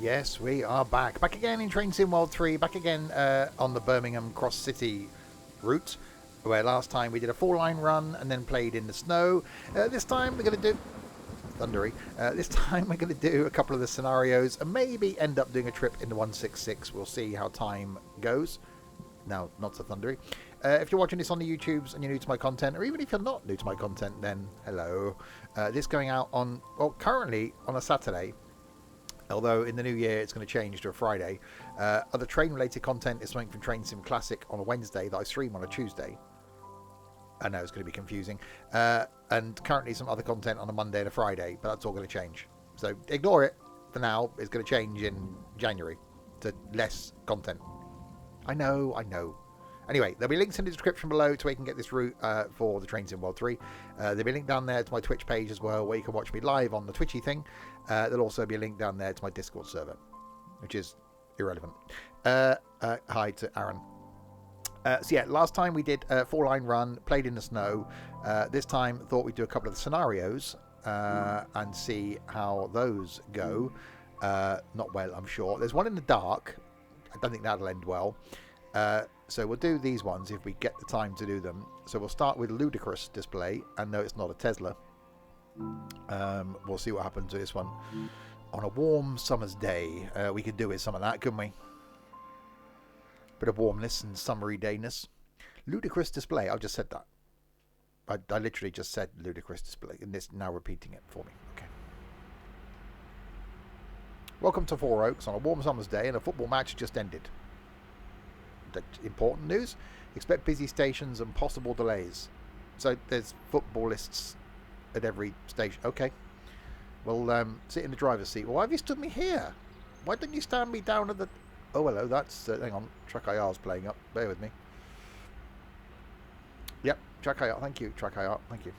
Yes, we are back. Back again in Train Sim World 3. Back again on the Birmingham Cross City route, where last time we did a 4-line run and then played in the snow. This time we're going to do... Thundery. This time we're going to do a couple of the scenarios and maybe end up doing a trip in the 166. We'll see how time goes. No, not so thundery. If you're watching this on the YouTubes and you're new to my content, or even if you're not new to my content, then hello. This going out on, well, currently on a Saturday. Although in the new year it's going to change to a Friday. Other train-related content is something from Train Sim Classic on a Wednesday that I stream on a Tuesday. I know it's going to be confusing. And currently some other content on a Monday and a Friday, but that's all going to change. So ignore it for now. It's going to change in January to less content. I know. Anyway, there'll be links in the description below to where you can get this route for the Train Sim World 3. There'll be a link down there to my Twitch page as well, where you can watch me live on the Twitchy thing. There'll also be a link down there to my Discord server, which is irrelevant. Hi to Aaron. So yeah, last time we did a 4-line run, played in the snow. This time thought we'd do a couple of the scenarios and see how those go. Not well, I'm sure. There's one in the dark. I don't think that'll end well. So we'll do these ones if we get the time to do them. So we'll start with Ludicrous display. And no, it's not a Tesla. We'll see what happens to this one. On a warm summer's day, we could do with some of that, couldn't we? Bit of warmness and summery dayness. Ludicrous display. I just said that. I literally just said ludicrous display, and it's now repeating it for me. Okay. Welcome to Four Oaks on a warm summer's day, and a football match just ended. Important news. Expect busy stations and possible delays. So there's footballists at every station. Okay. Well, sit in the driver's seat. Why have you stood me here? Why didn't you stand me down at the... Oh, hello. That's... hang on. Track IR's playing up. Bear with me. Yep. Track IR. Thank you. Track IR. Thank you.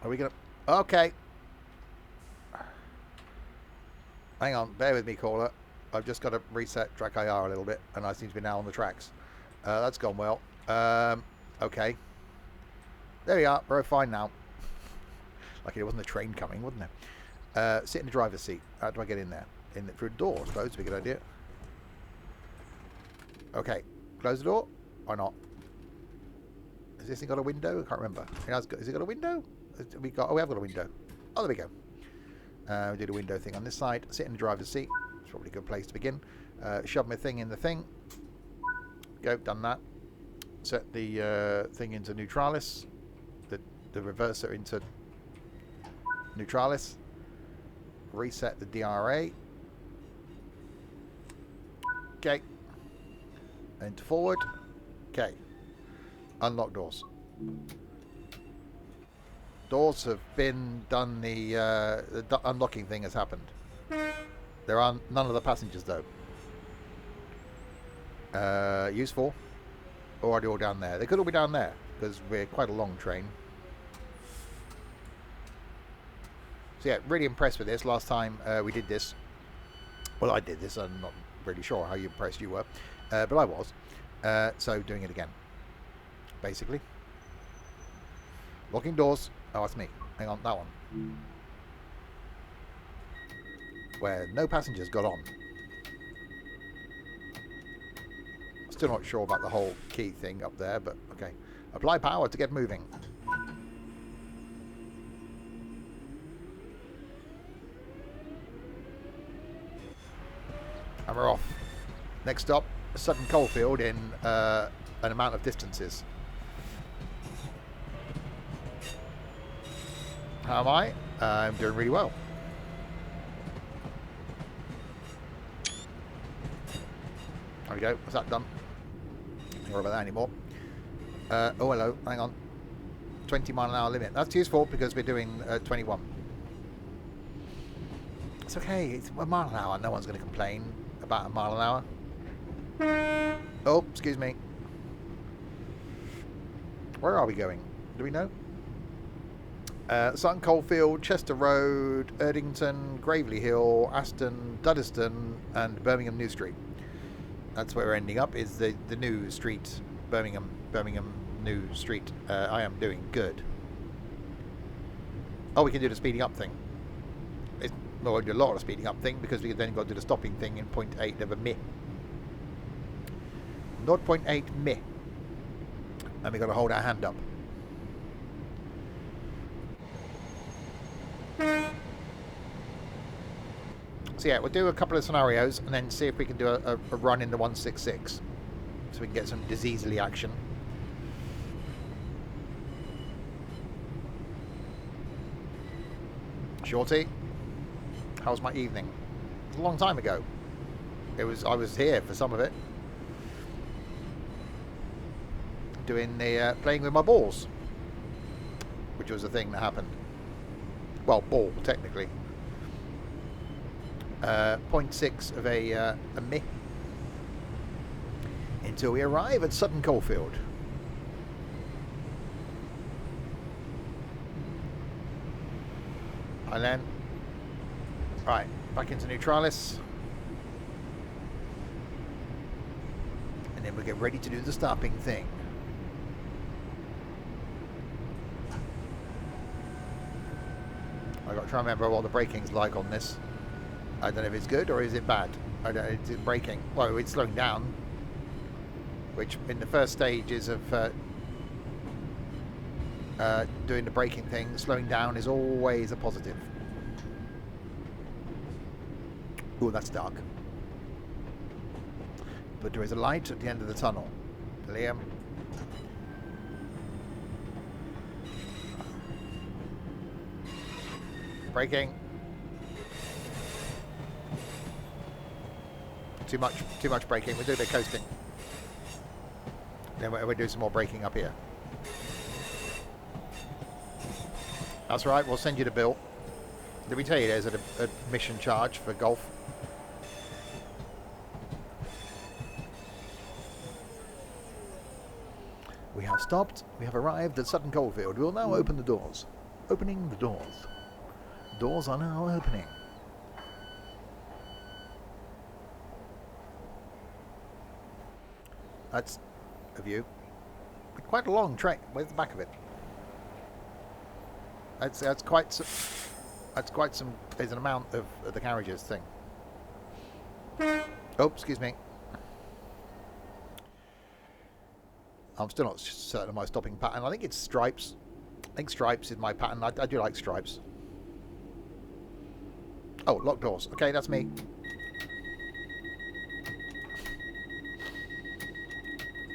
Are we going to... Okay. Hang on. Bear with me, caller. I've just got to reset track IR a little bit, and I seem to be now on the tracks. That's gone well. Okay. There we are. We're fine now. Like it wasn't a train coming, wasn't it? Sit in the driver's seat. How do I get in there? Through the door, I suppose. Would be a good idea. Okay. Close the door. Or not? Has this thing got a window? I can't remember. Has it got a window? Oh, we have got a window. Oh, there we go. We do the window thing on this side. Sit in the driver's seat. It's probably a good place to begin. Shove my thing in the thing. Go, done that. Set the thing into neutralis. The reverser into neutralis. Reset the DRA. Okay. Into forward. Okay. Unlock doors. Doors have been done. The unlocking thing has happened. There are none of the passengers though. Useful. Or are they all down there? They could all be down there because we're quite a long train. So yeah, really impressed with this. Last time we did this. Well, I did this. I'm not really sure how impressed you were. But I was. So doing it again. Basically. Locking doors. Oh, that's me. Hang on, that one. Where no passengers got on. Still not sure about the whole key thing up there, but okay. Apply power to get moving. And we're off. Next stop, Sutton Coalfield in an amount of distances. How am I? I'm doing really well. There we go. What's that done? Don't worry about that anymore. Oh, hello. Hang on. 20 mile an hour limit. That's useful because we're doing 21. It's okay. It's a mile an hour. No one's going to complain about a mile an hour. Oh, excuse me. Where are we going? Do we know? Sutton Coalfield, Chester Road, Erdington, Gravely Hill, Aston, Duddeston, and Birmingham New Street. That's where we're ending up, is the new street, Birmingham New Street. I am doing good. Oh, we can do the speeding up thing. Well, we'll do a lot of speeding up thing because we then got to do the stopping thing in 0.8 of a mi. 0.8 mi. And we got to hold our hand up. So yeah, we'll do a couple of scenarios and then see if we can do a run in the 166. So we can get some diseasely action. Shorty, how was my evening? It was a long time ago. I was here for some of it. Doing the playing with my balls, which was a thing that happened. Well, ball technically. 0.6 of a mi until we arrive at Sutton Coldfield. And then, right, back into Neutralis. And then we'll get ready to do the stopping thing. I've got to try and remember what the braking's like on this. I don't know if it's good or is it bad. I don't know, it's braking. Well, it's slowing down. Which in the first stages of doing the braking thing, slowing down is always a positive. Oh, that's dark. But there is a light at the end of the tunnel. Liam. Braking. Too much braking. We'll do a bit of coasting. Then we'll do some more braking up here. That's right, we'll send you the bill. Did we tell you there's an admission charge for golf? We have stopped. We have arrived at Sutton Coldfield. We will now open the doors. Opening the doors. Doors are now opening. That's a view. Quite a long train. Where's the back of it? That's quite some. There's an amount of the carriages thing. Oh, excuse me. I'm still not certain of my stopping pattern. I think it's stripes. I think stripes is my pattern. I do like stripes. Oh, locked doors. Okay, that's me.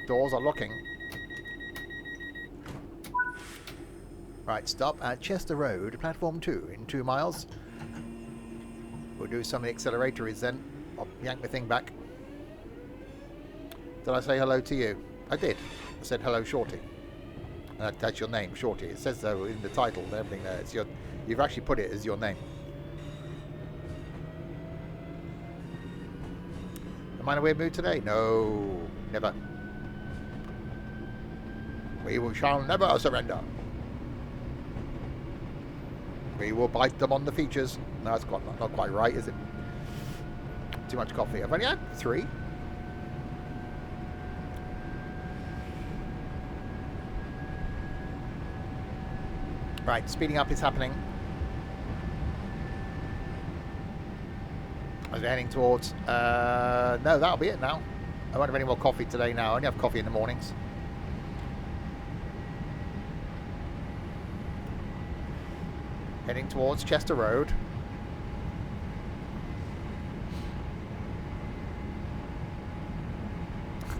Doors are locking. Right, stop at Chester Road, platform 2, in 2 miles. We'll do some of the accelerators then. I'll yank the thing back. Did I say hello to you? I did. I said hello, Shorty. That's your name, Shorty. It says so in the title and everything there. It's your, you've actually put it as your name. Am I in a weird mood today? No, never. We shall never surrender. We will bite them on the features. No, that's not quite right, is it? Too much coffee. I've only had 3. Right, speeding up is happening. As we're heading towards... no, that'll be it now. I won't have any more coffee today now. I only have coffee in the mornings. Heading towards Chester Road.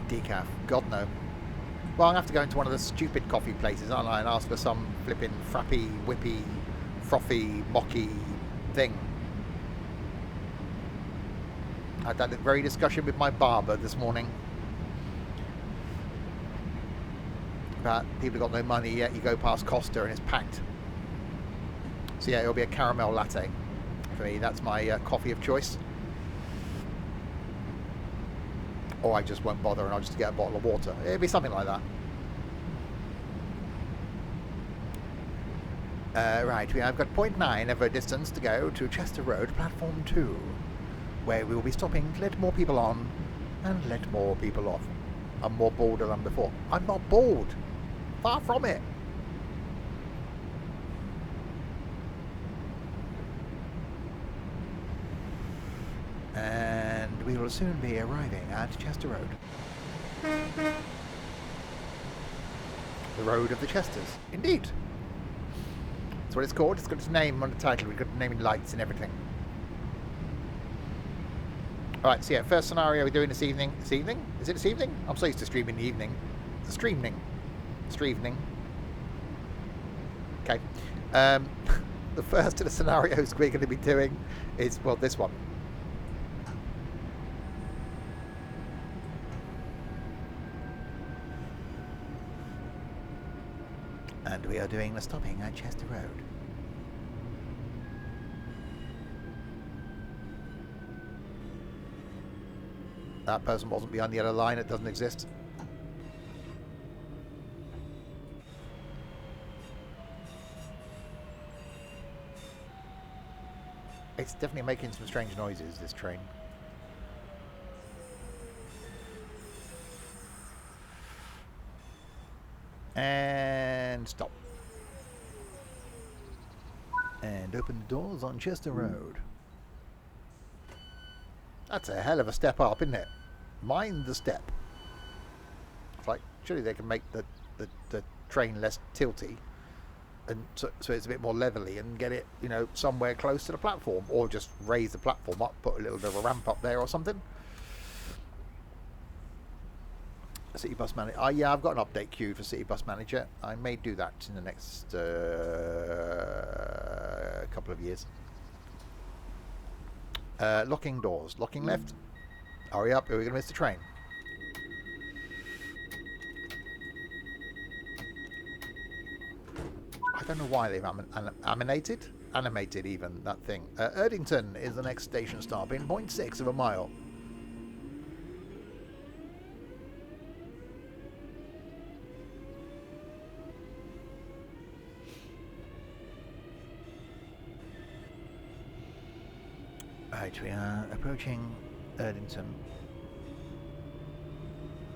Decaf. God no. Well, I'm going to have to go into one of the stupid coffee places, aren't I, and ask for some flipping frappy, whippy, frothy, mocky thing. I had that very discussion with my barber this morning. About people who've got no money yet. You go past Costa and it's packed. So yeah, it'll be a caramel latte for me. That's my coffee of choice. Or I just won't bother and I'll just get a bottle of water. It'll be something like that. Right, I've got 0.9 of a distance to go to Chester Road, platform 2, where we will be stopping to let more people on and let more people off. I'm more bored than before. I'm not bored. Far from it. And we will soon be arriving at Chester Road. The Road of the Chesters. Indeed. That's what it's called. It's got its name on the title. We've got the naming lights and everything. Alright, so yeah, first scenario we're doing this evening. This evening? Is it this evening? I'm so used to streaming in the evening. It's streaming. Streaming. Okay. The first of the scenarios we're going to be doing is, well, this one. And we are doing the stopping at Chester Road. That person wasn't behind the yellow line, it doesn't exist. It's definitely making some strange noises, this train. And stop. And open the doors on Chester Road. That's a hell of a step up, isn't it? Mind the step. It's like, surely they can make the train less tilty, and so it's a bit more levelly, and get it, you know, somewhere close to the platform, or just raise the platform up, put a little bit of a ramp up there or something. City Bus Manager. Oh yeah, I've got an update queue for City Bus Manager. I may do that in the next couple of years. Locking doors. Locking left. Hurry up, or we're going to miss the train. I don't know why they've animated even, that thing. Erdington is the next station stop in 0.6 of a mile. Right, we are approaching Erdington.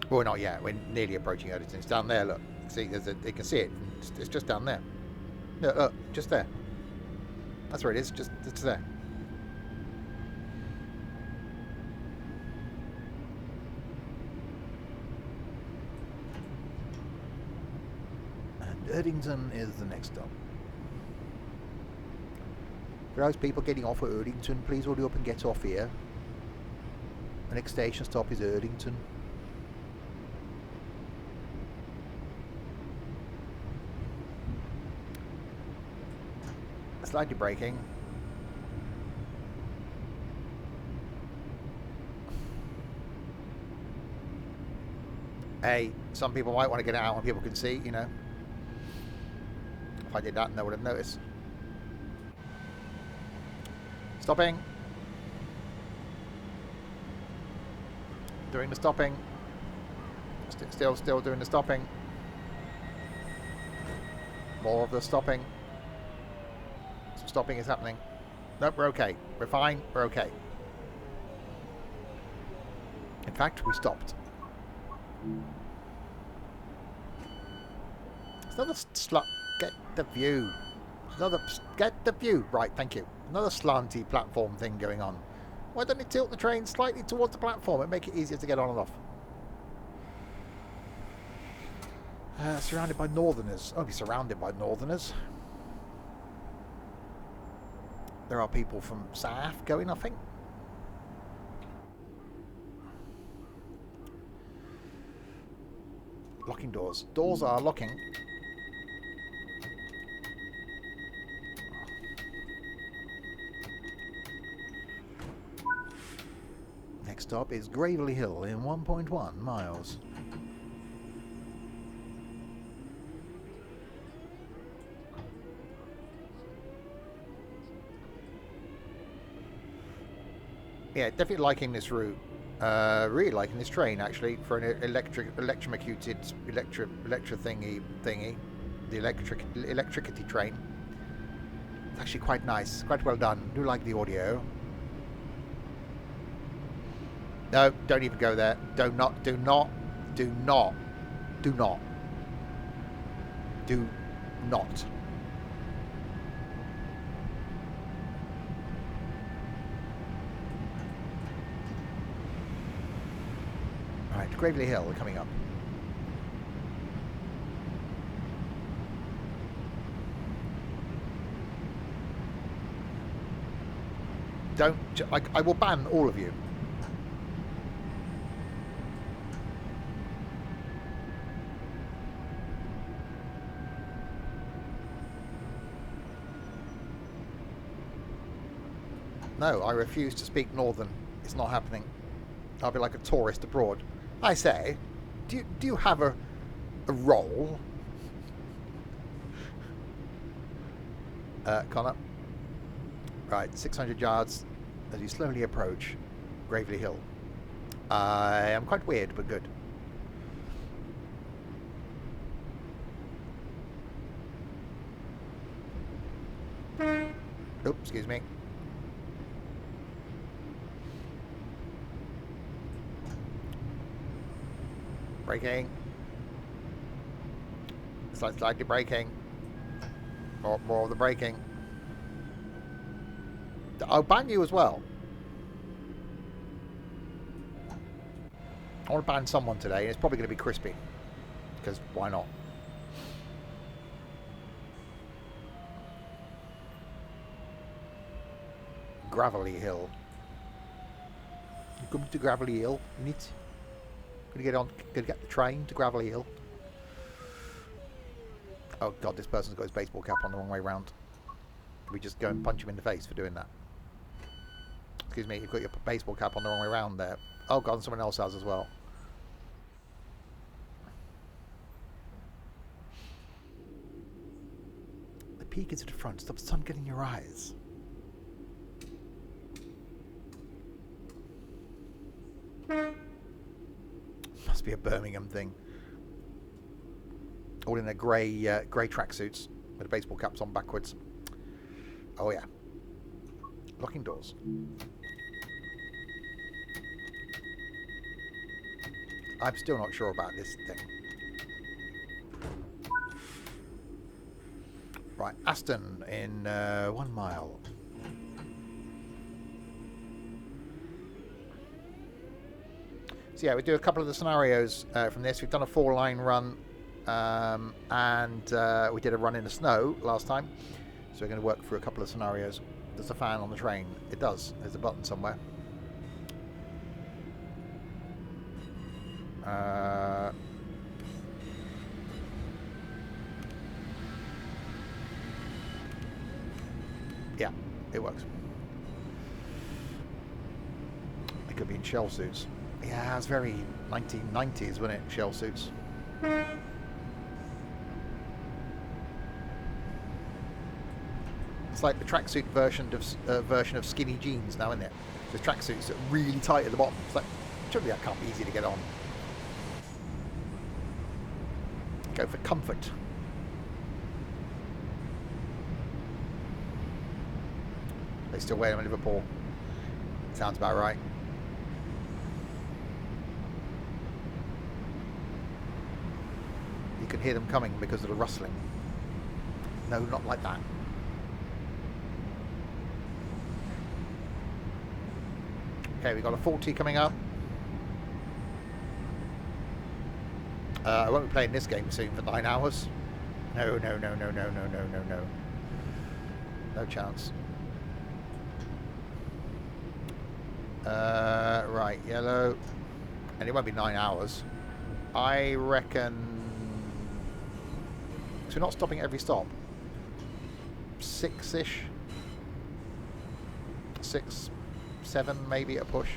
Well, not yet. We're nearly approaching Erdington. It's down there. Look, see, you can see it. It's just down there. Look, just there. That's where it is. Just there. And Erdington is the next stop. For those people getting off at Erdington, please hurry up and get off here. The next station stop is Erdington. Slightly braking. Hey, some people might want to get out when people can see, you know. If I did that, no one would have noticed. Stopping. Doing the stopping. Still doing the stopping. More of the stopping. Some stopping is happening. Nope, we're okay. We're fine. We're okay. In fact, we stopped. It's another slut. Get the view. Get the view. Right, thank you. Another slanty platform thing going on. Why don't they tilt the train slightly towards the platform and make it easier to get on and off? Surrounded by northerners. I'll be surrounded by northerners. There are people from south going, I think. Locking doors. Doors are locking. Next stop is Gravely Hill in 1.1 miles. Yeah, definitely liking this route. Really liking this train actually for an electric thingy, the electricity train. It's actually quite nice, quite well done. Do like the audio. No, don't even go there. Do not. Right, Gravely Hill coming up. Don't... I will ban all of you. No, I refuse to speak Northern. It's not happening. I'll be like a tourist abroad. I say, do you have a role? Connor. Right, 600 yards as you slowly approach Gravely Hill. I am quite weird, but good. Oops, excuse me. Braking. Slightly braking. More of the braking. I'll ban you as well. I want to ban someone today. It's probably going to be Crispy. Because why not? Gravelly Hill. You come to Gravelly Hill, niet? Gonna get the train to Gravelly Hill. Oh god, this person's got his baseball cap on the wrong way round. Can we just go and punch him in the face for doing that? Excuse me, you've got your baseball cap on the wrong way round there. Oh god, and someone else has as well. The peak is at the front. Stop the sun getting your eyes. Must be a Birmingham thing. All in their grey tracksuits with the baseball caps on backwards. Oh yeah. Locking doors. I'm still not sure about this thing. Right, Aston in 1 mile. So yeah, we do a couple of the scenarios from this. We've done a 4-line run, and we did a run in the snow last time. So we're going to work through a couple of scenarios. There's a fan on the train. It does. There's a button somewhere. Yeah, it works. It could be in shell suits. Yeah, it's very 1990s, wasn't it? Shell suits. It's like the tracksuit version of skinny jeans now, isn't it? The tracksuits that are really tight at the bottom. It's like, surely that can't be easy to get on. Go for comfort. They still wear them in Liverpool. Sounds about right. You can hear them coming because of the rustling. No, not like that. Okay, we've got a 40 coming up. I won't be playing this game soon for 9 hours. No. No chance. Right, yellow. And it won't be 9 hours. I reckon... So we're not stopping at every stop. 6-ish. 6, 7 maybe at a push.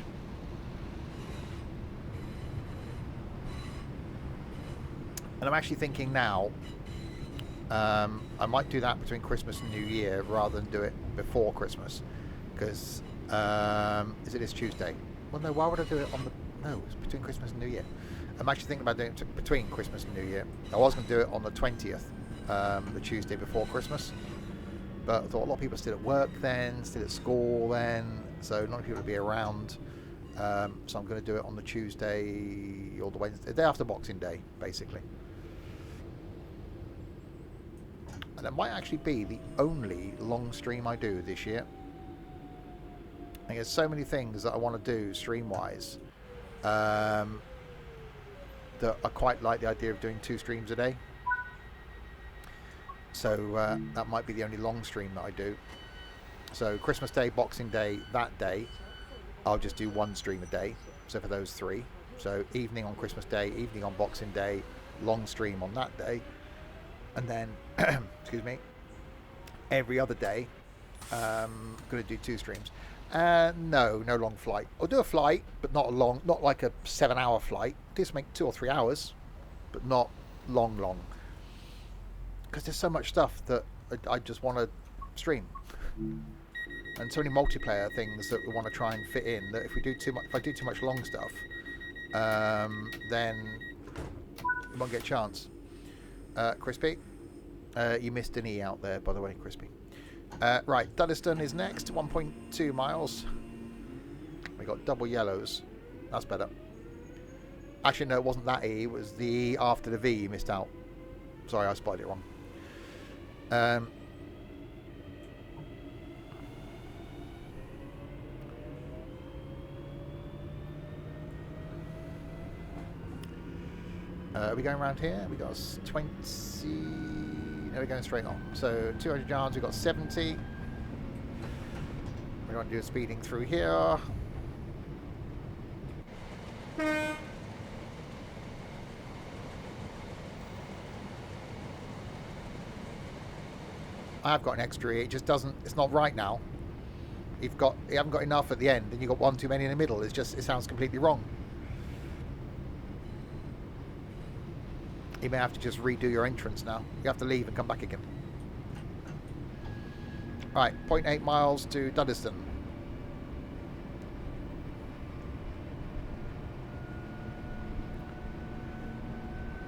And I'm actually thinking now, I might do that between Christmas and New Year rather than do it before Christmas. Because, is it this Tuesday? Well, no, why would I do it on the... No, it's between Christmas and New Year. I'm actually thinking about doing it between Christmas and New Year. I was going to do it on the 20th, the Tuesday before Christmas. But I thought a lot of people are still at work then, still at school then, so not people will be around. So I'm going to do it on the Tuesday or the Wednesday, the day after Boxing Day, basically. And it might actually be the only long stream I do this year. I think there's so many things that I want to do stream-wise. that I quite like the idea of doing 2 streams a day. So that might be the only long stream that I do. So Christmas Day, Boxing Day, that day, I'll just do 1 stream a day. So for those 3. So evening on Christmas Day, evening on Boxing Day, long stream on that day. And then, excuse me, every other day, I'm going to do 2 streams. No long flight. I'll do a flight, but not a long, not like a 7-hour flight. Just make 2 or 3 hours, but not long. Because there's so much stuff that I just want to stream, and so many multiplayer things that we want to try and fit in. That if we do too much, if I do too much long stuff, then you won't get a chance. Crispy, you missed an E out there, by the way, Crispy. Right, Duddeston is next, 1.2 miles. We got double yellows. That's better. Actually, no, it wasn't that E. It was the E after the V you missed out. Sorry, I spotted it wrong. Are we going around here? We got 20... No, we're going straight on. So 200 yards, we've got 70. We're going to do a speeding through here. I've got an extra E, it just doesn't, it's not right now. You haven't got enough at the end, and you've got 1 too many in the middle. It's just, it sounds completely wrong. You may have to just redo your entrance now. You have to leave and come back again. Right, 0.8 miles to Duddeston.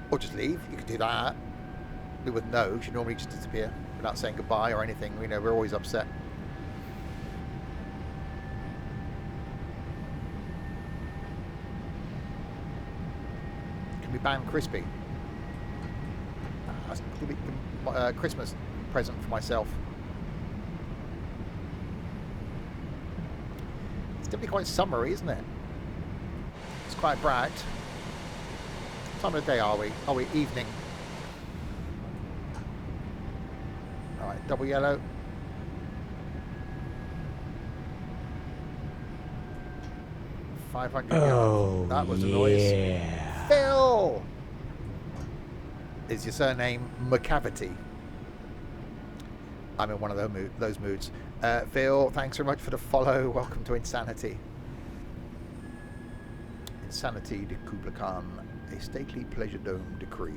Or just leave, you could do that. We wouldn't know, she normally just disappear without saying goodbye or anything. We know we're always upset. Can we ban Crispy? Christmas present for myself. It's definitely quite summery, isn't it? It's quite bright. What time of the day are we? Are we evening? Alright, double yellow. $500. Oh, that was a noise. Yeah. Phil! Is your surname McCavity? I'm in one of those moods. Phil, thanks very much for the follow. Welcome to Insanity. Insanity de Kubla Khan, a stately pleasure dome decree.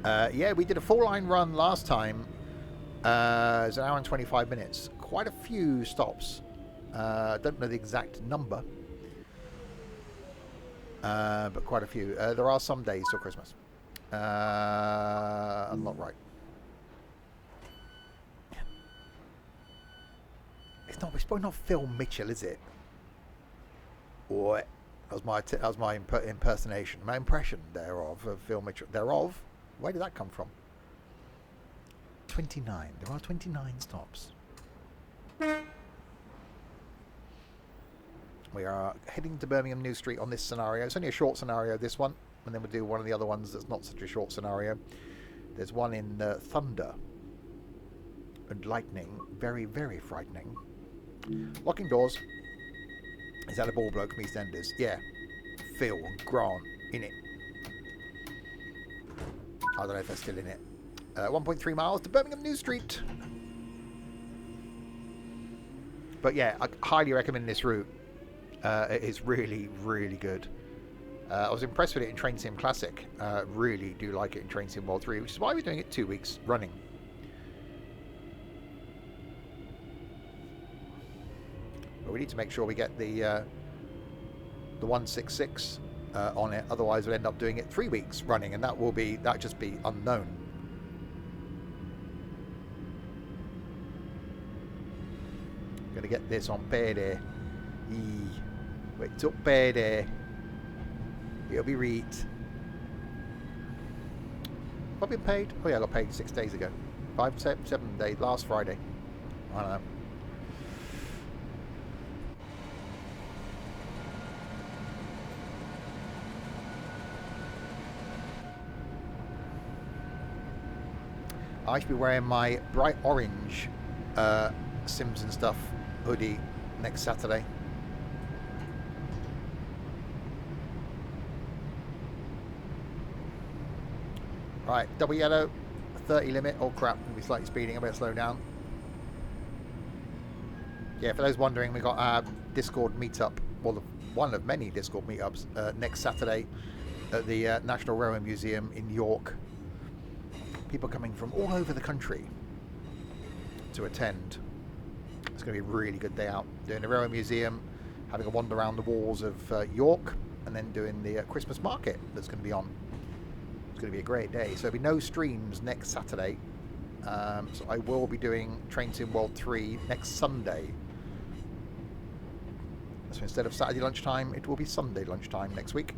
Yeah, we did a 4-line run last time. It was 1 hour and 25 minutes. Quite a few stops. Don't know the exact number. But quite a few. There are some days till Christmas. I'm not right. It's probably not Phil Mitchell, is it? Or that was my impersonation, my impression thereof of Phil Mitchell. Thereof? Where did that come from? 29. There are 29 stops. We are heading to Birmingham New Street on this scenario. It's only a short scenario, this one. And then we'll do one of the other ones that's not such a short scenario. There's one in Thunder and Lightning. Very, very frightening. Locking doors. Is that a ball bloke from EastEnders? Yeah. Phil and Grant in it. I don't know if they're still in it. 1.3 miles to Birmingham New Street. But yeah, I highly recommend this route. It is really, really good. I was impressed with it in Train Sim Classic. Really do like it in Train Sim World 3, which is why we're doing it 2 weeks running. But we need to make sure we get the 166 on it. Otherwise, we'll end up doing it 3 weeks running, and that just be unknown. Gonna get this on payday. Wait till payday. It'll be read. Have I been paid? Oh yeah, I got paid 6 days ago. 7 days, last Friday. I don't know. I should be wearing my bright orange Sims and Stuff hoodie next Saturday. Right, double yellow, 30 limit. Oh crap, I'm going to be slightly speeding. I better slow down. Yeah, for those wondering, we got our Discord meetup, well, one of many Discord meetups, next Saturday at the National Railway Museum in York. People coming from all over the country to attend. It's going to be a really good day out. Doing the Railway Museum, having a wander around the walls of York, and then doing the Christmas market that's going to be on. It's going to be a great day. So there'll be no streams next Saturday. So I will be doing Train Sim World 3 next Sunday. So instead of Saturday lunchtime, it will be Sunday lunchtime next week.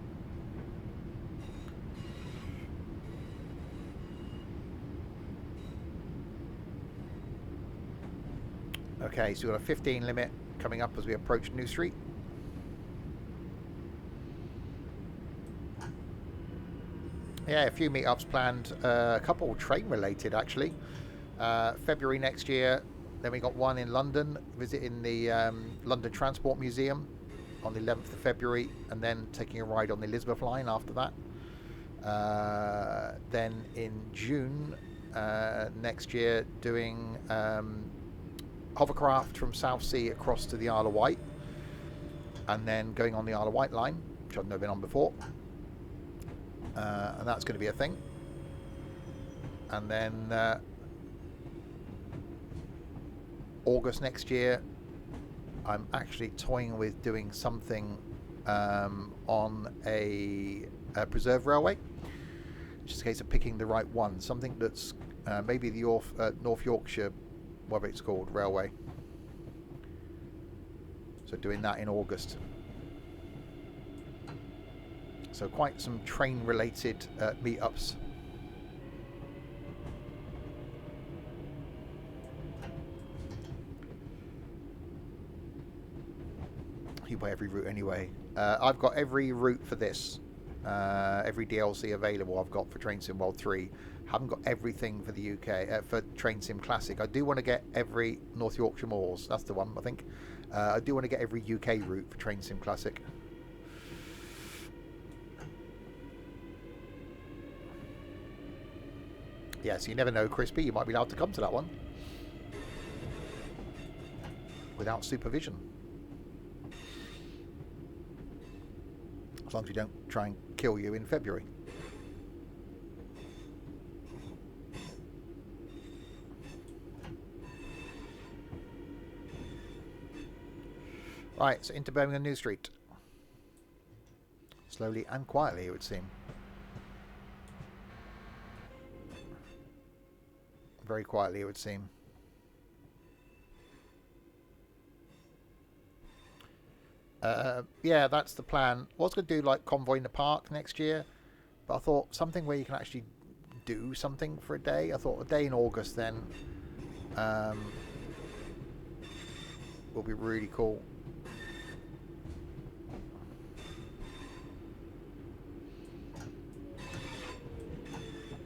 Okay, so we've got a 15 limit coming up as we approach New Street. Yeah, a few meetups planned, a couple train related actually. February next year, then we got one in London, visiting the London Transport Museum on the 11th of February, and then taking a ride on the Elizabeth line after that. Then in June next year, doing hovercraft from Southsea across to the Isle of Wight, and then going on the Isle of Wight line, which I've never been on before. And that's going to be a thing. And then August next year, I'm actually toying with doing something on a preserve railway. Just a case of picking the right one. Something that's maybe the North Yorkshire, whatever it's called, railway. So doing that in August. So quite some train-related meetups. You buy every route anyway. I've got every route for this. Every DLC available I've got for Train Sim World 3. Haven't got everything for the UK, for Train Sim Classic. I do want to get every North Yorkshire Moors. That's the one, I think. I do want to get every UK route for Train Sim Classic. Yes, you never know, Crispy. You might be allowed to come to that one without supervision. As long as we don't try and kill you in February. Right, so into Birmingham New Street. Slowly and quietly, it would seem. Very quietly, it would seem. Yeah, that's the plan. I was going to do like Convoy in the Park next year, but I thought something where you can actually do something for a day. I thought a day in August then will be really cool.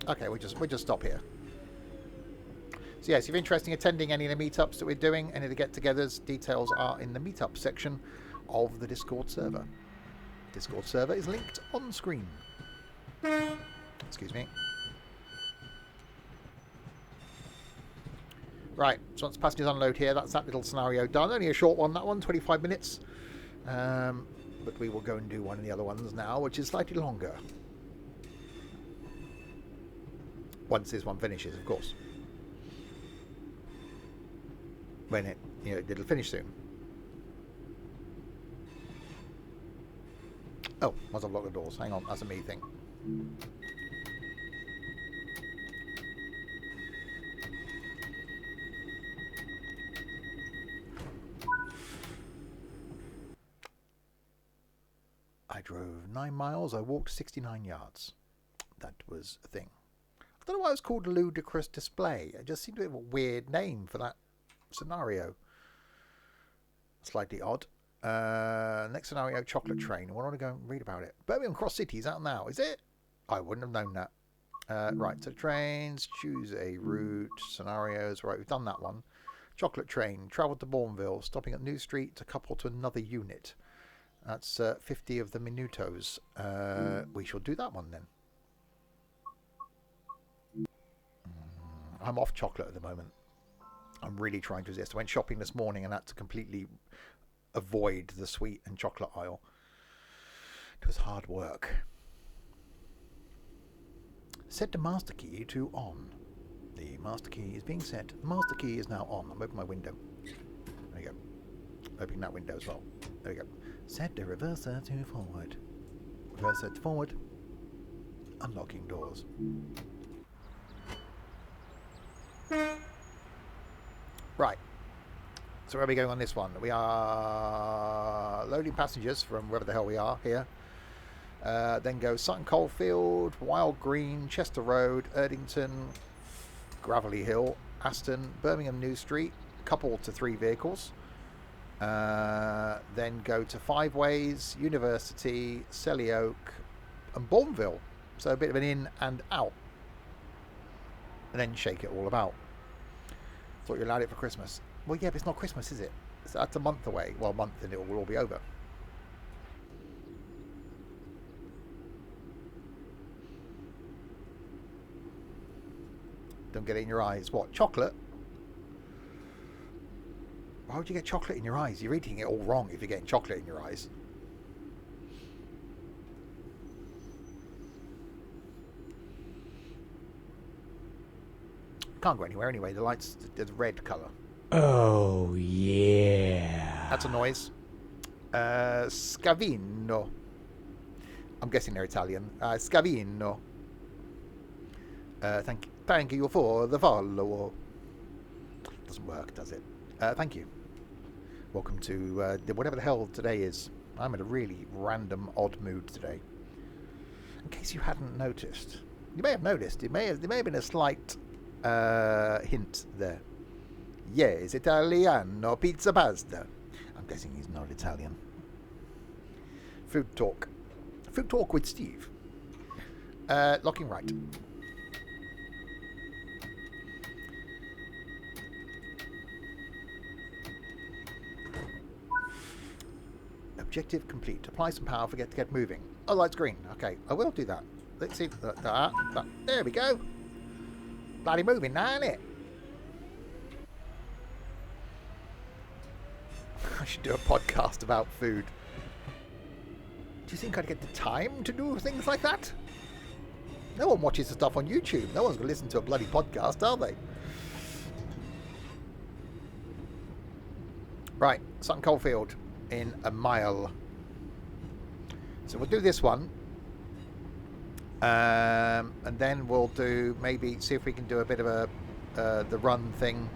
Okay, we'll just stop here. So yes, if you're interested in attending any of the meetups that we're doing, any of the get-togethers, details are in the meetup section of the Discord server. Discord server is linked on screen. Excuse me. Right, so once passengers unload here, that's that little scenario done. Only a short one, that one, 25 minutes. But we will go and do one of the other ones now, which is slightly longer. Once this one finishes, of course. When it'll finish soon. Oh, must have locked the doors. Hang on, that's a me thing. I drove 9 miles. I walked 69 yards. That was a thing. I don't know why it was called Ludicrous Display. It just seemed to have a weird name for that scenario. Slightly odd. Next scenario, Chocolate Train. I want to go and read about it. Birmingham Cross City is out now, is it? I wouldn't have known that. Right, so trains, choose a route, scenarios. Right, we've done that one. Chocolate train, travel to Bourneville, stopping at New Street to couple to another unit. That's 50 of the minutos. We shall do that one then. I'm off chocolate at the moment. I'm really trying to resist. I went shopping this morning and had to completely avoid the sweet and chocolate aisle. It was hard work. Set the master key to on. The master key is being set. The master key is now on. I'm opening my window. There you go. Opening that window as well. There we go. Set the reverser to forward. Reverser to forward. Unlocking doors. Right. So where are we going on this one? We are loading passengers from wherever the hell we are here. Then go Sutton Coldfield, Wild Green, Chester Road, Erdington, Gravelly Hill, Aston, Birmingham New Street, couple to 3 vehicles. Then go to Five Ways, University, Selly Oak, and Bourneville. So a bit of an in and out. And then shake it all about. Thought you allowed it for Christmas. Well, yeah, but it's not Christmas, is it? So that's a month away. Well, a month and it will all be over. Don't get it in your eyes. What? Chocolate? Why would you get chocolate in your eyes? You're eating it all wrong if you're getting chocolate in your eyes. Can't go anywhere anyway. The light's the red colour. Oh, yeah. That's a noise. Scavino. I'm guessing they're Italian. Scavino. Thank you for the follow. Doesn't work, does it? Thank you. Welcome to whatever the hell today is. I'm in a really random, odd mood today. In case you hadn't noticed. You may have noticed. There may have been a slight hint there. Yes, Italiano pizza pasta. I'm guessing he's not Italian. Food talk. Food talk with Steve. Locking right. Objective complete. Apply some power. Forget to get moving. Oh, light's green. Okay, I will do that. Let's see. There we go. Bloody moving now, isn't it? I should do a podcast about food. Do you think I'd get the time to do things like that? No one watches the stuff on YouTube. No one's going to listen to a bloody podcast, are they? Right, Sutton Coldfield in a mile. So we'll do this one. And then we'll do maybe see if we can do a bit of a the run thing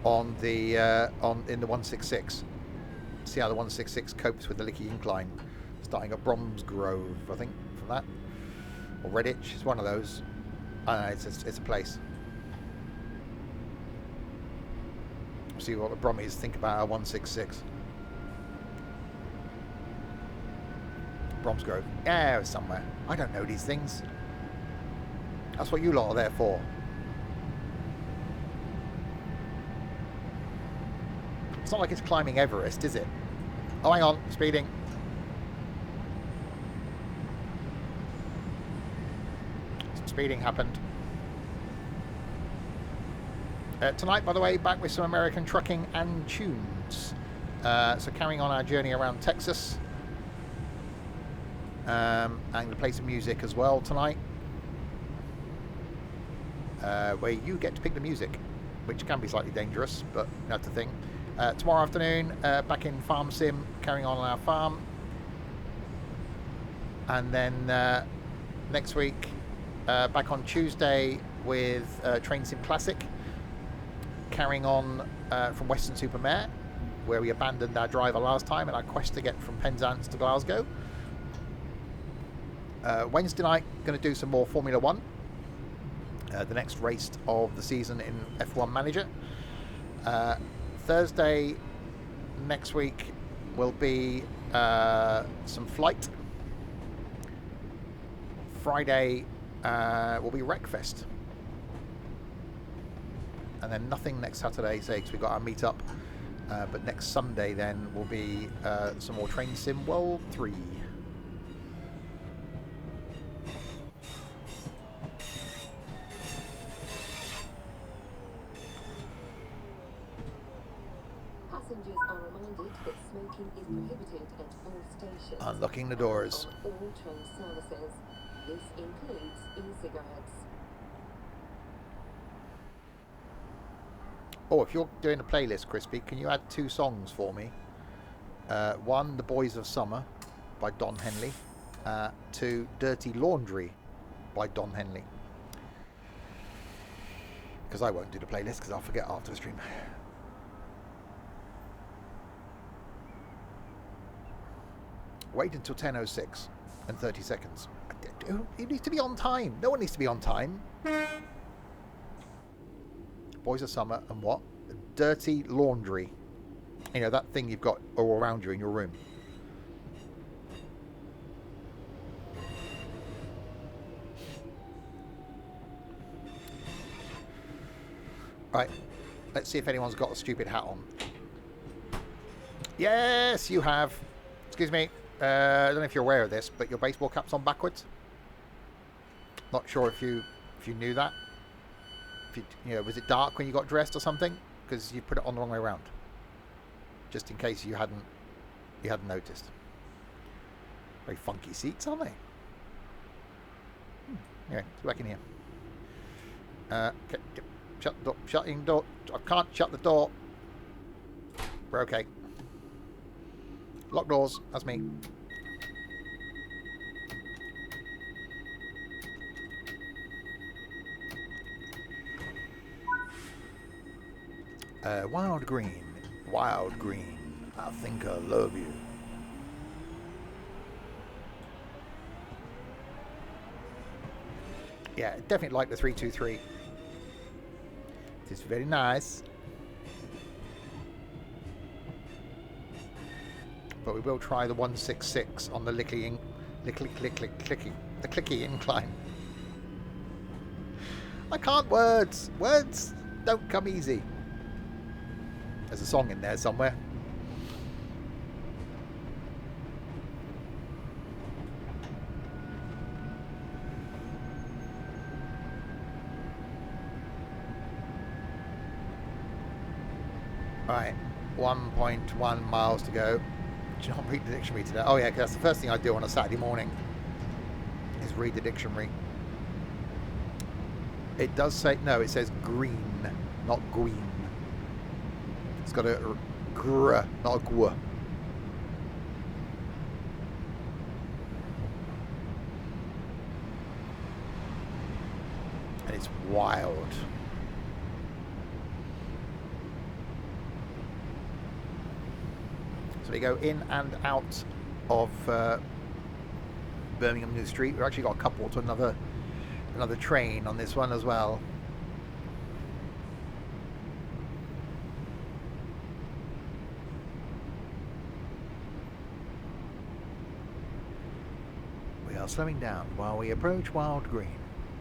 on the in the 166. See how the 166 copes with the Licky Incline. Starting at Bromsgrove, I think, from that, or Redditch. It's one of those. I don't know. It's a place. See what the Brummies think about our 166. Bromsgrove. Yeah, somewhere. I don't know these things. That's what you lot are there for. It's not like it's climbing Everest, is it? Oh, hang on. Speeding. Some speeding happened. Tonight, by the way, back with some American trucking and tunes. So carrying on our journey around Texas. I'm going to play some music as well tonight, where you get to pick the music, which can be slightly dangerous, but that's the thing. Tomorrow afternoon, back in Farm Sim, carrying on our farm, and then next week, back on Tuesday with Train Sim Classic, carrying on from Western Supermare, where we abandoned our driver last time in our quest to get from Penzance to Glasgow. Wednesday night, going to do some more Formula 1. The next race of the season in F1 Manager. Thursday next week will be some flight. Friday will be Wreckfest. And then nothing next Saturday, say, because we've got our meet-up. But next Sunday then will be some more Train Sim World 3. Passengers are reminded that smoking is prohibited at all stations. Unlocking the doors. On all train services. This includes e-cigarettes. Oh, if you're doing a playlist, Crispy, can you add 2 songs for me? One, The Boys of Summer by Don Henley. 2, Dirty Laundry by Don Henley. Because I won't do the playlist because I'll forget after the stream. Wait until 10:06 and 30 seconds. You need to be on time. No one needs to be on time. Boys of Summer and what? Dirty Laundry. You know, that thing you've got all around you in your room. Right. Let's see if anyone's got a stupid hat on. Yes, you have. Excuse me. I don't know if you're aware of this, but your baseball cap's on backwards. Not sure if you knew that. You know, was it dark when you got dressed or something? Because you put it on the wrong way around. Just in case you hadn't noticed. Very funky seats, aren't they? Anyway, let's go back in here. Okay, shut the door. Shutting the door. I can't shut the door. We're okay. Lock doors. That's me. Wild green, I think I love you. Yeah, definitely like the 323. It's very nice. But we will try the 166 on the clicky incline. I can't words. Words don't come easy. There's a song in there somewhere. Right, 1.1 miles to go. Do you not read the dictionary today? Oh yeah, because that's the first thing I do on a Saturday morning is read the dictionary. It does say, no, it says green, not green. It's got a gr, not a gw. And it's wild. So we go in and out of Birmingham New Street. We've actually got a couple to another train on this one as well. We are slowing down while we approach Wild Green.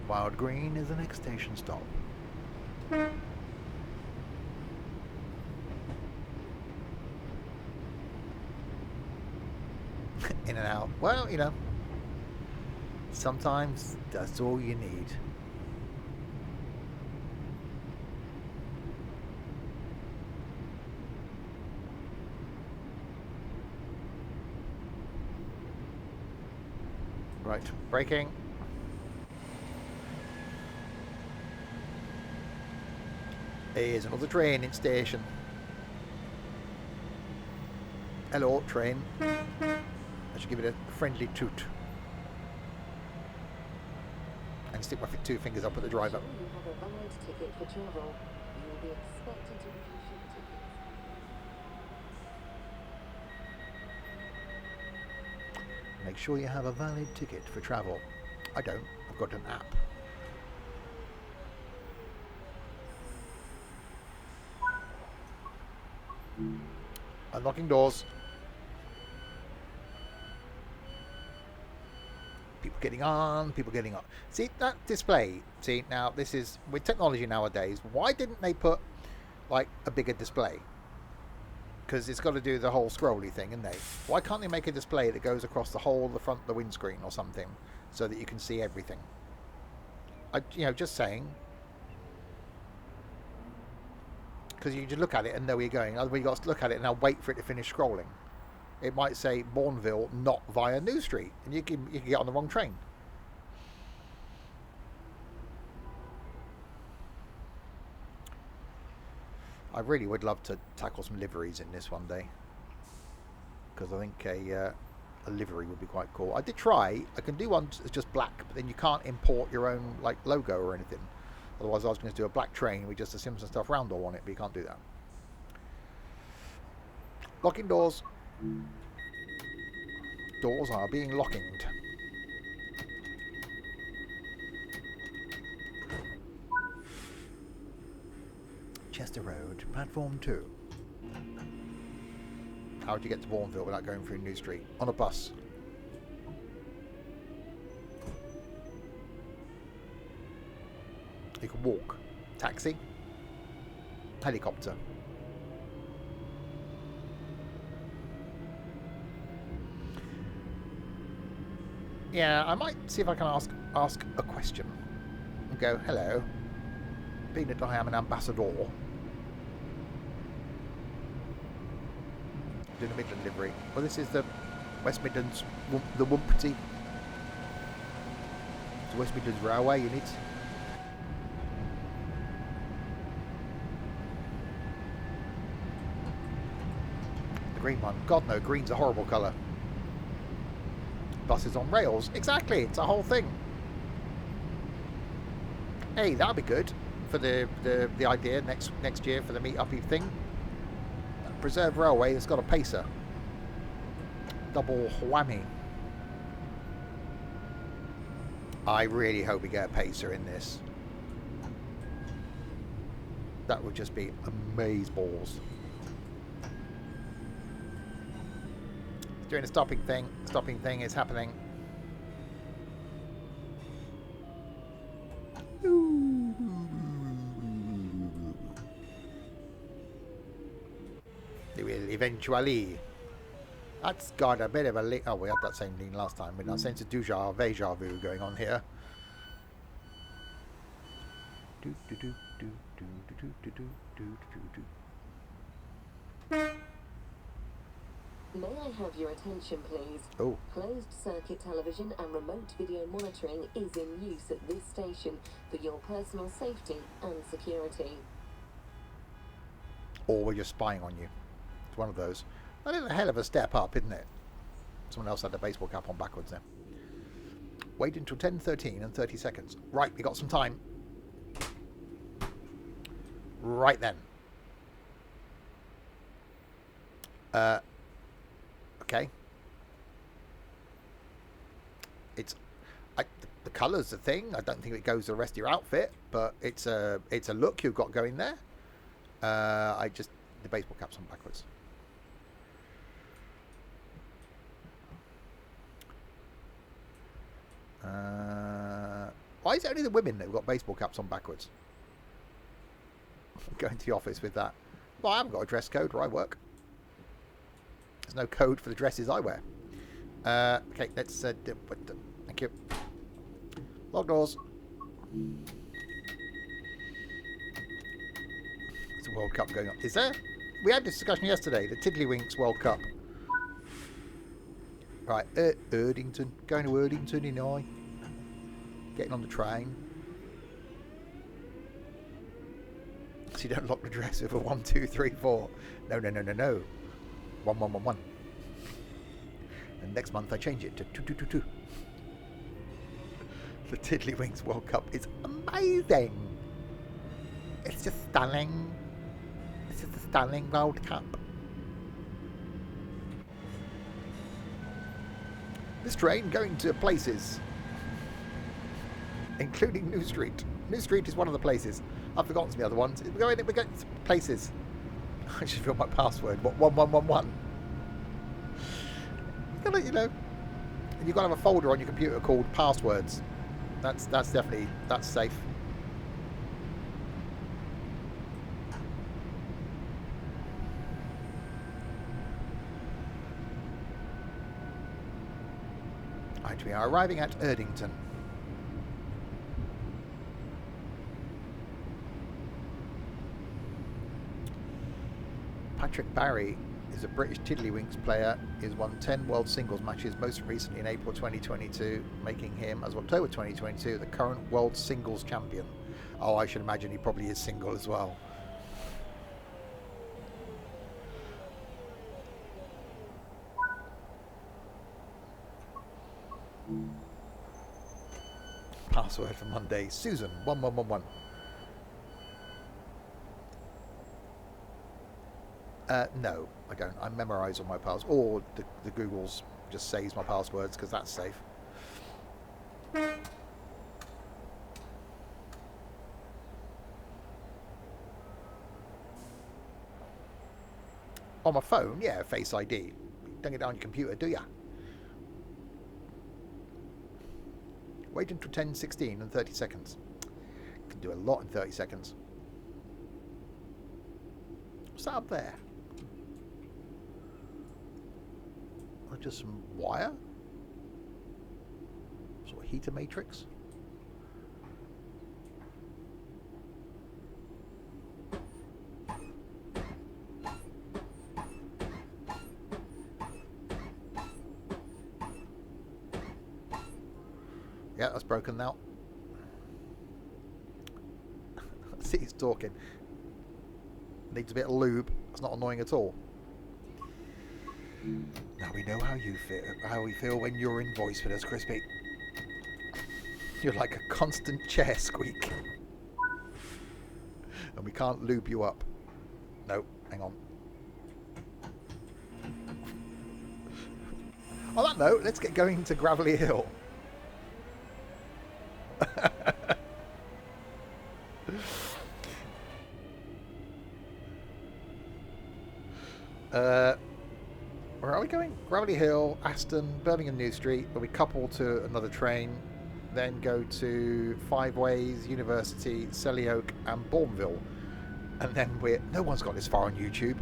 Wild Green is the next station stop. In and out. Well, you know, sometimes that's all you need. Right, braking. Here's another train in station. Hello, train. I should give it a friendly toot. And stick my 2 fingers up at the driver. Sure you have a valid ticket for travel. You will be expected to produce your tickets. Make sure you have a valid ticket for travel. I don't. I've got an app. Unlocking doors. People getting on, people getting on. See, that display, see, now this is, with technology nowadays, why didn't they put, like, a bigger display? Because it's got to do the whole scrolly thing, isn't they? Why can't they make a display that goes across the whole of the front of the windscreen or something, so that you can see everything? Just saying. Because you just look at it and know where you're going. Otherwise, you've got to look at it and now wait for it to finish scrolling. It might say Bourneville, not via New Street, and you can get on the wrong train. I really would love to tackle some liveries in this one day, because I think a livery would be quite cool. I did try. I can do one that's just black, but then you can't import your own like logo or anything. Otherwise, I was going to do a black train with just the Simpson stuff roundel on it, but you can't do that. Locking doors. Doors are being lockinged. Chester Road, platform 2. How would you get to Bourneville without going through New Street? On a bus. You can walk. Taxi. Helicopter. Yeah, I might see if I can ask a question. And go, hello. Being that I am an ambassador. Doing a Midland livery. Well, this is the West Midlands, the Wumpty. It's the West Midlands Railway unit. The green one. God no, green's a horrible colour. Buses on rails. Exactly, it's a whole thing. Hey, that'll be good for the idea next year for the meet-uppy thing. Preserve Railway has got a pacer. Double whammy. I really hope we get a pacer in this. That would just be amazeballs. Doing a stopping thing. Stopping thing is happening. They will eventually. That's got a bit of a link. Oh, we had that same thing last time with our sense of deja vu going on here. May I have your attention, please? Oh. Closed circuit television and remote video monitoring is in use at this station for your personal safety and security. Or we're just spying on you. It's one of those. That is a hell of a step up, isn't it? Someone else had the baseball cap on backwards there. Wait until 10:13 and 30 seconds. Right, we got some time. Right then. Okay. It's the colour's the thing. I don't think it goes with the rest of your outfit, but it's a look you've got going there. The baseball cap's on backwards. Why is it only the women that have got baseball caps on backwards? Going to the office with that. Well, I haven't got a dress code where I work. There's no code for the dresses I wear. Okay, let's... thank you. Lock doors. There's a World Cup going on. Is there? We had this discussion yesterday. The Tiddlywinks World Cup. Right, Erdington. Going to Erdington in I. Getting on the train. So you don't lock the dress with a 1, 2, 3, 4. No. 1, 1, 1, 1. And next month I change it to 2, 2, 2, 2. The Tiddlywinks World Cup is amazing. It's just stunning. It's just a stunning World Cup. This train going to places, including New Street. New Street is one of the places. I've forgotten the other ones. We're going to places. I should feel my password. What, 1111? You know, And you've got to have a folder on your computer called passwords. That's definitely, that's safe. Right, we are arriving at Erdington. Patrick Barry is a British Tiddlywinks player. He's won 10 World Singles matches, most recently in April 2022, making him, as of October 2022, the current World Singles Champion. Oh, I should imagine he probably is single as well. Password for Monday, Susan 1111. No, I don't. I memorise all my passwords, or the Google's just saves my passwords because that's safe. On my phone, yeah, Face ID. Don't get it on your computer, do ya? Wait until 10:16 and 30 seconds. Can do a lot in 30 seconds. What's that up there? Or just some wire? Sort of heater matrix? Yeah, that's broken now. See, he's talking. Needs a bit of lube. It's not annoying at all. Now we know how you feel. How we feel when you're in voice with us, Crispy. You're like a constant chair squeak, and we can't lube you up. No, hang on. On that note, let's get going to Gravelly Hill. Where are we going? Gravelly Hill, Aston, Birmingham New Street, where we couple to another train, then go to Five Ways, University, Selly Oak and Bourneville. And then no one's got this far on YouTube.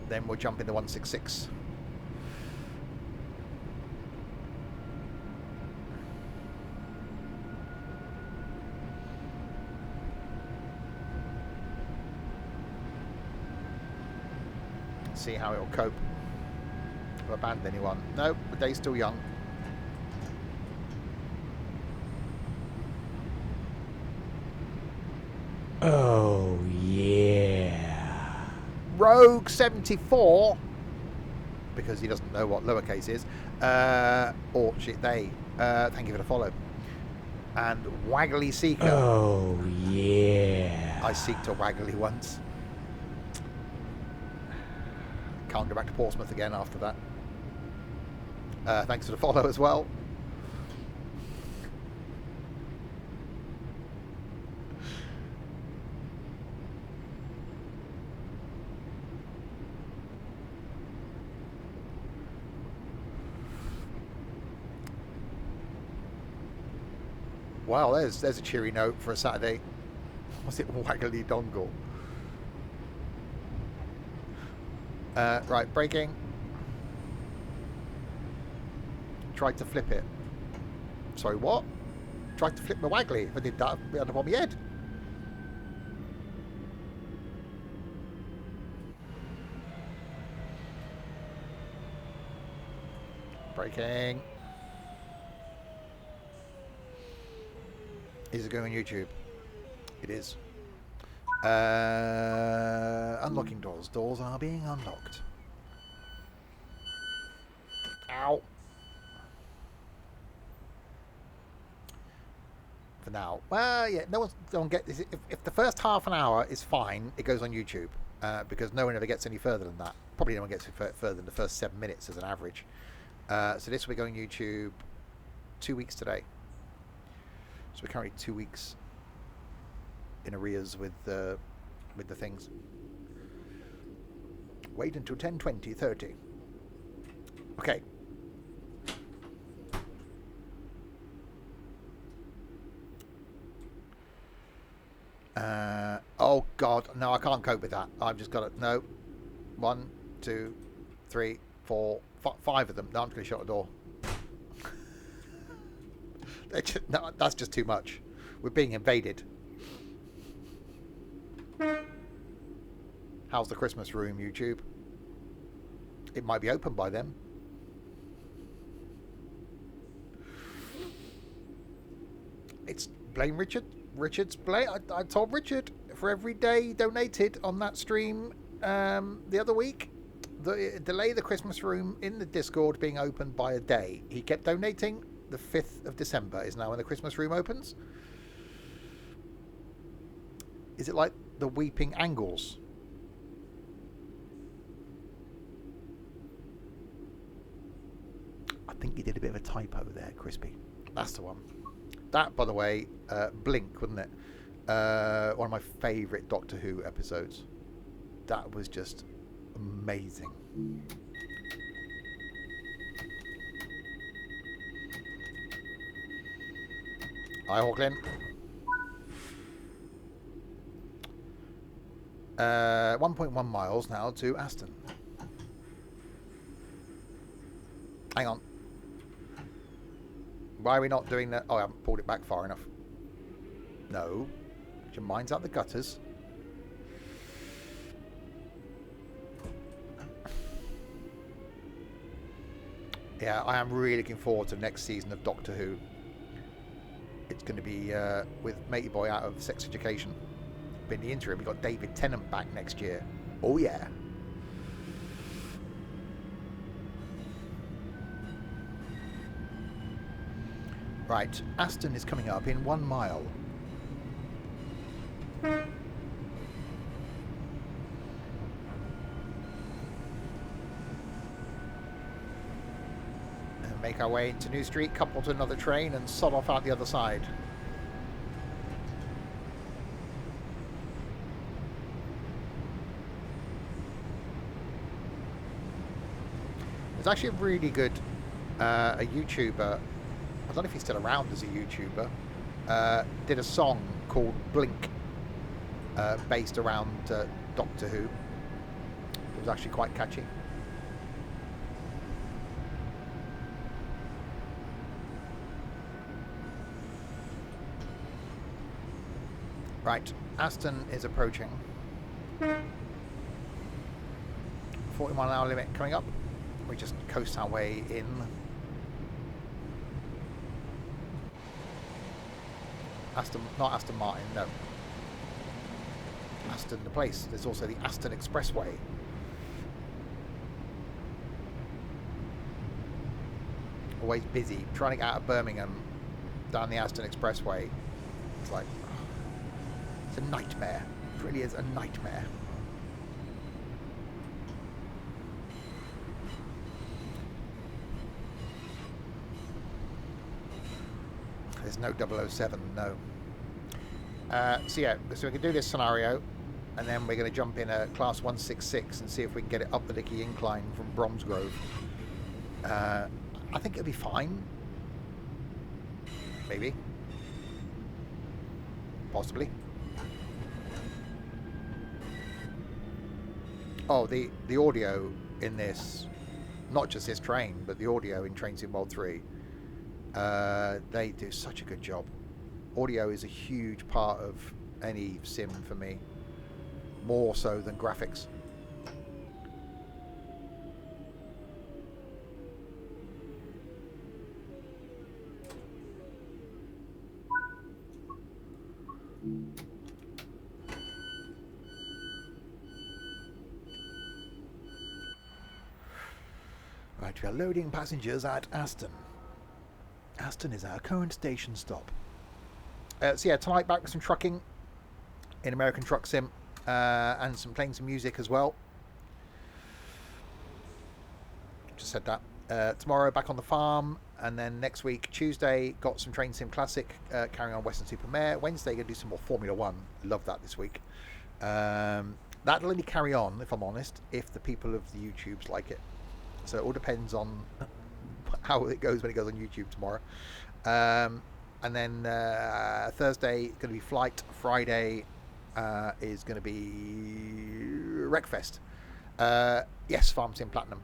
Then we'll jump into 166. See how it'll cope. Will abandon anyone? No, the day's still young. Oh yeah. Rogue 74, because he doesn't know what lowercase is. Or shit, they. Thank you for the follow. And Waggly Seeker. Oh yeah. I seeked a Waggly once. Can't go back to Portsmouth again after that. Thanks for the follow as well. Wow, there's a cheery note for a Saturday. Was it Waggly Dongle? Right, braking. Tried to flip it. Sorry, what? Tried to flip my Waggly. If I did that, I'd be on my head. Braking. Is it going on YouTube? It is. Unlocking doors. Doors are being unlocked. Ow. For now. Well, yeah, no one's don't get this. If the first half an hour is fine, it goes on YouTube. Because no one ever gets any further than that. Probably no one gets further than the first 7 minutes as an average. So this will be going on YouTube 2 weeks today. So we're currently 2 weeks in arrears with the things. Wait until 10, 20, 30. Okay. Oh God, no, I can't cope with that. I've just got to, no. 1, 2, 3, 4, 5 of them. No, I'm just going to shut the door. No, that's just too much. We're being invaded. How's the Christmas room, YouTube? It might be open by then. It's blame Richard. Richard's blame. I told Richard for every day he donated on that stream the other week, delay the Christmas room in the Discord being opened by a day. He kept donating. The 5th of December is now when the Christmas room opens. Is it like the Weeping Angles? I think you did a bit of a typo there, Crispy. That's the one. That, by the way, Blink, wasn't it? One of my favourite Doctor Who episodes. That was just amazing. Hi, Hawklin. 1.1 miles now to Aston. Hang on. Why are we not doing that? Oh, I haven't pulled it back far enough. No. Get your minds out the gutters. Yeah, I am really looking forward to the next season of Doctor Who. It's going to be with Matey Boy out of Sex Education. But in the interim, we've got David Tennant back next year. Oh, yeah. Right, Aston is coming up in 1 mile. And make our way into New Street, couple to another train, and sod off out the other side. There's actually a really good a YouTuber. I don't know if he's still around as a YouTuber, did a song called Blink, based around Doctor Who. It was actually quite catchy. Right, Aston is approaching. 40-mile-an-hour limit coming up. We just coast our way in. Aston, not Aston Martin, no. Aston, the place. There's also the Aston Expressway. Always busy. Trying to get out of Birmingham down the Aston Expressway. It's like, it's a nightmare. It really is a nightmare. There's no 007, no. So yeah, so we can do this scenario, and then we're going to jump in a class 166 and see if we can get it up the Licky Incline from Bromsgrove. I think it'll be fine. Maybe. Possibly. Oh, the audio in this, not just this train, but the audio in Train Sim World 3, they do such a good job. Audio is a huge part of any sim for me, more so than graphics. Right, we are loading passengers at Aston. Aston is our current station stop. So yeah, tonight back with some trucking in American Truck Sim, and playing some music as well. Just said that. Tomorrow back on the farm, and then next week Tuesday got some Train Sim Classic, carrying on Western Supermare. Wednesday gonna do some more Formula One. Love that this week. that'll only carry on, if I'm honest, if the people of the YouTubes like it. So it all depends on how it goes when it goes on YouTube tomorrow. And then Thursday going to be flight. Friday is going to be Wreckfest. Yes, Farm Sim Platinum.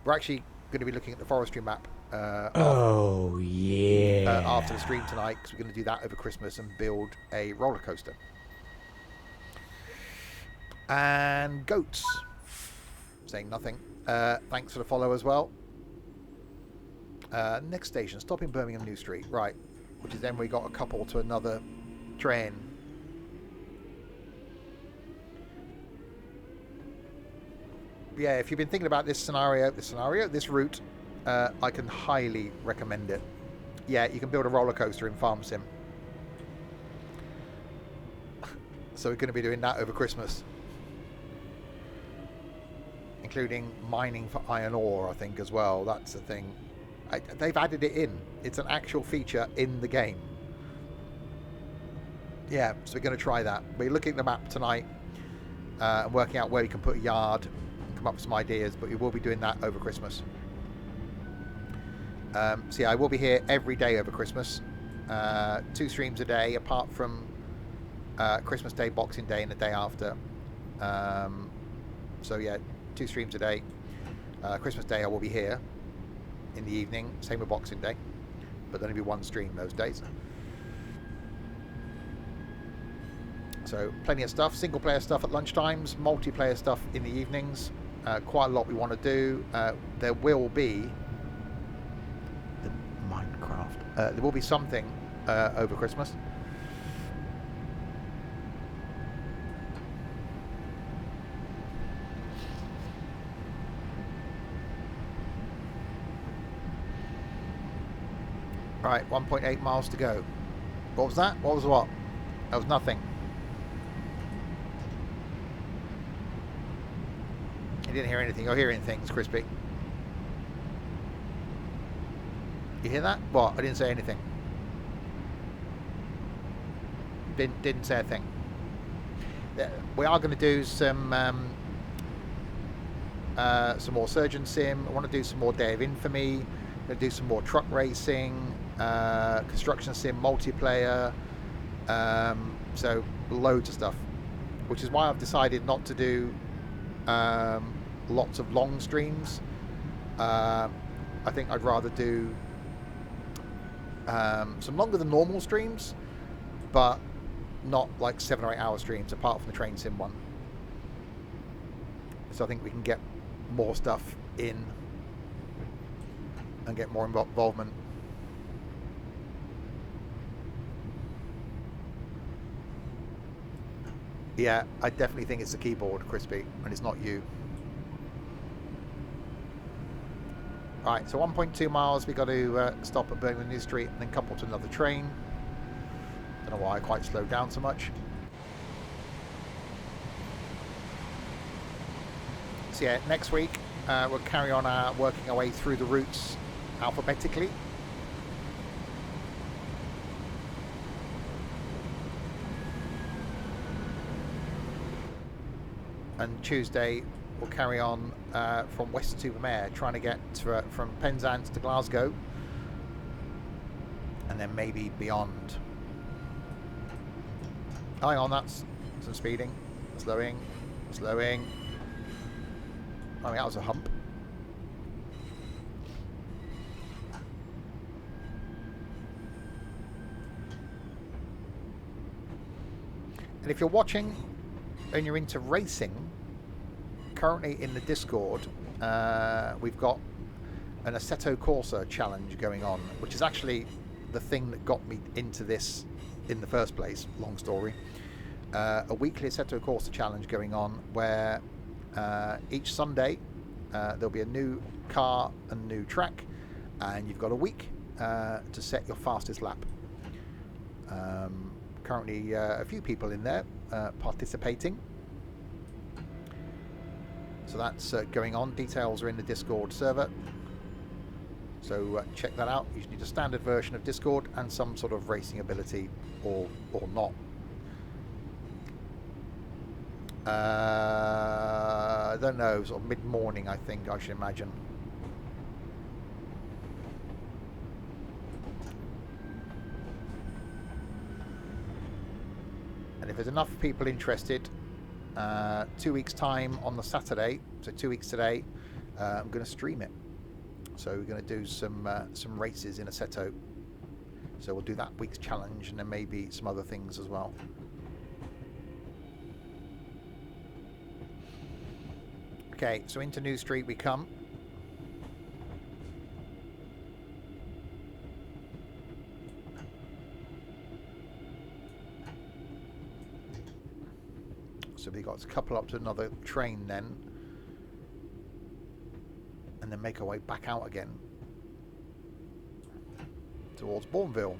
We're actually going to be looking at the forestry map Oh, yeah. after the stream tonight, because we're going to do that over Christmas and build a roller coaster. And goats saying nothing. Thanks for the follow as well. Next station, stop in Birmingham New Street. Right, which is then we got a couple to another train. Yeah, if you've been thinking about this route, I can highly recommend it. Yeah, you can build a roller coaster in Farm Sim. So we're going to be doing that over Christmas, including mining for iron ore, I think, as well. That's the thing. They've added it in. It's an actual feature in the game. Yeah, so we're going to try that. We're looking at the map tonight and working out where we can put a yard and come up with some ideas, but we will be doing that over Christmas. So yeah, I will be here every day over Christmas. 2 streams a day, apart from Christmas Day, Boxing Day, and the day after. So yeah, 2 streams a day. Christmas Day I will be here in the evening, same with Boxing Day, but there'll only be 1 stream those days. So plenty of stuff, single player stuff at lunchtimes, multiplayer stuff in the evenings. Quite a lot we want to do. There will be the Minecraft. There will be something over Christmas. Right, 1.8 miles to go. What was that? What was what? That was nothing. You didn't hear anything. You're hearing things, Crispy. You hear that? What? I didn't say anything. Didn't say a thing. We are going to do some more Surgeon Sim. I want to do some more Day of Infamy. I'm going to do some more truck racing, construction sim, multiplayer. So loads of stuff, which is why I've decided not to do lots of long streams. I think I'd rather do some longer than normal streams, but not like 7 or 8 hour streams, apart from the train sim one. So I think we can get more stuff in and get more involvement. Yeah, I definitely think it's the keyboard, Crispy, and it's not you. Right, so 1.2 miles, we got to stop at Birmingham New Street and then couple to another train. Don't know why I quite slowed down so much. So yeah, next week we'll carry on working our way through the routes alphabetically. And Tuesday we'll carry on from Weston-super-Mare, trying to get from Penzance to Glasgow, and then maybe beyond. Hang on, that's some speeding, slowing. I mean, that was a hump. And if you're watching and you're into racing, currently in the Discord, we've got an Assetto Corsa challenge going on, which is actually the thing that got me into this in the first place. Long story. A weekly Assetto Corsa challenge going on, where each Sunday there'll be a new car and new track, and you've got a week to set your fastest lap. Currently a few people in there participating, so that's going on. Details are in the Discord server, so check that out. You need a standard version of Discord and some sort of racing ability, or not. I don't know, sort of mid-morning, I think, I should imagine. And if there's enough people interested, 2 weeks' time on the Saturday, so 2 weeks today, I'm going to stream it. So we're going to do some races in Assetto. So we'll do that week's challenge and then maybe some other things as well. Okay, so into New Street we come. So we got to couple up to another train then. And then make our way back out again. Towards Bourneville.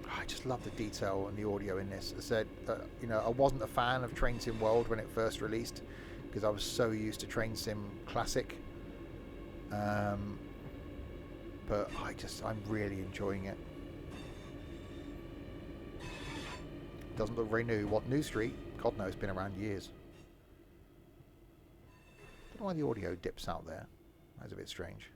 I just love the detail and the audio in this. I said, you know, I wasn't a fan of Train Sim World when it first released because I was so used to Train Sim Classic. But I'm really enjoying it. Doesn't look very new. What, New Street? God knows, it's been around years. Don't know why the audio dips out there. That's a bit strange.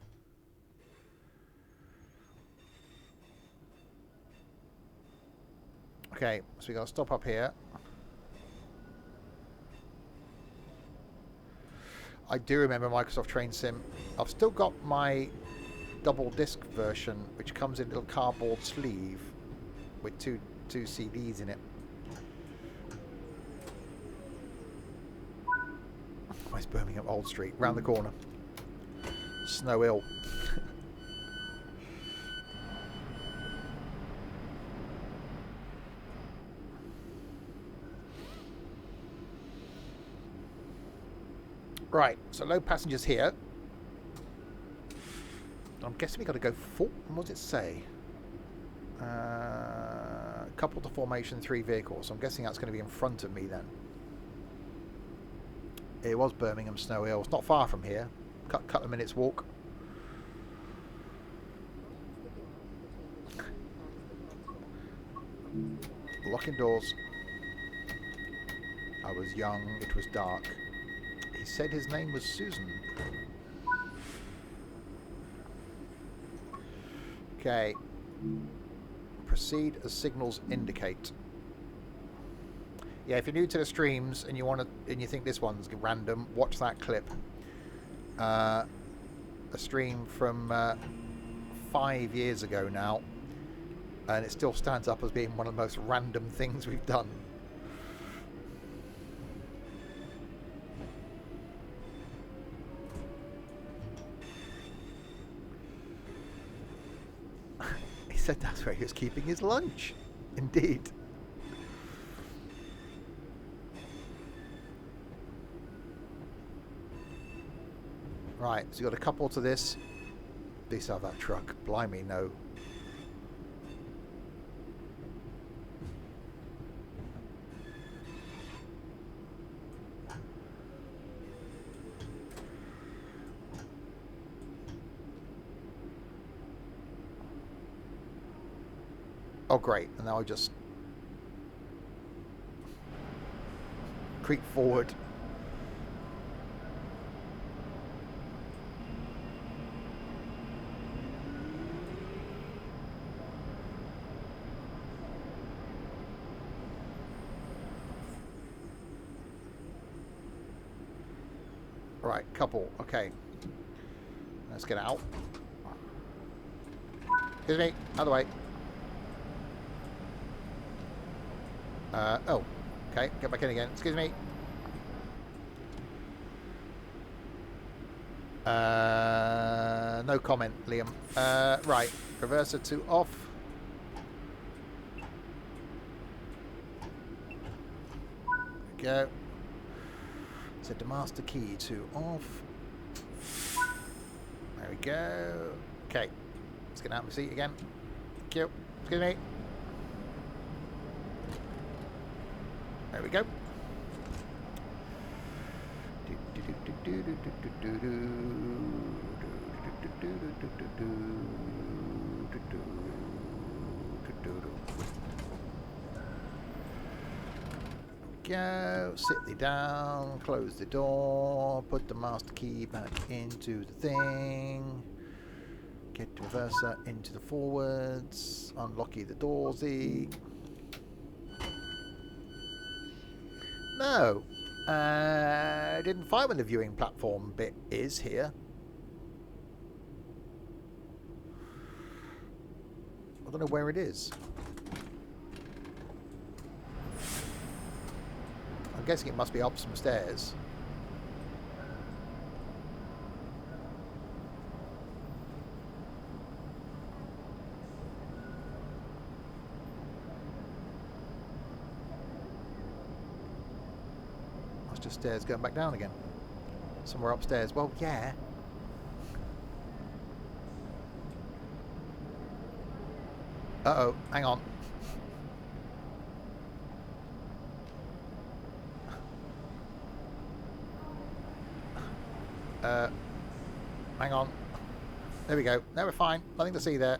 Okay, so we got to stop up here. I do remember Microsoft Train Sim. I've still got my double disc version, which comes in a little cardboard sleeve with two CDs in it. Where's Birmingham Old Street? Round the corner. Snow Hill. Right, so load passengers here. I'm guessing we got to go full. What does it say? Couple to formation, 3 vehicles. So I'm guessing that's going to be in front of me then. It was Birmingham Snow Hill. It's not far from here. Couple of minutes walk. Locking doors. I was young. It was dark. He said his name was Susan. Okay. Proceed as signals indicate. Yeah, if you're new to the streams and you think this one's random, watch that clip. A stream from 5 years ago now, and it still stands up as being one of the most random things we've done. He said that's where he was keeping his lunch. Indeed. Right, so you got a couple to this. Please have that truck. Blimey, no. Oh, great. And now I just creep forward. Right, couple. Okay. Let's get out. Excuse me. Out of the way. Oh. Okay, get back in again. Excuse me. No comment, Liam. Right. Reverser to off. There we go. Set the master key to off. There we go. Okay. Let's get out of my seat again. Thank you. Excuse me. There we go. Go, sit thee down, close the door, put the master key back into the thing, get the reverser into the forwards, unlocky the doorsy. No, I didn't find where the viewing platform bit is here. I don't know where it is. I'm guessing it must be up some stairs. That's just stairs going back down again. Somewhere upstairs. Well, yeah. Uh-oh, hang on. Hang on. There we go. Now we're fine. Nothing to see there.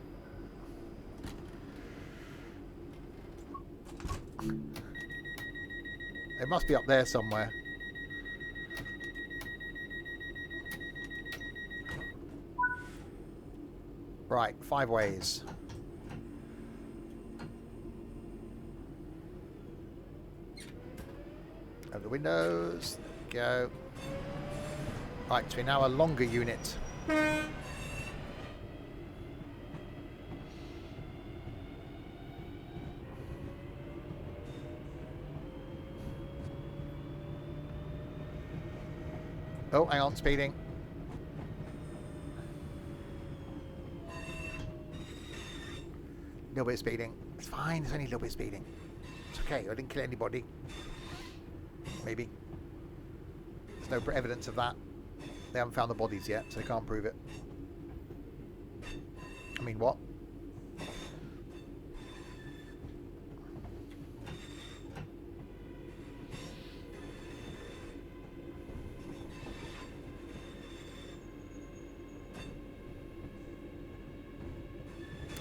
It must be up there somewhere. Right, 5 ways. Over the windows. There we go. Right, so we're now a longer unit. Oh, hang on, speeding. A little bit of speeding. It's fine, it's only a little bit of speeding. It's okay, I didn't kill anybody. Maybe. There's no evidence of that. They haven't found the bodies yet, so they can't prove it. I mean, what?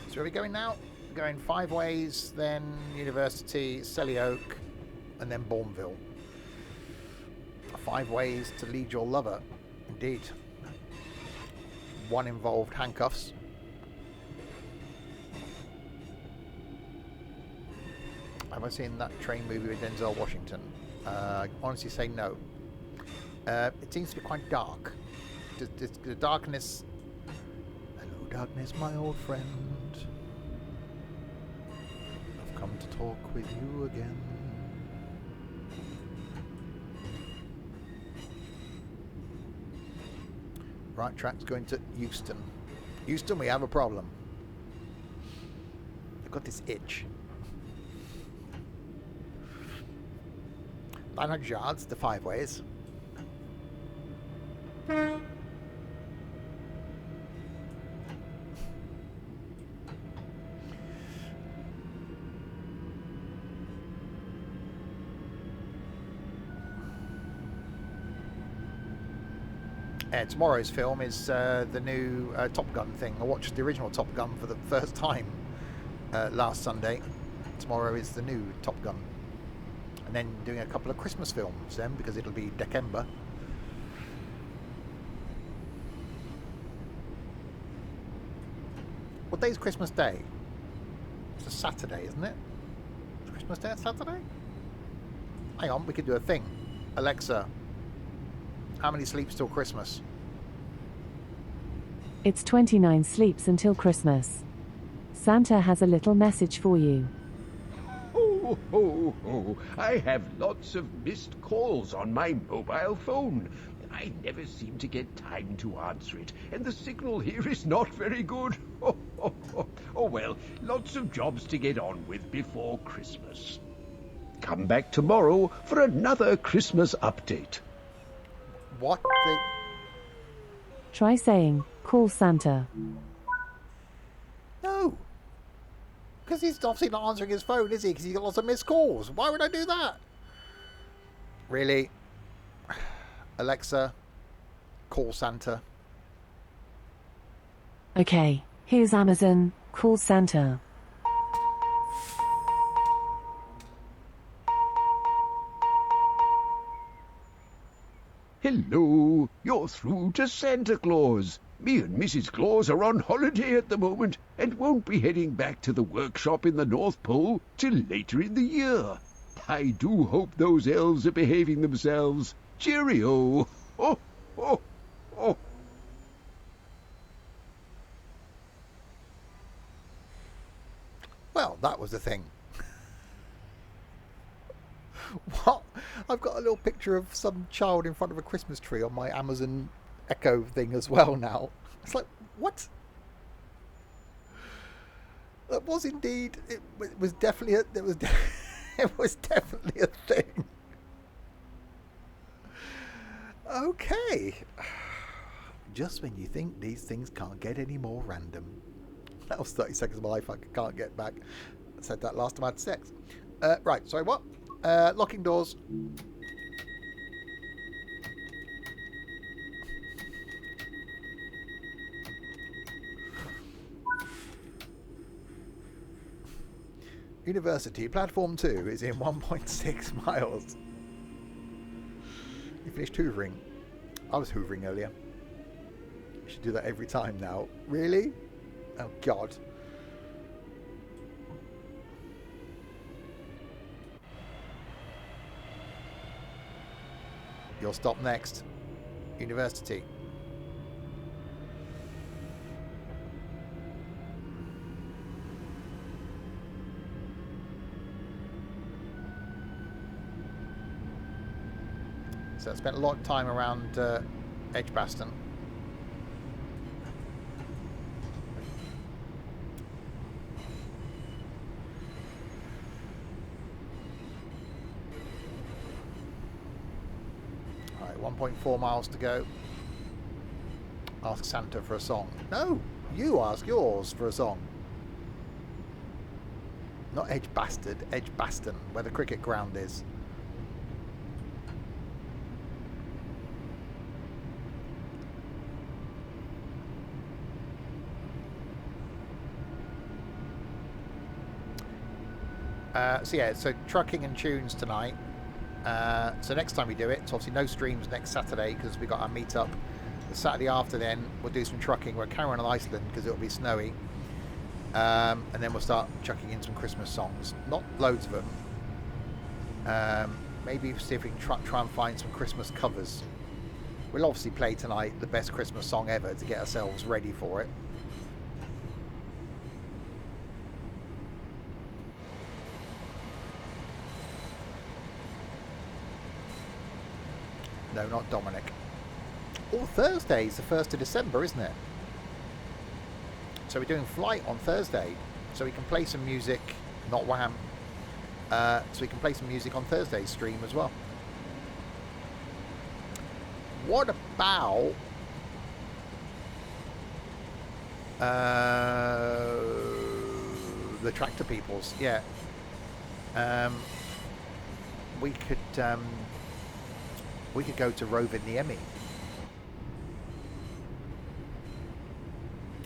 So where are we going now? We're going 5 ways, then University, Selly Oak, and then Bourneville. 5 ways to lead your lover. Indeed. 1 involved handcuffs. Have I seen that train movie with Denzel Washington? I honestly say no. It seems to be quite dark. The darkness... Hello darkness, my old friend. I've come to talk with you again. Right track's going to Euston. Euston, we have a problem. I've got this itch. 900 yards to 5 ways. Tomorrow's film is the new Top Gun thing. I watched the original Top Gun for the first time last Sunday. Tomorrow is the new Top Gun. And then doing a couple of Christmas films then, because it'll be December. What day is Christmas Day? It's a Saturday, isn't it? Is Christmas Day a Saturday? Hang on, we could do a thing. Alexa, how many sleeps till Christmas? It's 29 sleeps until Christmas. Santa has a little message for you. Ho, ho, ho. I have lots of missed calls on my mobile phone. I never seem to get time to answer it, and the signal here is not very good. Oh well, lots of jobs to get on with before Christmas. Come back tomorrow for another Christmas update. What the... Try saying, call Santa. No. Because he's obviously not answering his phone, is he? Because he's got lots of missed calls. Why would I do that? Really? Alexa, call Santa. Okay, here's Amazon, call Santa. Hello, you're through to Santa Claus. Me and Mrs. Claus are on holiday at the moment and won't be heading back to the workshop in the North Pole till later in the year. I do hope those elves are behaving themselves. Cheerio! Ho, ho, ho. Well, that was the thing. What? I've got a little picture of some child in front of a Christmas tree on my Amazon Echo thing as well now. It's like, what? That was indeed. It was definitely. It was definitely a thing. Okay. Just when you think these things can't get any more random. That was 30 seconds of my life I can't get back. I said that last time I had sex. Right, sorry, what? Locking doors. University, platform 2 is in 1.6 miles. You finished hoovering. I was hoovering earlier. You should do that every time now. Really? Oh, God. You'll stop next. University. So I spent a lot of time around Edgbaston. Alright, 1.4 miles to go. Ask Santa for a song. No, you ask yours for a song. Not Edgbaston, Edgbaston, where the cricket ground is. So trucking and tunes tonight. So next time we do it, so obviously no streams next Saturday because we got our meet up. The Saturday after then, we'll do some trucking. We'll carry on Iceland because it'll be snowy. And then we'll start chucking in some Christmas songs. Not loads of them. Maybe see if we can try and find some Christmas covers. We'll obviously play tonight the best Christmas song ever to get ourselves ready for it. No, not Dominic. Oh, Thursday's the 1st of December, isn't it? So we're doing Flight on Thursday. So we can play some music, not Wham. So we can play some music on Thursday's stream as well. What about... the Tractor Peoples? Yeah. We could go to Rovaniemi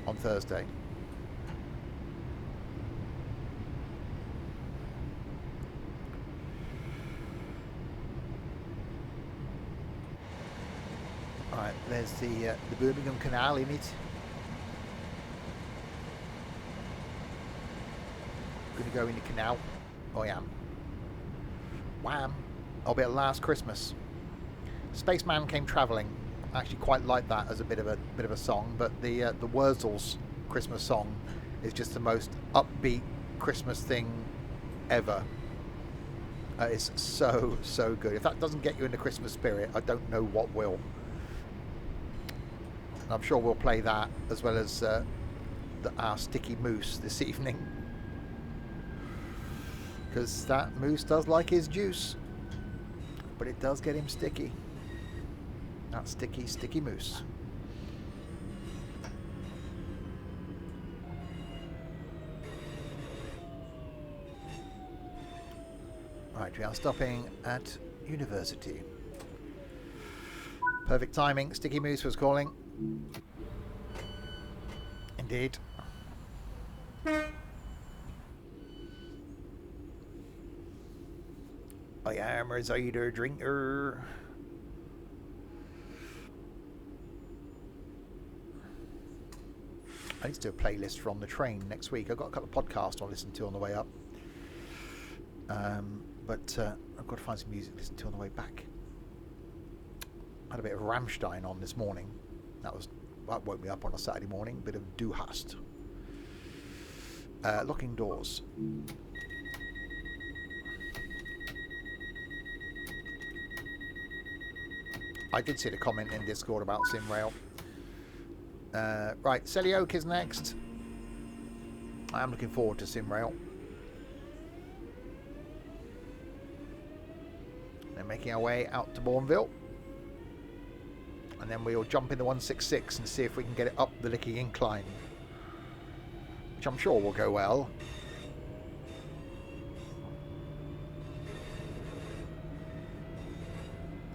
on Thursday. All right, there's the Birmingham Canal in it. Gonna go in the canal. Oh, I am. Wham! I'll be at Last Christmas. Spaceman Came Travelling. I actually quite like that as a bit of a song, but the Wurzels Christmas song is just the most upbeat Christmas thing ever. It's so good. If that doesn't get you in the Christmas spirit, I don't know what will. And I'm sure we'll play that as well as our Sticky Moose this evening, because that moose does like his juice, but it does get him sticky. That sticky moose. Right, we are stopping at University. Perfect timing. Sticky Moose was calling. Indeed. I am a cider drinker. I need to do a playlist from the train next week. I've got a couple of podcasts I'll listen to on the way up. But I've got to find some music to listen to on the way back. I had a bit of Rammstein on this morning. That woke me up on a Saturday morning. Bit of Du Hast. Locking doors. I did see the comment in Discord about SimRail. Right, Selly Oak is next. I am looking forward to SimRail. Then making our way out to Bourneville. And then we'll jump in the 166 and see if we can get it up the Licky Incline. Which I'm sure will go well.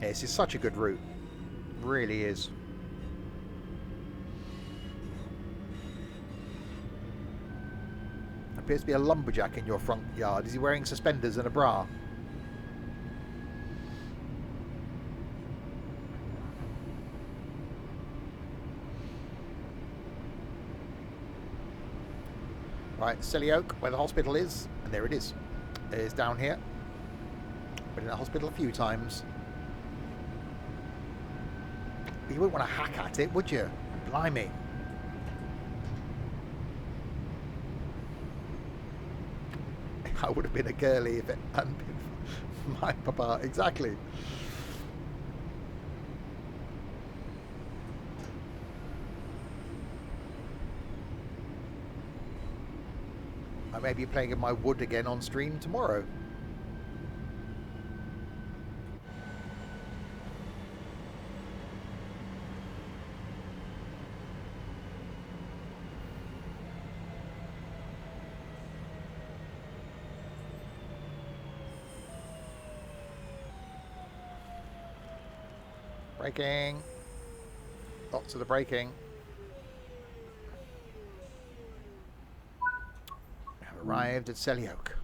Yeah, this is such a good route. Really is. Appears to be a lumberjack in your front yard. Is he wearing suspenders and a bra? Right, Selly Oak, where the hospital is, and there it is. It is down here. Been in the hospital a few times. But you wouldn't want to hack at it, would you? Blimey. I would have been a girly if it hadn't been for my papa. Exactly. I may be playing in my wood again on stream tomorrow. Braking. Lots of the braking. We have arrived at Selly Oak.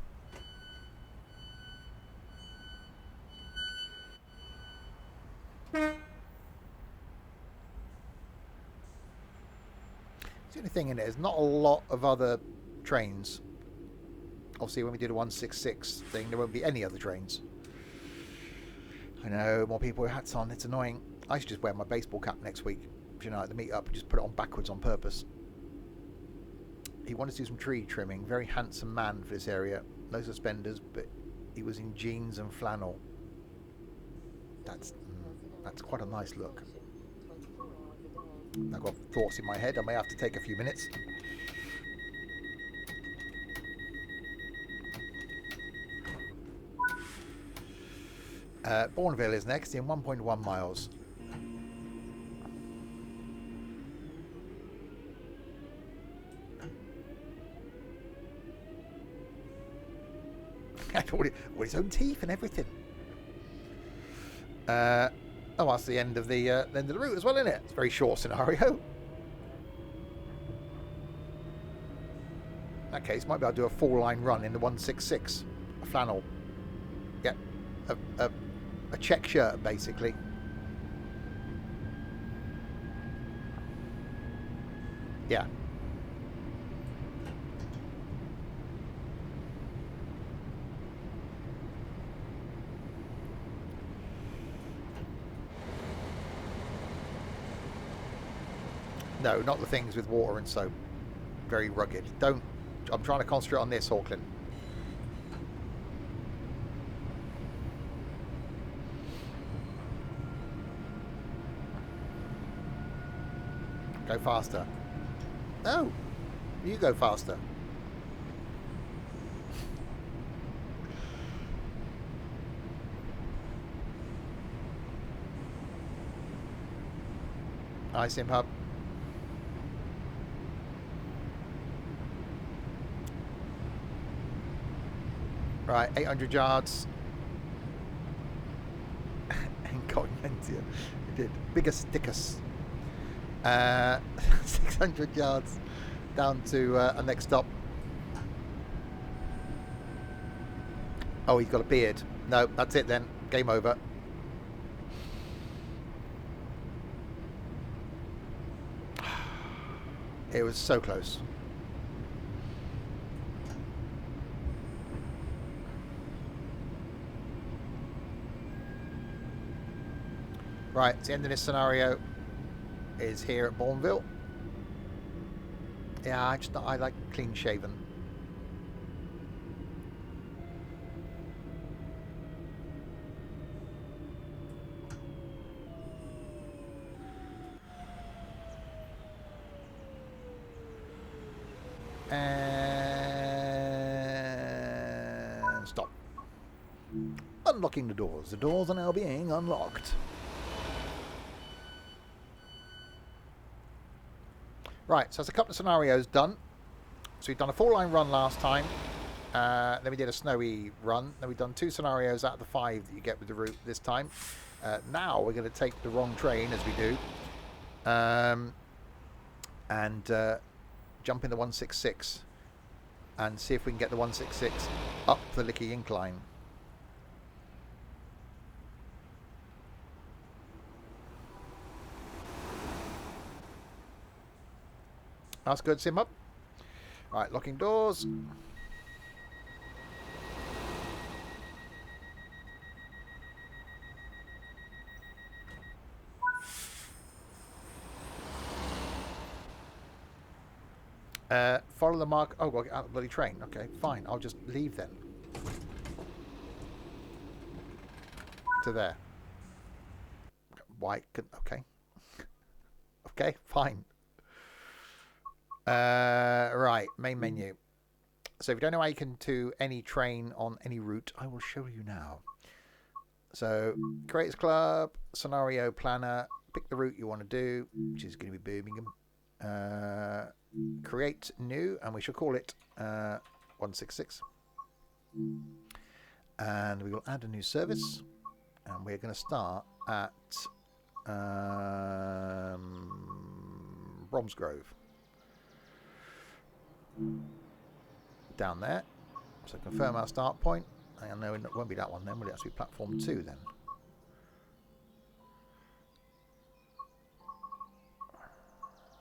The only thing in it is not a lot of other trains. Obviously, when we do the 166 thing, there won't be any other trains. I know, more people with hats on, it's annoying. I should just wear my baseball cap next week. You know, at the meet up, just put it on backwards on purpose. He wanted to do some tree trimming. Very handsome man for this area. No suspenders, but he was in jeans and flannel. That's quite a nice look. I've got thoughts in my head. I may have to take a few minutes. Bourneville is next in 1.1 miles. All his own teeth and everything. Oh, that's the end of the route as well, isn't it? It's a very short scenario. In that case, might be able to do a 4-line run in the 166. A flannel. Yeah. A check shirt, basically. Yeah. No, not the things with water and soap. Very rugged. Don't. I'm trying to concentrate on this, Auckland. Go faster. No, you go faster. Hi, Simhub. Right, 800 yards. Incognito. We did. Biggest stickus. 600 yards down to our next stop. Oh, he's got a beard. No, that's it then. Game over. It was so close. Right, the end of this scenario is here at Bourneville. Yeah, I like clean shaven. And stop. Unlocking the doors. The doors are now being unlocked. Right, so there's a couple of scenarios done. So we've done a 4-line run last time. Then we did a snowy run. Then we've done 2 scenarios out of the 5 that you get with the route this time. Now we're going to take the wrong train, as we do. And jump in the 166. And see if we can get the 166 up the Licky Incline. That's good, sim up. Right, locking doors. Follow the mark. Oh, well, get out of the bloody train. Okay, fine. I'll just leave then. To there. Why? Okay. Okay, fine. Right, main menu. So if you don't know how you can do any train on any route, I will show you now. So, Creators Club, Scenario Planner, pick the route you want to do, which is going to be Birmingham. Create new, and we shall call it 166. And we will add a new service, and we're going to start at Bromsgrove. Down there. So confirm our start point. I know it won't be that one then, will it? It has to be platform 2 then.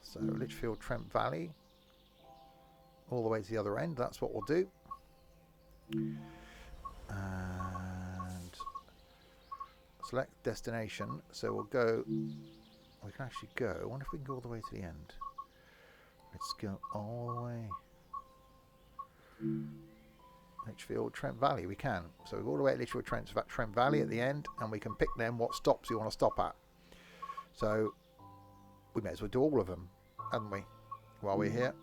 So Lichfield, Trent Valley, all the way to the other end. That's what we'll do. And select destination. So we'll go. We can actually go. I wonder if we can go all the way to the end. Let's go all the way. Lichfield, Trent Valley. We can. So we go all the way to Lichfield, Trent Valley at the end, and we can pick then what stops we want to stop at. So we may as well do all of them, haven't we? While we're here.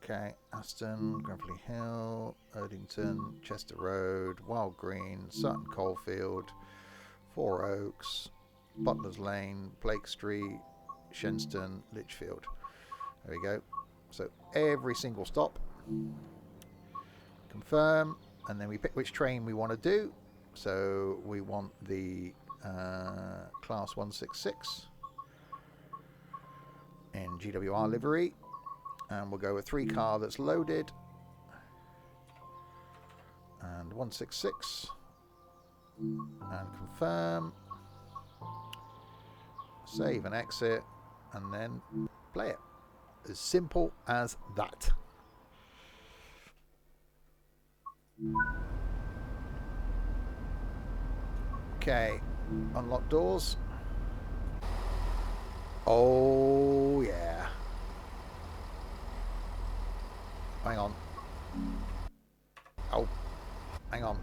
Okay, Aston, Grantley Hill, Erdington, Chester Road, Wild Green, Sutton Coalfield, Four Oaks, Butler's Lane, Blake Street, Shenston, Lichfield. There we go. So every single stop. Confirm, and then we pick which train we want to do. So we want the Class 166 in GWR livery. And we'll go with 3 car that's loaded. And 166. And confirm. Save and exit. And then play it. As simple as that. Okay. Unlock doors. Oh, yeah. Hang on. Oh, hang on.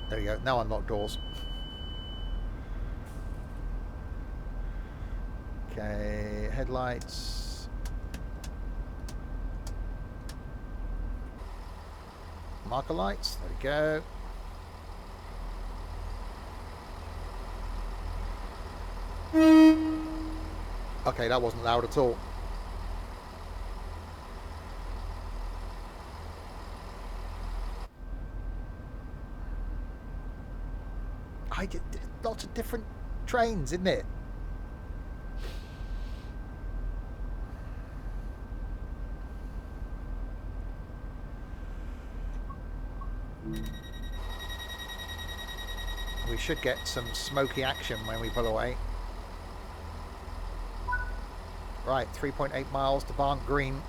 There we go. Now unlock doors. Okay, headlights. Marker lights. There we go. Okay, that wasn't loud at all. I did lots of different trains, isn't it? should get some smoky action when we pull away. Right, 3.8 miles to Barnt Green.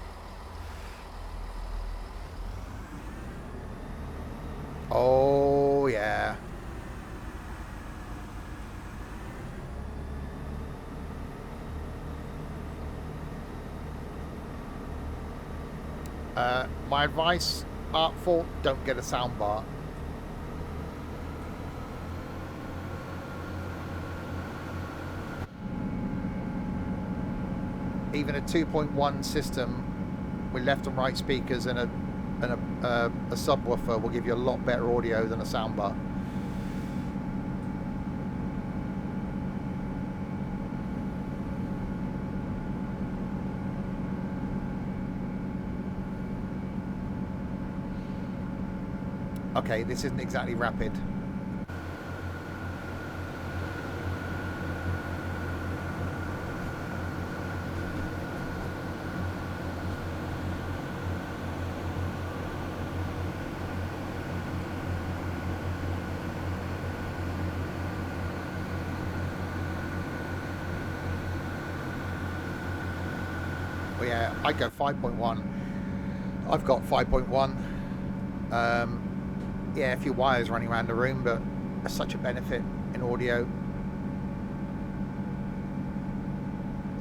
Oh, yeah. My advice, Artful, don't get a soundbar. Even a 2.1 system with left and right speakers and a subwoofer will give you a lot better audio than a soundbar. Okay, this isn't exactly rapid. But yeah, I go 5.1. I've got 5.1. Yeah, a few wires running around the room, but that's such a benefit in audio.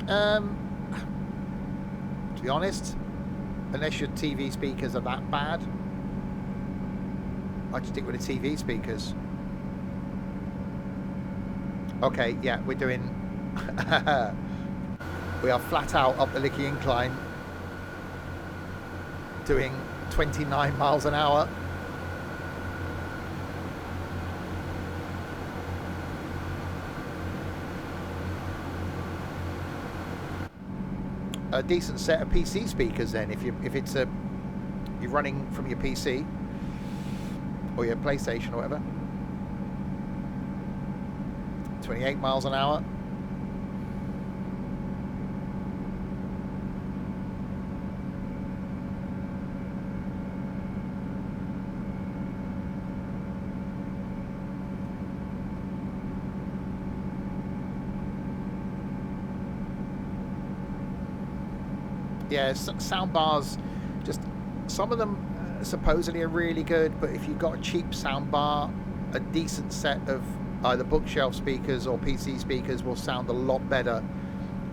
To be honest, unless your TV speakers are that bad, I'd stick with the TV speakers. Okay, yeah, we're doing... we are flat out up the Licky Incline, doing 29 miles an hour. A decent set of PC speakers then, if it's you're running from your PC or your PlayStation or whatever. 28 miles an hour. Yeah, sound bars, just some of them supposedly are really good, but if you've got a cheap sound bar, a decent set of either bookshelf speakers or PC speakers will sound a lot better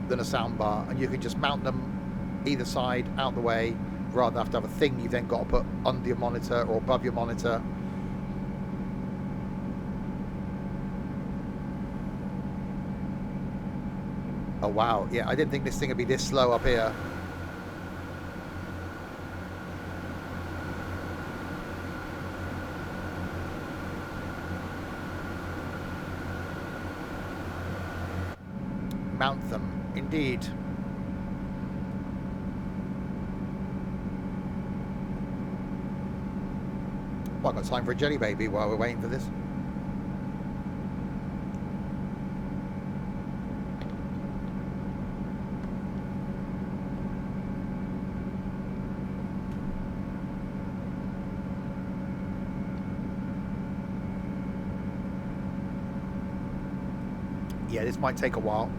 than a sound bar, and you can just mount them either side out the way rather than have to have a thing you've then got to put under your monitor or above your monitor. Oh wow, yeah, I didn't think this thing would be this slow up here. Mount them, indeed. Well, I've got time for a jelly baby while we're waiting for this. Yeah, this might take a while.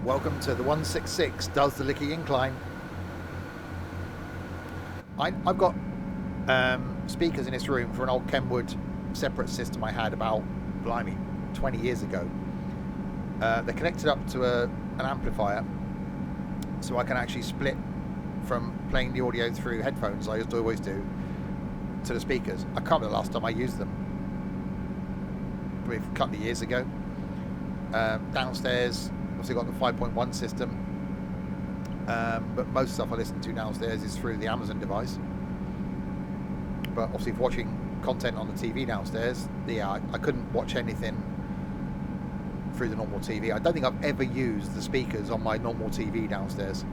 Welcome to the 166 does the Licky Incline. I've got speakers in this room for an old Kenwood separate system I had about, blimey, 20 years ago. They're connected up to an amplifier, so I can actually split from playing the audio through headphones, I used to always do, to the speakers. I can't remember the last time I used them. Probably a couple of years ago. Downstairs, obviously got the 5.1 system, but most stuff I listen to downstairs is through the Amazon device. But obviously for watching content on the TV downstairs, yeah, I couldn't watch anything through the normal TV. I don't think I've ever used the speakers on my normal TV downstairs.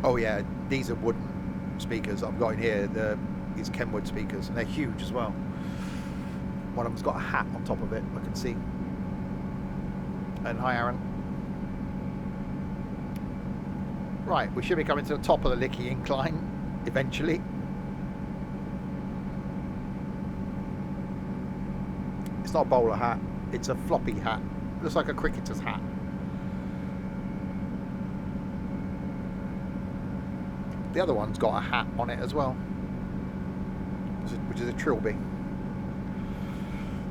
Oh yeah, these are wooden, speakers I've got in here. These Kenwood speakers, and they're huge as well. One of them's got a hat on top of it, I can see. And hi, Aaron. Right, we should be coming to the top of the Licky incline eventually. It's not a bowler hat, it's a floppy hat. It looks like a cricketer's hat. The other one's got a hat on it as well, which is a trilby.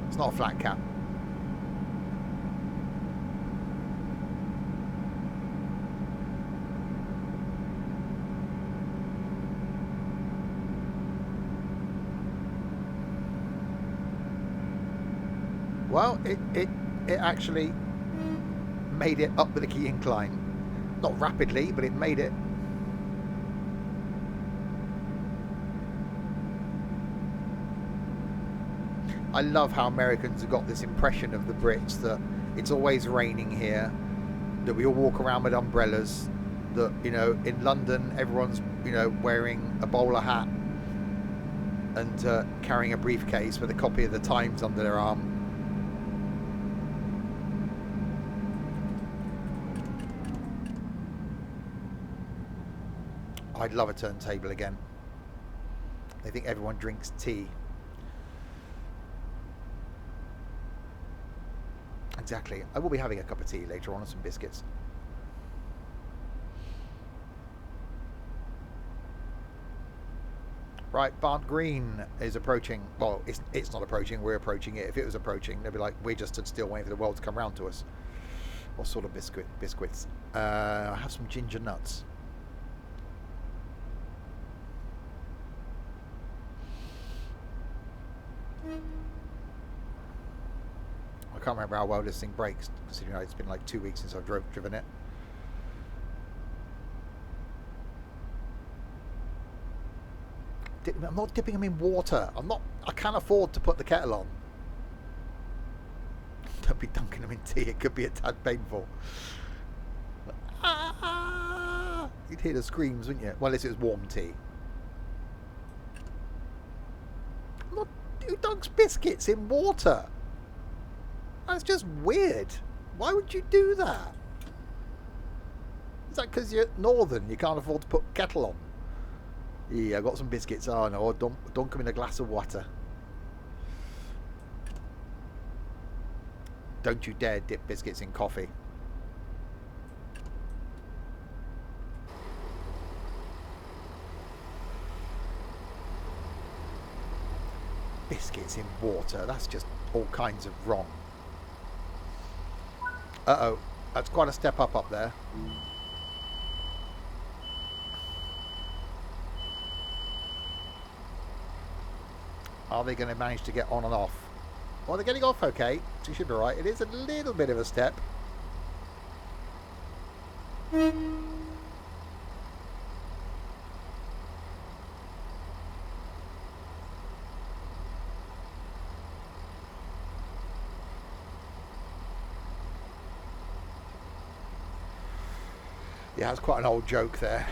It's not a flat cap. Well, it actually made it up the Licky incline. Not rapidly, but it made it. I love how Americans have got this impression of the Brits that it's always raining here, that we all walk around with umbrellas, that, you know, in London everyone's, you know, wearing a bowler hat and carrying a briefcase with a copy of the Times under their arm. I'd love a turntable again. I think everyone drinks tea. Exactly. I will be having a cup of tea later on and some biscuits. Right, Barnt Green is approaching. Well, it's not approaching, we're approaching it. If it was approaching, they'd be like, we just stood still waiting for the world to come round to us. What sort of biscuits? I have some ginger nuts. I can't remember how well this thing brakes, considering it's been like 2 weeks since I've driven it. I'm not dipping them in water. I can't afford to put the kettle on. Don't be dunking them in tea. It could be a tad painful. Ah! You'd hear the screams, wouldn't you? Well, unless it was warm tea. Who dunks biscuits in water? That's just weird. Why would you do that? Is that because you're northern? You can't afford to put kettle on? Yeah, I've got some biscuits. Oh no, don't come in a glass of water. Don't you dare dip biscuits in coffee. Biscuits in water, that's just all kinds of wrong. Uh-oh, that's quite a step up there. Are they going to manage to get on and off? Well, they're getting off okay, so you should be right. It is a little bit of a step. Yeah, that's quite an old joke there.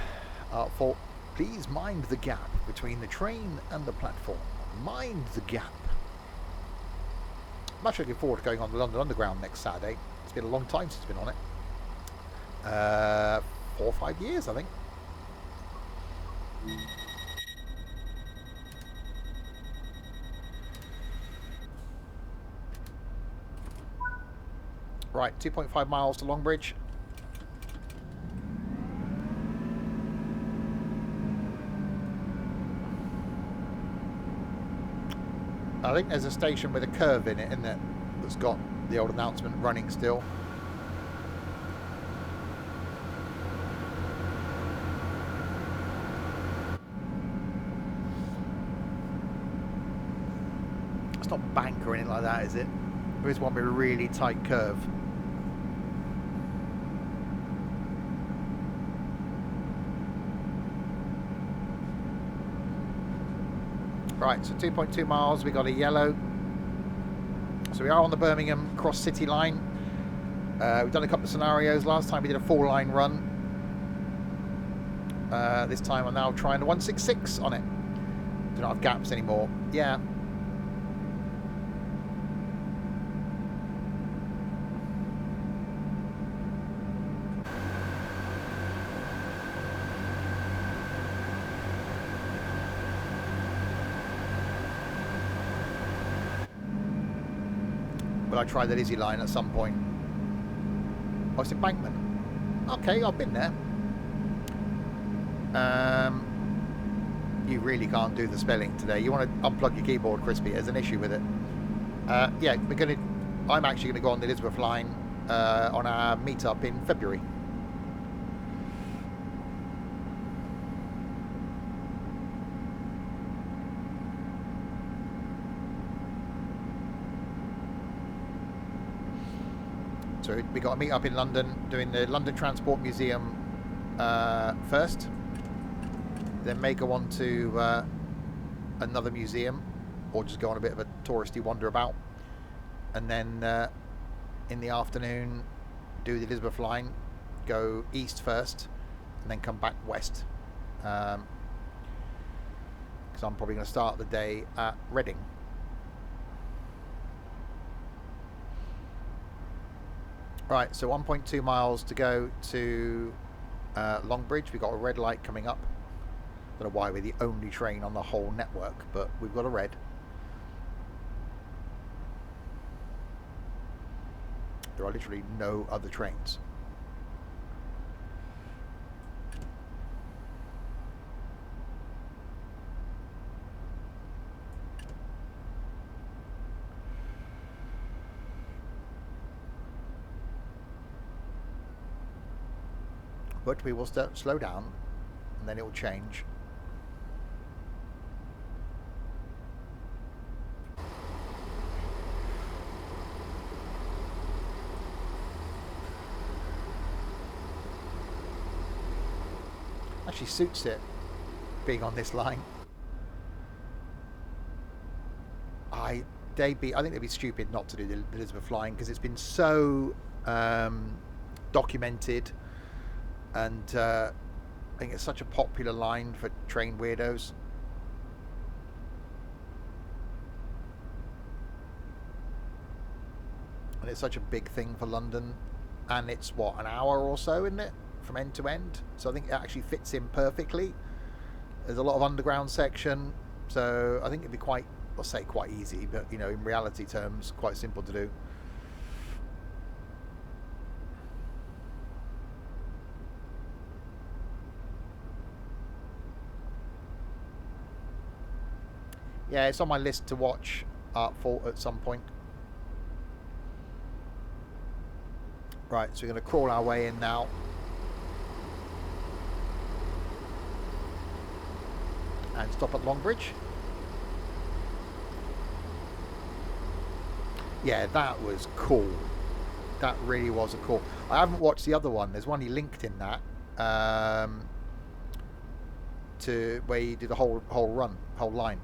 For please mind the gap between the train and the platform. Mind the gap. I'm actually looking forward to going on the London Underground next Saturday. It's been a long time since it's been on it. 4 or 5 years, I think. Right, 2.5 miles to Longbridge. I think there's a station with a curve in it, isn't it? That's got the old announcement running still. It's not bank or anything like that, is it? There is one with a really tight curve. Right, so 2.2 miles, we got a yellow. So we are on the Birmingham Cross City line. We've done a couple of scenarios. Last time we did a 4-line run. This time I'm now trying the 166 on it. Do not have gaps anymore. Yeah. Will I try the Lizzie line at some point? Oh, it's Embankment. Okay, I've been there. You really can't do the spelling today. You want to unplug your keyboard, Crispy. There's an issue with it. Yeah, I'm actually gonna go on the Elizabeth line on our meetup in February. So we got a meet up in London, doing the London Transport Museum first, then may go on to another museum, or just go on a bit of a touristy wander about, and then in the afternoon do the Elizabeth line, go east first, and then come back west. Because I'm probably going to start the day at Reading. Right, so 1.2 miles to go to Longbridge. We've got a red light coming up. Don't know why we're the only train on the whole network, but we've got a red. There are literally no other trains. But we will slow down, and then it will change. Actually suits it being on this line. I think they'd be stupid not to do the Elizabeth line, because it's been so documented. And I think it's such a popular line for train weirdos. And it's such a big thing for London. And it's, what, an hour or so, isn't it? From end to end. So I think it actually fits in perfectly. There's a lot of underground section. So I think it'd be quite, I'll say quite easy, but, you know, in reality terms, quite simple to do. Yeah, it's on my list to watch Artful at some point. Right, so we're going to crawl our way in now. And stop at Longbridge. Yeah, that was cool. That really was a cool. I haven't watched the other one. There's one he linked in that. To where he did the whole line.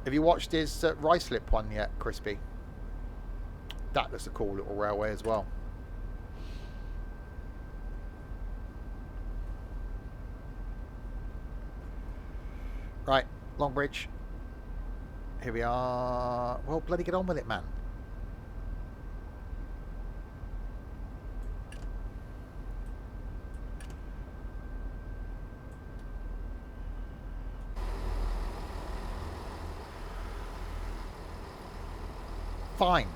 Have you watched his Ruislip one yet, Crispy? That looks a cool little railway as well. Right, Longbridge. Here we are. Well, bloody get on with it, man. Fine.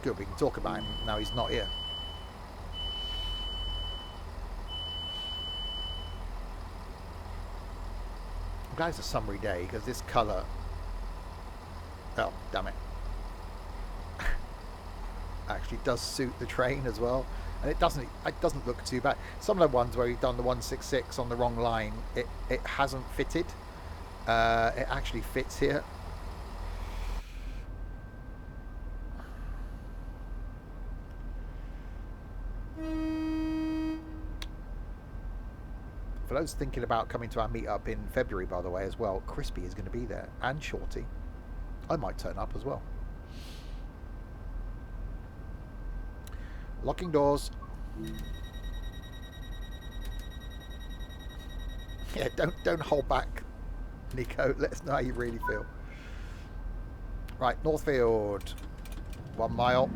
Good, we can talk about him now he's not here. I'm glad it's a summery day, because this colour... Oh, damn it. Actually does suit the train as well. And it doesn't look too bad. Some of the ones where we've done the 166 on the wrong line, it hasn't fitted. It actually fits here. For those thinking about coming to our meetup in February, by the way, as well, Crispy is going to be there, and Shorty. I might turn up as well. Locking doors. Yeah, don't hold back, Nico. Let us know how you really feel. Right, Northfield. 1 mile.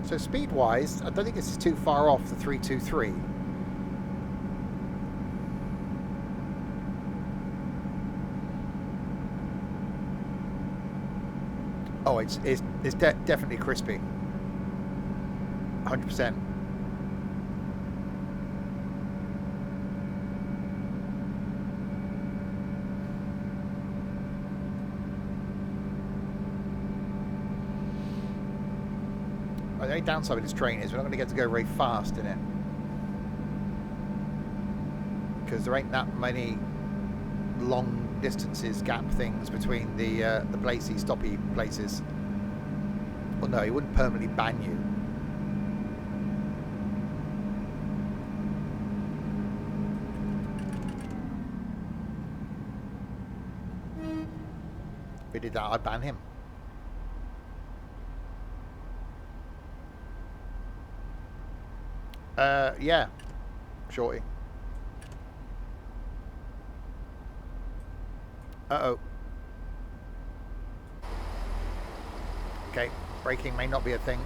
So speed-wise, I don't think this is too far off the 323. Oh, it's definitely crispy. 100%. The only downside with this train is we're not going to get to go very fast in it, because there ain't that many long distances, gap things between the placey, stoppy places. Well, no, he wouldn't permanently ban you. If he did that, I'd ban him. Yeah, shorty. Uh-oh. Okay, braking may not be a thing.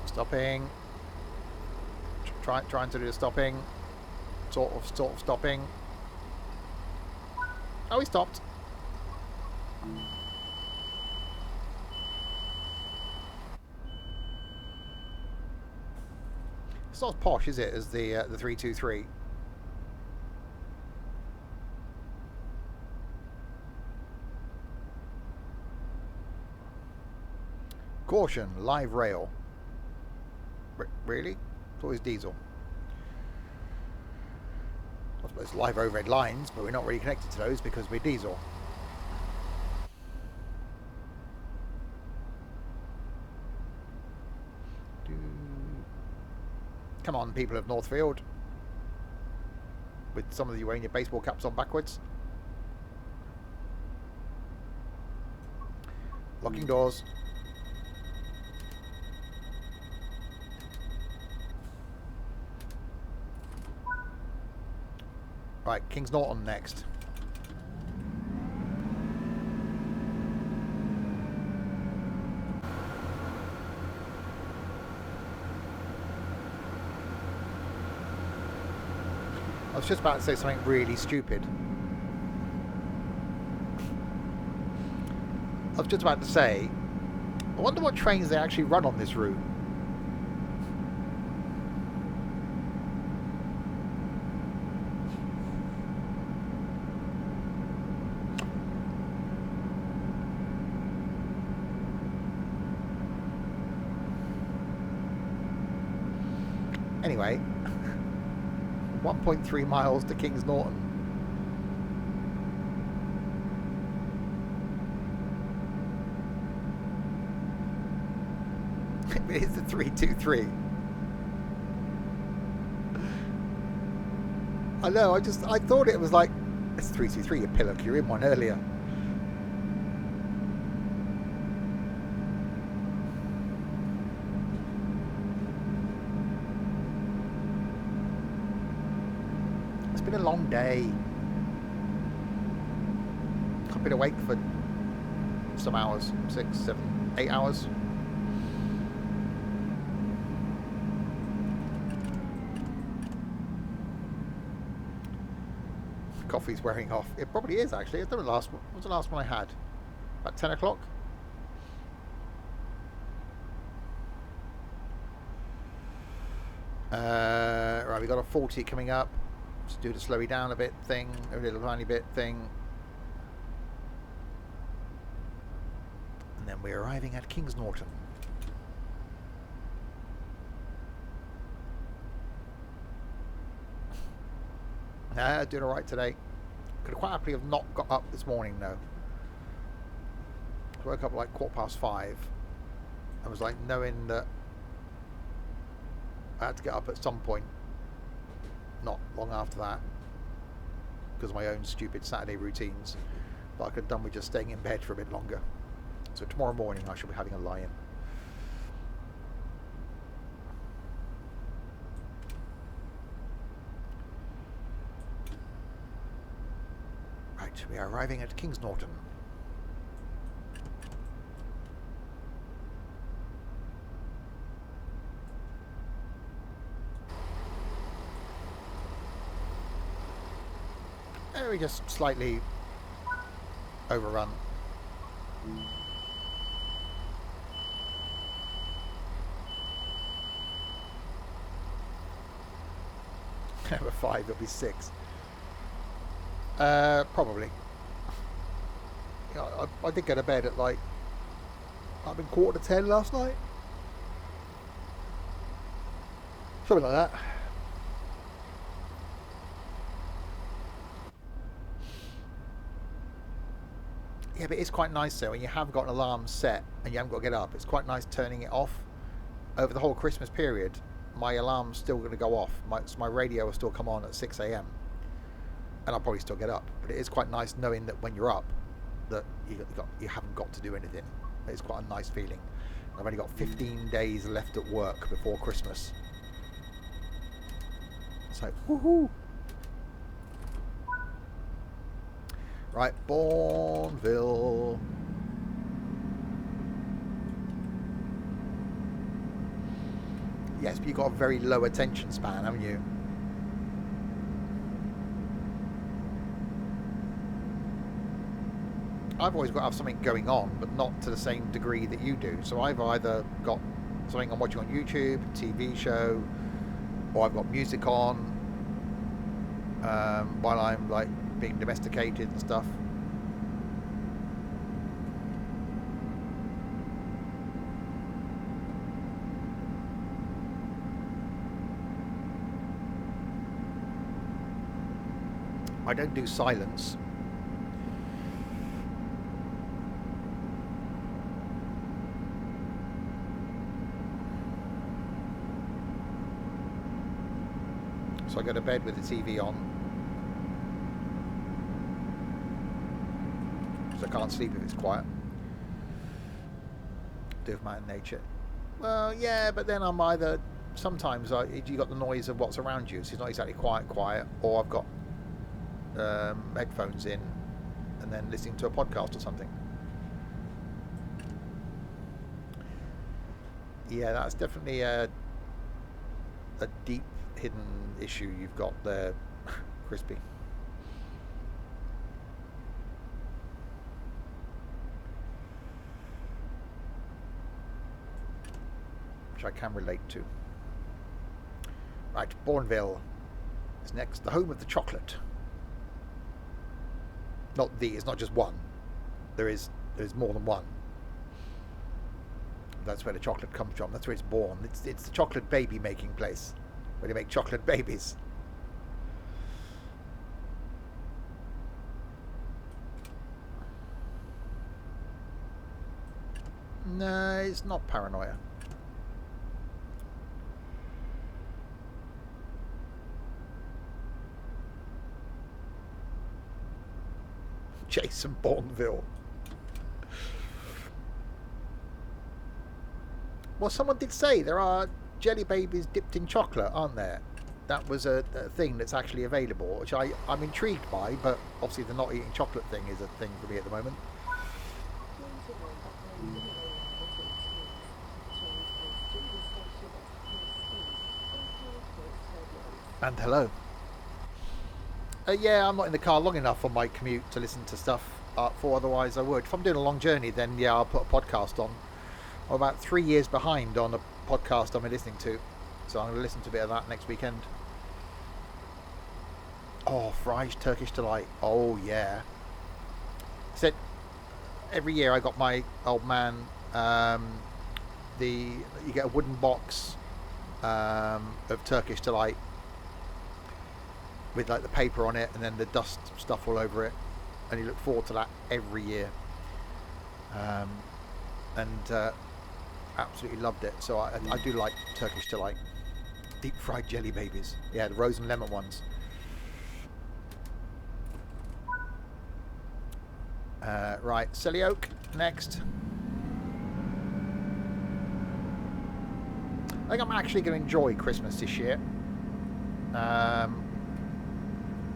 Stopping. Trying to do the stopping. Sort of stopping. Oh, he stopped. It's not as posh, is it, as the 323? Caution, live rail. Really? It's always diesel. I suppose live overhead lines, but we're not really connected to those because we're diesel. Come on, people of Northfield. With some of you wearing your baseball caps on backwards. Locking doors. Right, Kings Norton next. I was just about to say something really stupid. I was just about to say, I wonder what trains they actually run on this route. Anyway, 1.3 miles to Kings Norton. It is the 323. I know, I thought it was like, it's 323, you pillock, you're in one earlier. It's been a long day. I've been awake for some hours, 6, 7, 8 hours. Coffee's wearing off. It probably is actually. I don't know what was the last one I had? About 10 o'clock? Right, we got a 40 coming up. to do the slowy down a bit thing, a little tiny bit thing. And then we're arriving at Kings Norton. Doing alright today. Could have quite happily have not got up this morning though. I woke up like 5:15. I was like knowing that I had to get up at some point, not long after that, because of my own stupid Saturday routines. But I could have done with just staying in bed for a bit longer. So tomorrow morning I shall be having a lie-in. Right, we are arriving at Kings Norton. We just slightly overrun. Number 5, it'll be 6. Probably. Yeah, I did go to bed at like, I've been 9:45 last night. Something like that. Yeah, but it's quite nice though when you have got an alarm set and you haven't got to get up. It's quite nice turning it off. Over the whole Christmas period, my alarm's still going to go off. My radio will still come on at 6 a.m. and I'll probably still get up. But it is quite nice knowing that when you're up, that you haven't got to do anything. It's quite a nice feeling. I've only got 15 days left at work before Christmas. So, woohoo! Right, Bourneville. Yes, but you've got a very low attention span, haven't you? I've always got to have something going on, but not to the same degree that you do. So I've either got something I'm watching on YouTube, TV show, or I've got music on while I'm like being domesticated and stuff. I don't do silence. So I go to bed with the TV on. I can't sleep if it's quiet. Do with man nature. Well, yeah, but then I'm either sometimes you got the noise of what's around you, so it's not exactly quiet, or I've got headphones in and then listening to a podcast or something. Yeah, that's definitely a deep hidden issue you've got there, Crispy. I can relate to. Right, Bourneville is next. The home of the chocolate. It's not just one. There's more than one. That's where the chocolate comes from. That's where it's born. It's the chocolate baby making place, where they make chocolate babies. No, it's not paranoia. Jason Bourneville. Well, someone did say there are jelly babies dipped in chocolate, aren't there? That was a thing that's actually available, which I'm intrigued by, but obviously the not eating chocolate thing is a thing for me at the moment. And hello. Yeah, I'm not in the car long enough on my commute to listen to stuff for, otherwise I would. If I'm doing a long journey, then yeah, I'll put a podcast on. I'm about 3 years behind on a podcast I'm listening to, so I'm going to listen to a bit of that next weekend. Oh, Fry's Turkish Delight. Oh, yeah. Said every year I got my old man, you get a wooden box of Turkish Delight with like the paper on it and then the dust stuff all over it. And you look forward to that every year. And absolutely loved it. So I do like Turkish Delight. Deep fried jelly babies. Yeah, the rose and lemon ones. Right, Selly Oak next. I think I'm actually going to enjoy Christmas this year.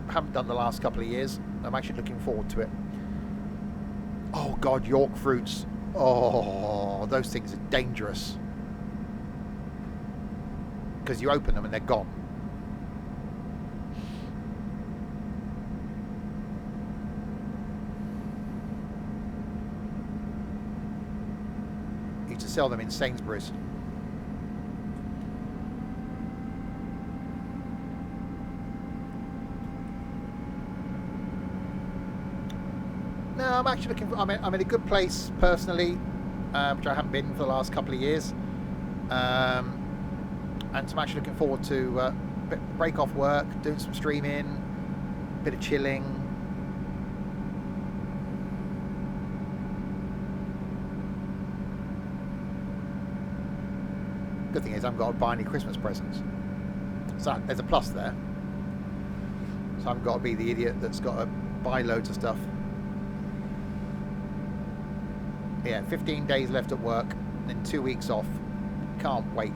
Haven't done the last couple of years. I'm actually looking forward to it. Oh God, York fruits. Oh, those things are dangerous. Because you open them and they're gone. Used to sell them in Sainsbury's. No, I'm actually looking for. I'm in a good place personally, which I haven't been for the last couple of years, and so I'm actually looking forward to break off work, doing some streaming, a bit of chilling. Good thing is I haven't got to buy any Christmas presents, so there's a plus there. So I haven't got to be the idiot that's got to buy loads of stuff. Yeah, 15 days left at work, then 2 weeks off. Can't wait.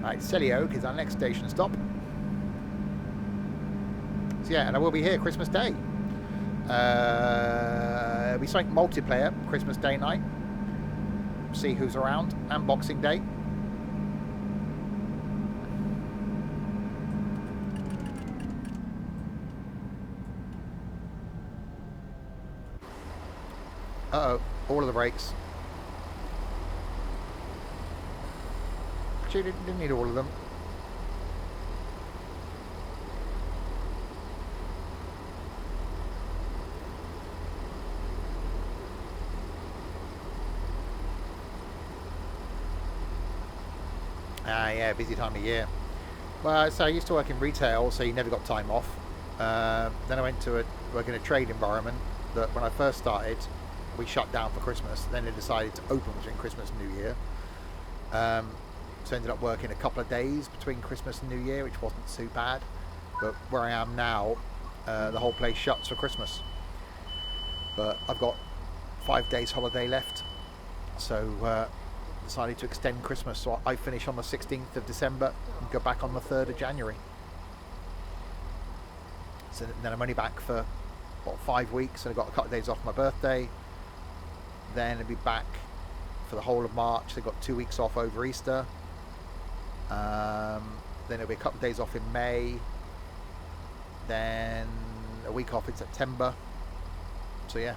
Right, Selly Oak is our next station stop. So yeah, and I will be here Christmas Day. It'll be something multiplayer Christmas Day night. See who's around, and Boxing Day. Uh-oh, all of the brakes. Actually, didn't need all of them. Yeah, busy time of year. Well, so I used to work in retail, so you never got time off. Then I went to work in a trade environment that when I first started, we shut down for Christmas. Then they decided to open between Christmas and New Year. So I ended up working a couple of days between Christmas and New Year, which wasn't too bad. But where I am now, the whole place shuts for Christmas. But I've got 5 days holiday left, so decided to extend Christmas. So I finish on the 16th of December and go back on the 3rd of January. So then I'm only back for 5 weeks, and I've got a couple of days off my birthday. Then I'll be back for the whole of March. They've got 2 weeks off over Easter. Then there'll be a couple of days off in May. Then a week off in September. So yeah.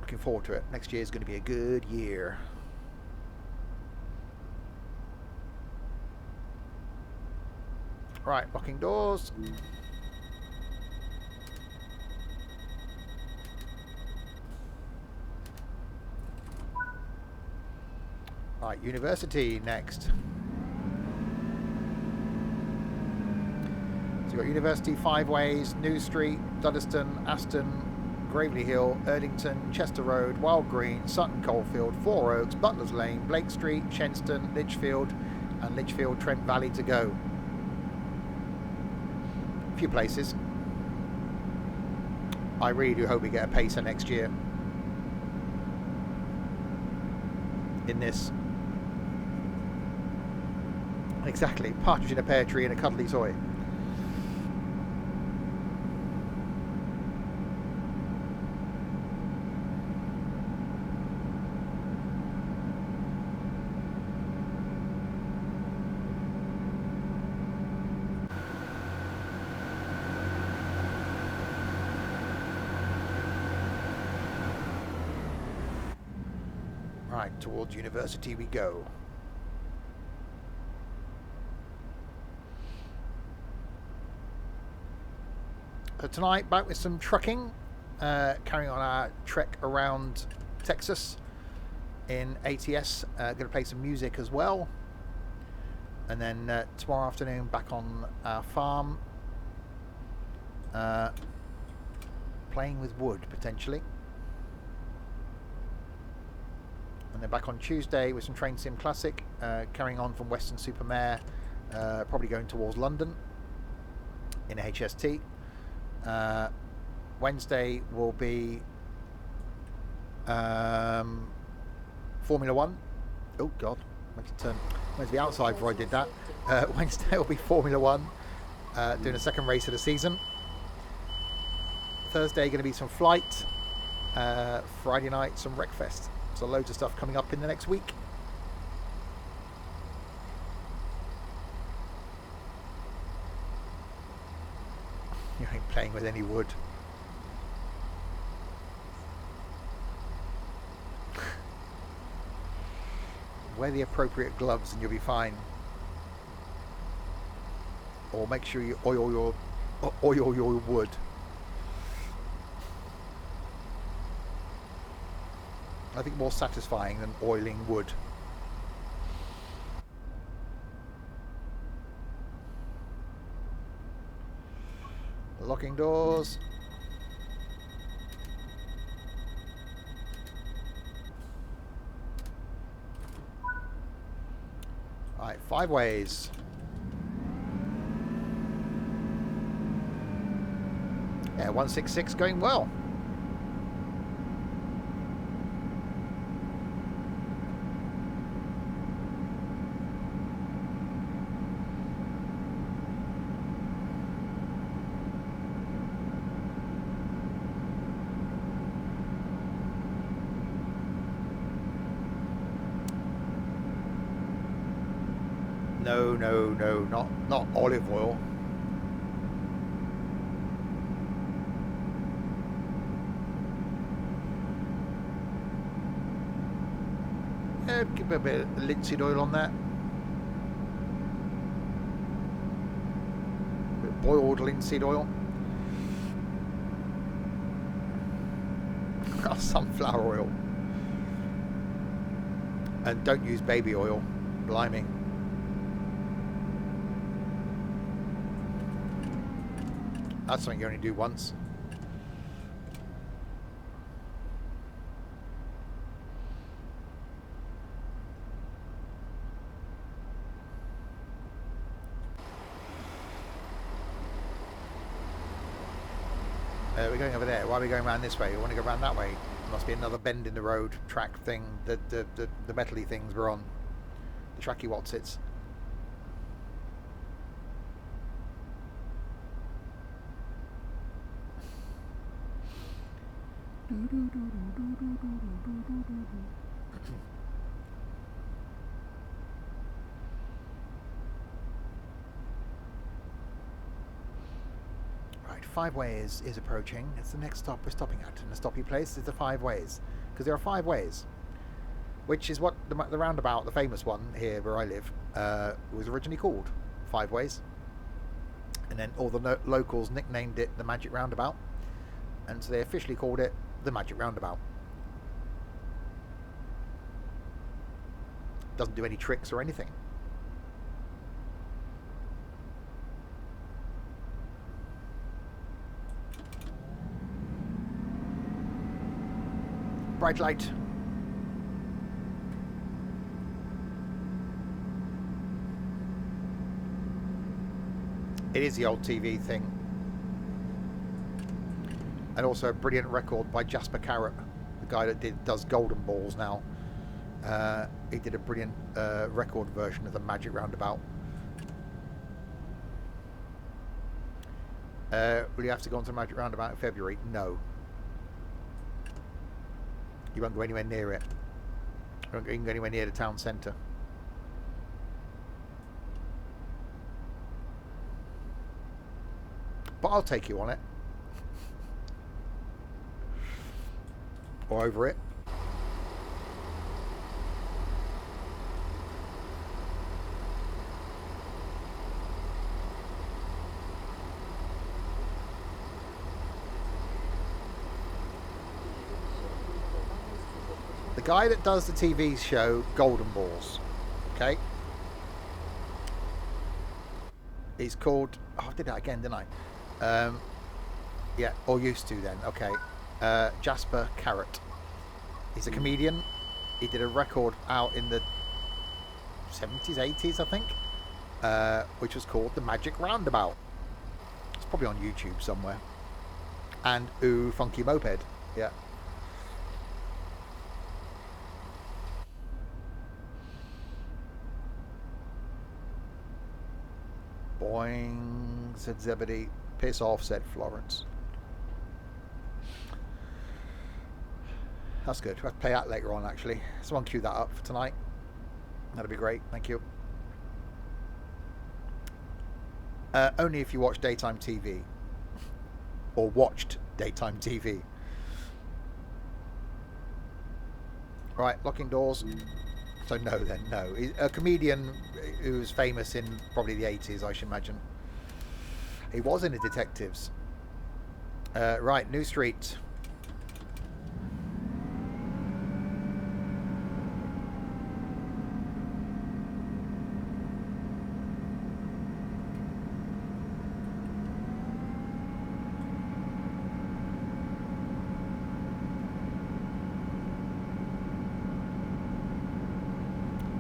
Looking forward to it. Next year is going to be a good year. Right, locking doors. Right, university next. So you've got University, Five Ways, New Street, Duddeston, Aston, Gravely Hill, Erdington, Chester Road, Wild Green, Sutton Coldfield, Four Oaks, Butler's Lane, Blake Street, Shenston, Lichfield, and Lichfield Trent Valley to go. A few places. I really do hope we get a pacer next year in this. Exactly, partridge in a pear tree and a cuddly toy. Right, towards university we go. So tonight, back with some trucking, carrying on our trek around Texas in ATS. Going to play some music as well. And then tomorrow afternoon, back on our farm, playing with wood, potentially. And then back on Tuesday with some Train Sim Classic, carrying on from Western Supermare, probably going towards London in HST. Wednesday will be Formula One. Oh God, I had to turn. I went to the outside before I did that. Wednesday will be Formula One, doing a second race of the season. Thursday going to be some flight. Friday night some Wreckfest. So loads of stuff coming up in the next week. You ain't playing with any wood. Wear the appropriate gloves and you'll be fine. Or make sure you oil your wood. I think more satisfying than oiling wood. Locking doors. Right, 5 ways. Yeah, 166 going well. No, not olive oil. Give a bit of linseed oil on that. A bit of boiled linseed oil. Sunflower oil. And don't use baby oil. Blimey. That's something you only do once. We're going over there. Why are we going around this way? We want to go around that way. Must be another bend in the road track thing. The metally things we're on. The tracky Watsits. Right, 5 ways is approaching. It's the next stop we're stopping at. And the stopping place is the 5 ways. Because there are 5 ways. Which is what the roundabout, the famous one here where I live, was originally called. 5 ways. And then all the locals nicknamed it the Magic Roundabout. And so they officially called it the Magic Roundabout. Doesn't do any tricks or anything. Bright light. It is the old TV thing. And also a brilliant record by Jasper Carrot, the guy that does Golden Balls now. He did a brilliant record version of the Magic Roundabout. Will you have to go onto the Magic Roundabout in February? No. You won't go anywhere near it. You won't go anywhere near the town centre. But I'll take you on it. Or over it. guy that does the TV show Golden Balls, okay? He's called... Oh, I did that again, didn't I? Yeah, or used to then. Okay. Jasper Carrot. He's a comedian. He did a record out in the 70s, 80s, I think, which was called The Magic Roundabout. It's probably on YouTube somewhere. And Ooh, Funky Moped. Yeah. Boing, said Zebedee. Piss off, said Florence. That's good. We'll have to play that later on, actually. Someone cue that up for tonight. That'd be great. Thank you. Only if you watch daytime TV. Or watched daytime TV. Right, locking doors. So no then, no. A comedian who was famous in probably the 80s, I should imagine. He was in the Detectives. Right, New Street.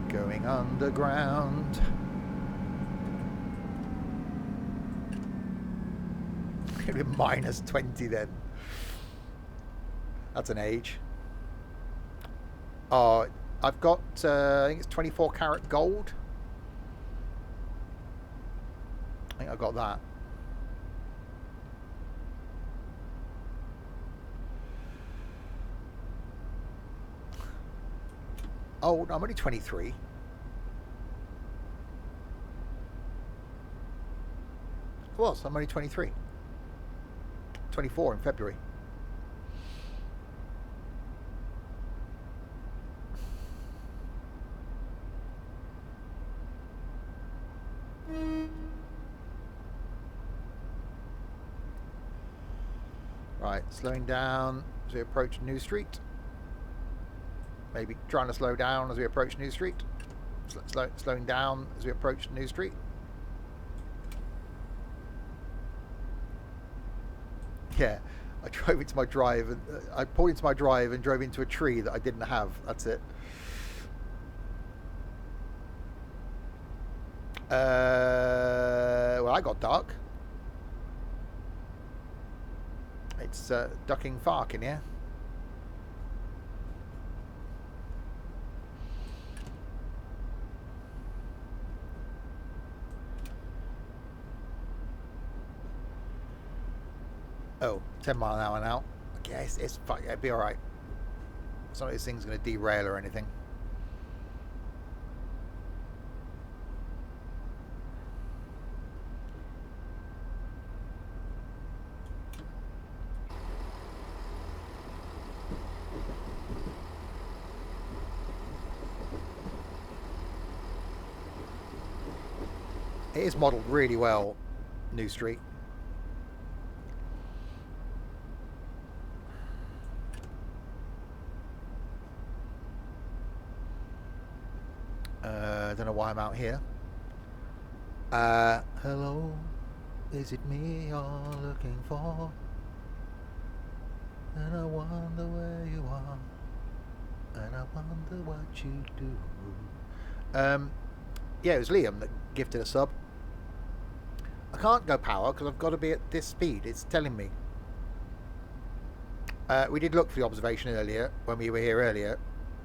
Going underground. It'll be minus 20 then. That's an age. Oh, I've got, I think it's 24 karat gold. I think I got that. Oh, no, I'm only 23. I was. I'm only 23. 24 in February. Right, slowing down as we approach New Street. Maybe trying to slow down as we approach New Street. Slowing down as we approach New Street. Yeah, I drove into my drive and I pulled into my drive and drove into a tree that I didn't have. That's it. Well, I got dark. It's ducking Fark in here. Oh, 10 mile an hour now. Okay, it's fine. It'll be alright. It's not like this thing's going to derail or anything. It is modelled really well, New Street. I don't know why I'm out here. Hello, is it me you're looking for? And I wonder where you are, and I wonder what you do. Yeah, it was Liam that gifted a sub. I can't go power because I've got to be at this speed. It's telling me. We did look for the observation earlier when we were here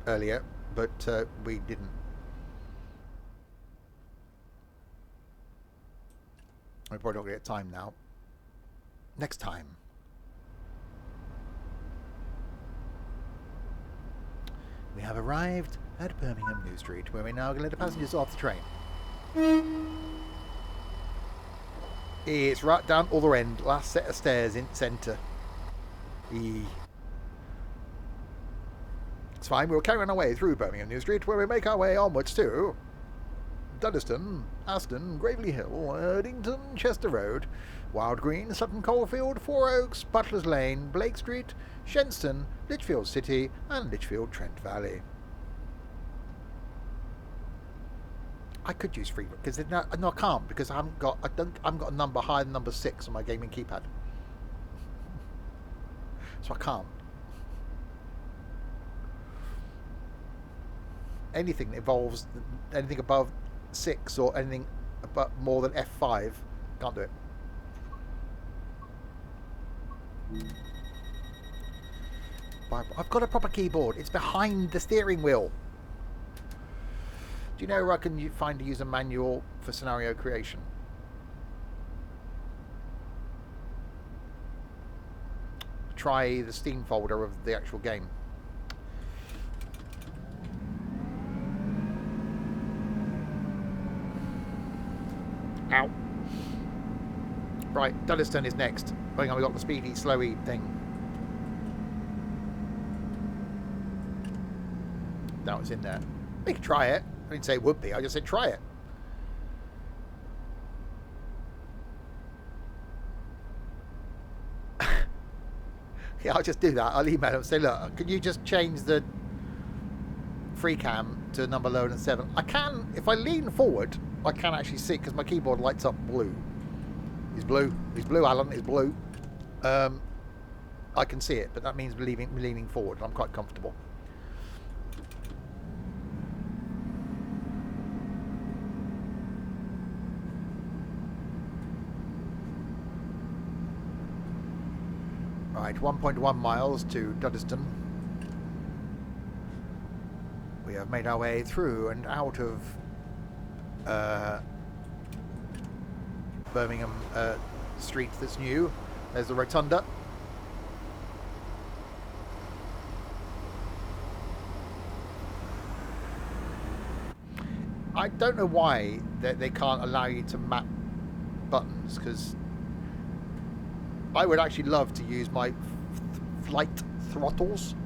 earlier, but we didn't. We're probably not going to get time now. Next time. We have arrived at Birmingham New Street, where we're now going to let the passengers off the train. It's right down the other end, last set of stairs in centre. It's fine, we'll carry on our way through Birmingham New Street, where we make our way onwards to Duddeston, Aston, Gravely Hill, Erdington, Chester Road, Wild Green, Sutton Coldfield, Four Oaks, Butler's Lane, Blake Street, Shenston, Lichfield City, and Lichfield Trent Valley. I could use free because no, I can't because I haven't got a number higher than number 6 on my gaming keypad, so I can't. Anything that involves anything above 6 or anything above more than F5, can't do it. I've got a proper keyboard. It's behind the steering wheel. Do you know where I can find a user manual for scenario creation? Try the Steam folder of the actual game. Ow. Right, Duddeston is next. Hang on, we got the speedy, slowy thing. Now it's in there. We could try it. I didn't say it would be, I just said try it. Yeah, I'll just do that. I'll email them and say, look, can you just change the free cam to a number lower than 7? I can, if I lean forward, I can actually see because my keyboard lights up blue. It's blue. It's blue, Alan. It's blue. I can see it, but that means leaning forward. I'm quite comfortable. Right, 1.1 miles to Duddeston. We have made our way through and out of Birmingham street that's new. There's the rotunda. I don't know why they can't allow you to map buttons, because I would actually love to use my flight throttles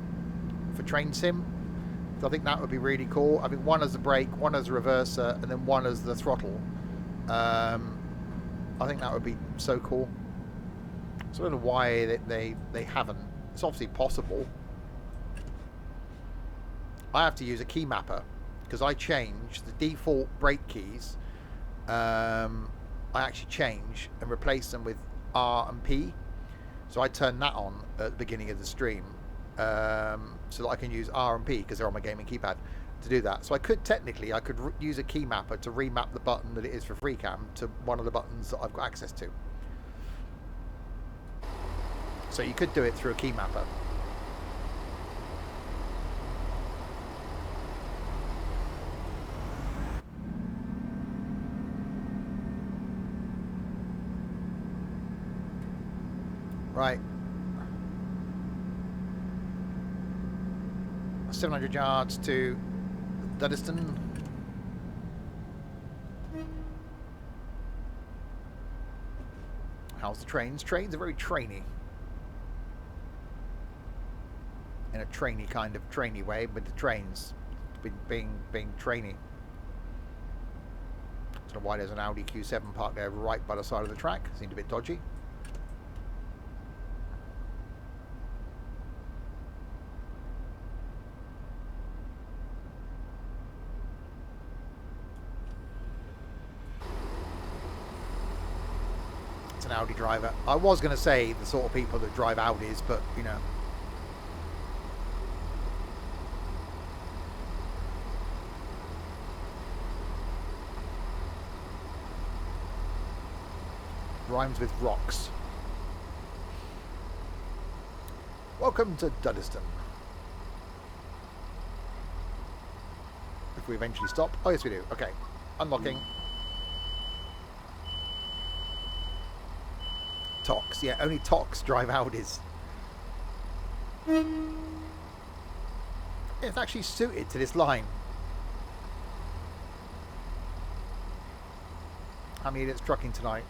for train sim. I think that would be really cool. I think one as the brake, one as a reverser, and then one as the throttle. I think that would be so cool. So I don't know why they haven't. It's obviously possible. I have to use a key mapper because I change the default brake keys. I actually change and replace them with R and P. So I turn that on at the beginning of the stream. So that I can use R and P because they're on my gaming keypad to do that. So I could technically use a key mapper to remap the button that it is for FreeCam to one of the buttons that I've got access to. So you could do it through a key mapper. Right. 700 yards to Duddeston. How's the trains? Trains are very trainy. In a trainy kind of trainy way, but the trains being trainy. I don't know why there's an Audi Q7 parked there right by the side of the track. Seemed a bit dodgy. An Audi driver. I was going to say the sort of people that drive Audis, but you know. Rhymes with rocks. Welcome to Duddeston. If we eventually stop. Oh yes we do. Okay. Unlocking. Tox, yeah, only Tox drive Audis. It's actually suited to this line. How many units trucking tonight?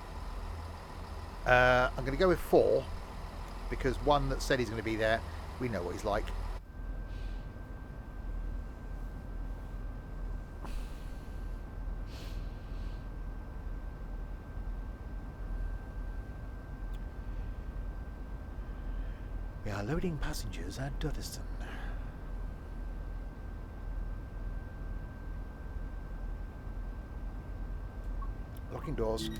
I'm going to go with 4 because one that said he's going to be there, we know what he's like. Loading passengers at Dudderston. Locking doors.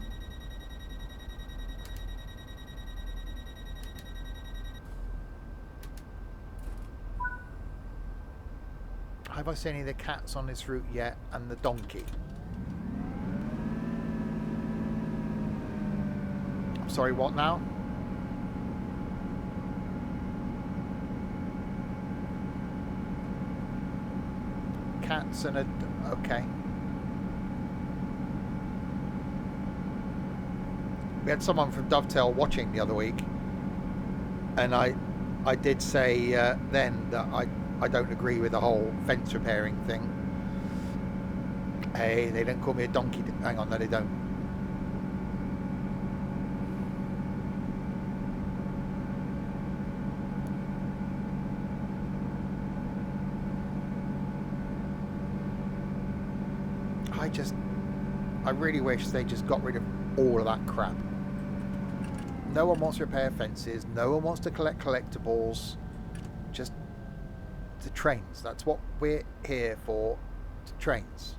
Have I seen any of the cats on this route yet? And the donkey? I'm sorry, what now? Cats and a... okay. We had someone from Dovetail watching the other week, and I did say then that I don't agree with the whole fence repairing thing. Hey, they don't call me a donkey. Hang on, no, they don't. I really wish they just got rid of all of that crap. No one wants to repair fences. No one wants to collect collectibles. Just the trains. That's what we're here for. The trains.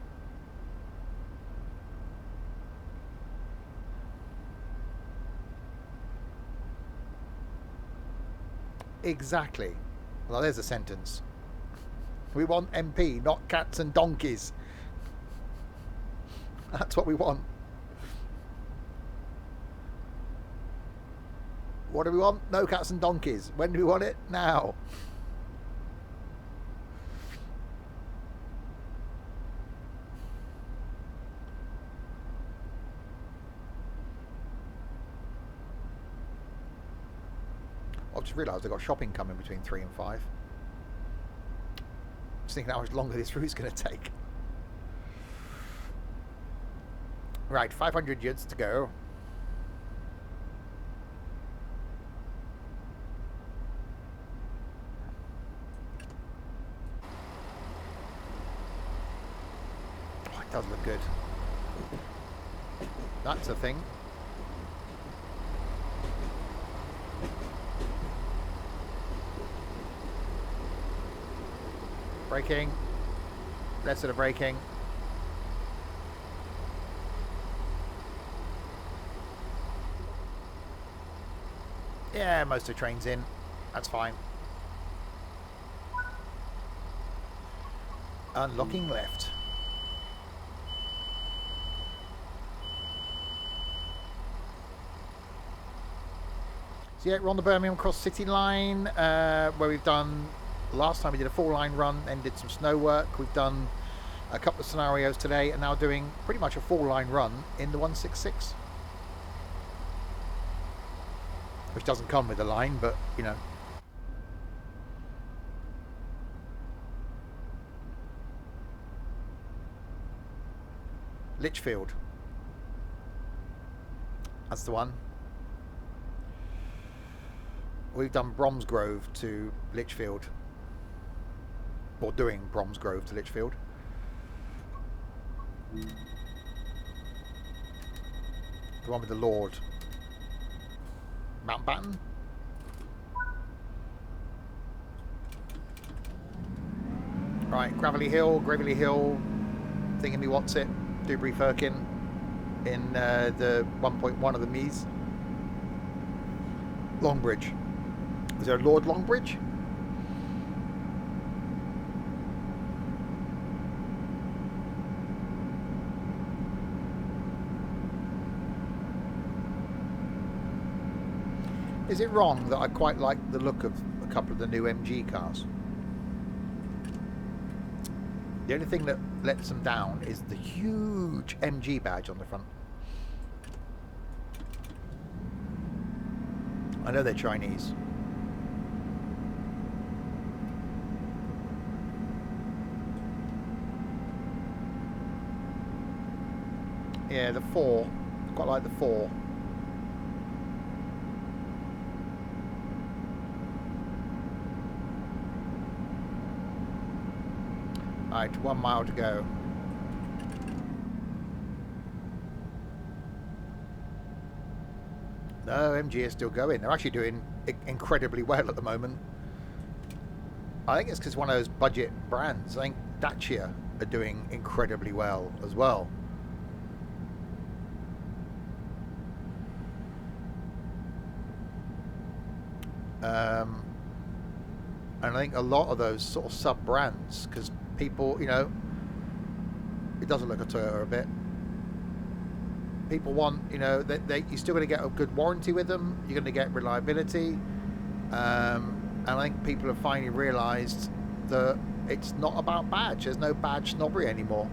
Exactly. Well, there's a sentence. We want MP, not cats and donkeys. That's what we want. What do we want? No cats and donkeys. When do we want it? Now. I've just realised I've got shopping coming between 3 and 5. Just thinking how much longer this route's going to take. Right, 500 yards to go. Oh, it does look good. That's a thing. Braking. Left side of braking. Yeah, most of the train's in. That's fine. Unlocking left. So yeah, we're on the Birmingham Cross City line, where we've done... Last time we did a 4-line run, then did some snow work. We've done a couple of scenarios today, and now doing pretty much a 4-line run in the 166. Which doesn't come with a line, but, you know. Lichfield. That's the one. We've done Bromsgrove to Lichfield. Or doing Bromsgrove to Lichfield. The one with the Lord. Mountbatten? Right, Gravelly Hill, thingy what's it, Dewberry Firkin in the 1.1 of the Mees. Longbridge. Is there a Lord Longbridge? Is it wrong that I quite like the look of a couple of the new MG cars? The only thing that lets them down is the huge MG badge on the front. I know they're Chinese. Yeah, the 4. Quite like the 4. Right, 1 mile to go. No, MG is still going. They're actually doing incredibly well at the moment. I think it's because one of those budget brands. I think Dacia are doing incredibly well as well. And I think a lot of those sort of sub brands, because people, you know, it doesn't look a Toyota a bit. People want, you know, you're still going to get a good warranty with them. You're going to get reliability. And I think people have finally realised that it's not about badge. There's no badge snobbery anymore.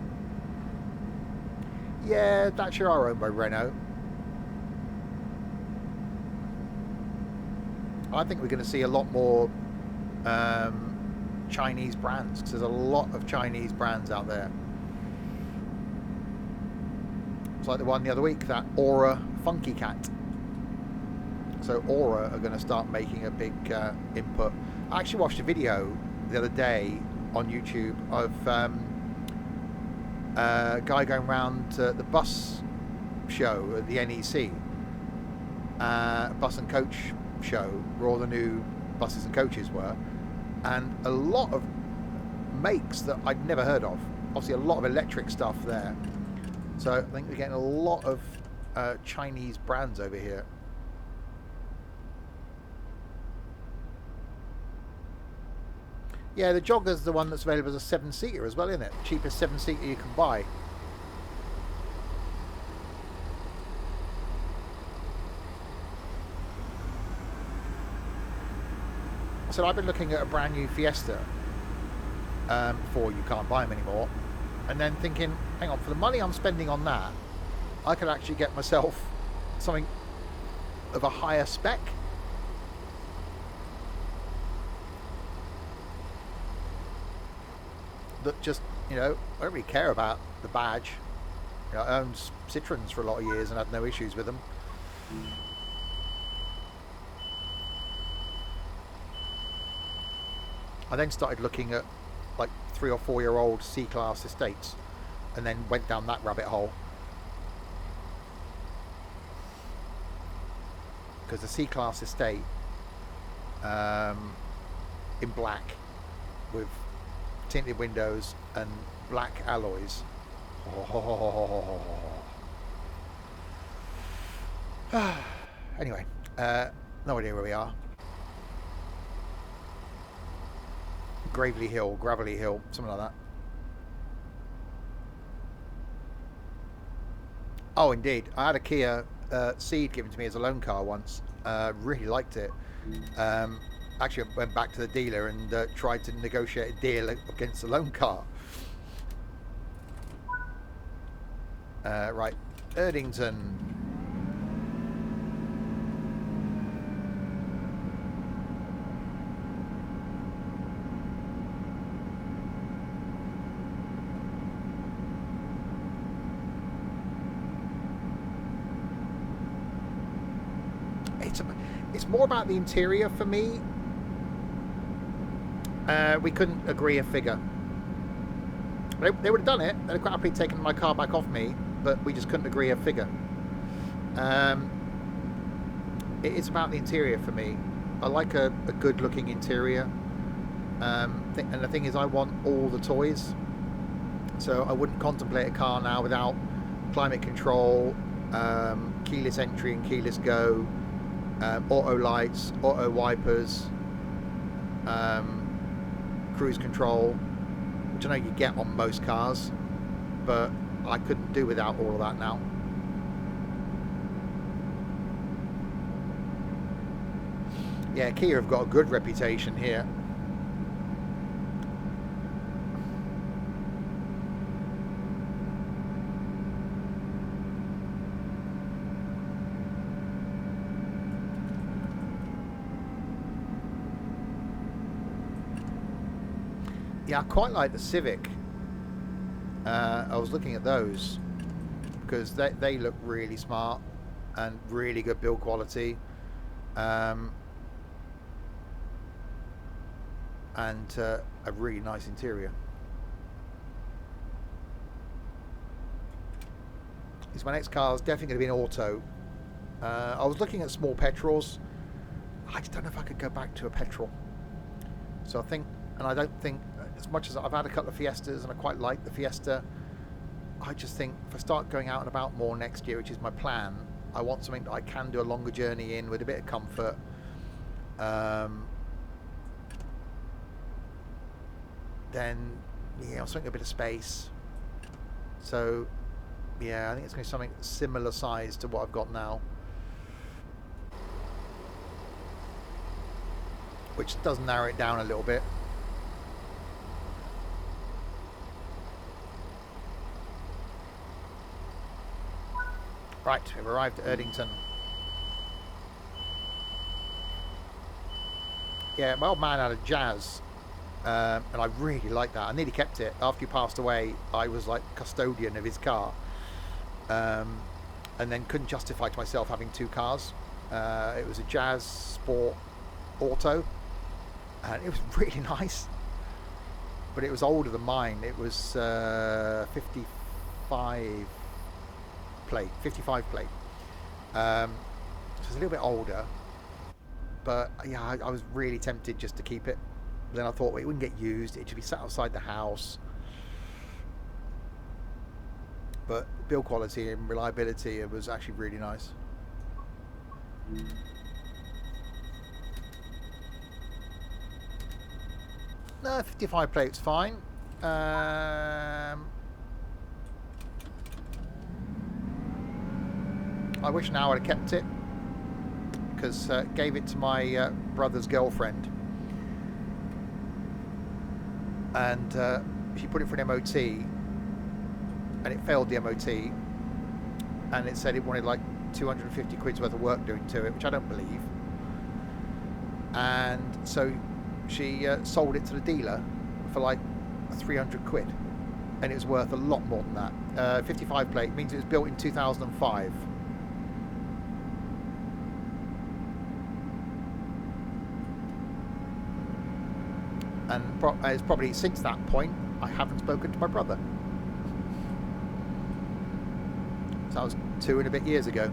Yeah, Dacia are owned by Renault. I think we're going to see a lot more Chinese brands, because there's a lot of Chinese brands out there. It's like the one the other week, that Aura Funky Cat. So Aura are going to start making a big input. I actually watched a video the other day on YouTube of a guy going around the bus show at the NEC, bus and coach show, where all the new buses and coaches were, and a lot of makes that I'd never heard of. Obviously a lot of electric stuff there. So I think we're getting a lot of Chinese brands over here. Yeah, the Jogger's the one that's available as a 7-seater as well, isn't it? Cheapest 7-seater you can buy. So I've been looking at a brand new Fiesta before you can't buy them anymore, and then thinking, hang on, for the money I'm spending on that, I could actually get myself something of a higher spec. That just, you know, I don't really care about the badge. You know, I owned Citroens for a lot of years and had no issues with them. I then started looking at like 3 or 4 year old C-Class estates, and then went down that rabbit hole. Because the C-Class estate in black with tinted windows and black alloys. Anyway, no idea where we are. Gravelly Hill, something like that. Oh, indeed. I had a Kia Ceed given to me as a loan car once. Really liked it. Actually, I went back to the dealer and tried to negotiate a deal against the loan car. Right, Erdington. It's more about the interior for me. We couldn't agree a figure. They would have done it. They'd have quite happily taken my car back off me, but we just couldn't agree a figure. It's about the interior for me. I like a good looking interior. And the thing is, I want all the toys. So I wouldn't contemplate a car now without climate control, keyless entry and keyless go, auto lights, auto wipers, cruise control, which I know you get on most cars, but I couldn't do without all of that now. Yeah, Kia have got a good reputation here. Yeah, I quite like the Civic. I was looking at those because they look really smart and really good build quality, and a really nice interior. So my next car is definitely going to be an auto. I was looking at small petrols. I just don't know if I could go back to a petrol. So I think And I don't think, as much as I've had a couple of Fiestas and I quite like the Fiesta, I just think if I start going out and about more next year, which is my plan, I want something that I can do a longer journey in with a bit of comfort. Then, something a bit of space. So, yeah, I think it's going to be something similar size to what I've got now. Which does narrow it down a little bit. Right, we've arrived at Erdington. Yeah, my old man had a Jazz, and I really liked that. I nearly kept it. After he passed away, I was like custodian of his car, and then couldn't justify to myself having two cars. It was a Jazz Sport Auto, and it was really nice, but it was older than mine. It was 55 plate. So it's a little bit older, but yeah, I was really tempted just to keep it. But then I thought, well, it wouldn't get used. It should be sat outside the house. But build quality and reliability, it was actually really nice. No, 55 plate's fine. I wish now I'd have kept it, because gave it to my brother's girlfriend, and she put it for an MOT, and it failed the MOT, and it said it wanted like 250 quid's worth of work doing to it, which I don't believe. And so she sold it to the dealer for like 300 quid, and it was worth a lot more than that. 55 plate means it was built in 2005. And it's probably since that point I haven't spoken to my brother. So that was 2 and a bit years ago.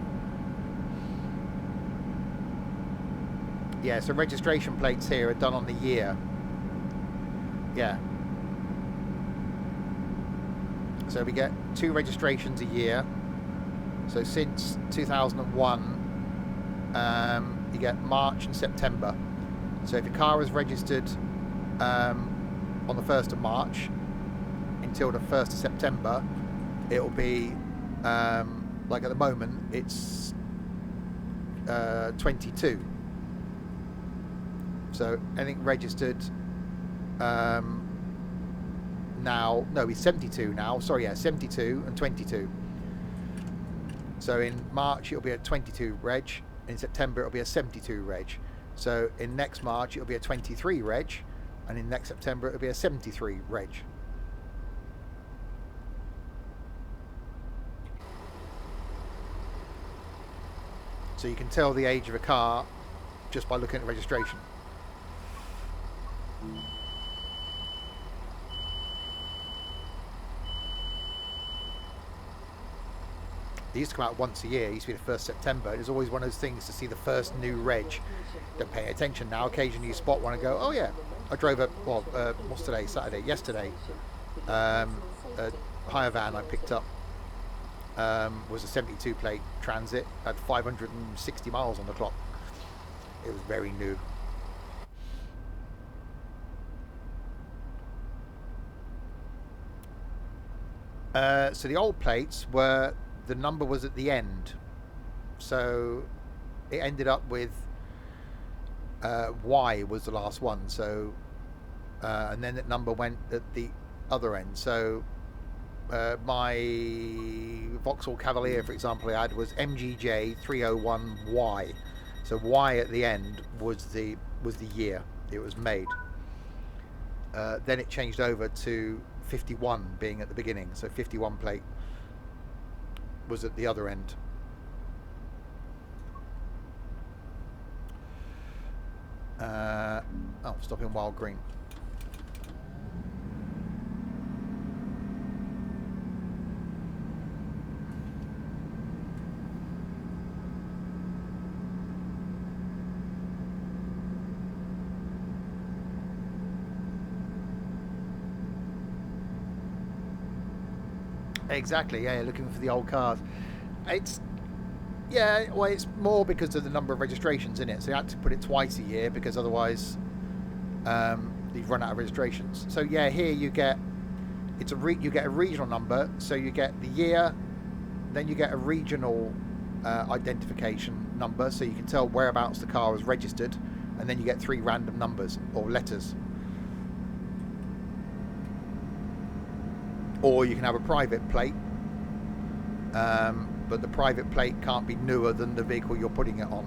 Yeah, so registration plates here are done on the year. Yeah. So we get 2 registrations a year. So since 2001, you get March and September. So if your car was registered on the 1st of March until the 1st of September, it'll be like at the moment it's 22. So anything registered now, no, he's 72 now. Sorry, yeah, 72 and 22. So in March it'll be a 22 reg. In September it'll be a 72 reg. So in next March it'll be a 23 reg, and in next September it'll be a 73 reg. So you can tell the age of a car just by looking at the registration. They used to come out once a year. It used to be the 1st of September. It was always one of those things to see the first new reg. Don't pay attention now. Occasionally you spot one and go, oh yeah, I drove a, what's today? Saturday. Yesterday. A hire van I picked up was a 72 plate Transit. Had 560 miles on the clock. It was very new. So the old plates were, the number was at the end, so it ended up with Y was the last one, so and then that number went at the other end. So my Vauxhall Cavalier, for example, I had was MGJ 301Y, so Y at the end was the year it was made. Then it changed over to 51 being at the beginning, so 51 plate was at the other end. Stop in Wild Green. Exactly, yeah, looking for the old cars. It's, yeah, well, it's more because of the number of registrations in it. So you had to put it twice a year because otherwise you'd run out of registrations. So yeah, here you get you get a regional number. So you get the year, then you get a regional identification number, so you can tell whereabouts the car was registered, and then you get 3 random numbers or letters. Or you can have a private plate, but the private plate can't be newer than the vehicle you're putting it on.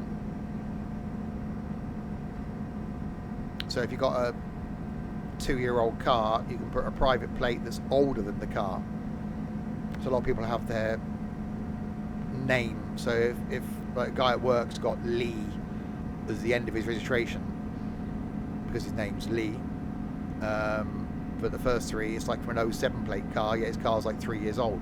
So if you've got a 2-year-old car, you can put a private plate that's older than the car. So a lot of people have their name. So if like a guy at work's got Lee as the end of his registration because his name's Lee, but the first 3, it's like from an 07 plate car, yet his car's like 3 years old.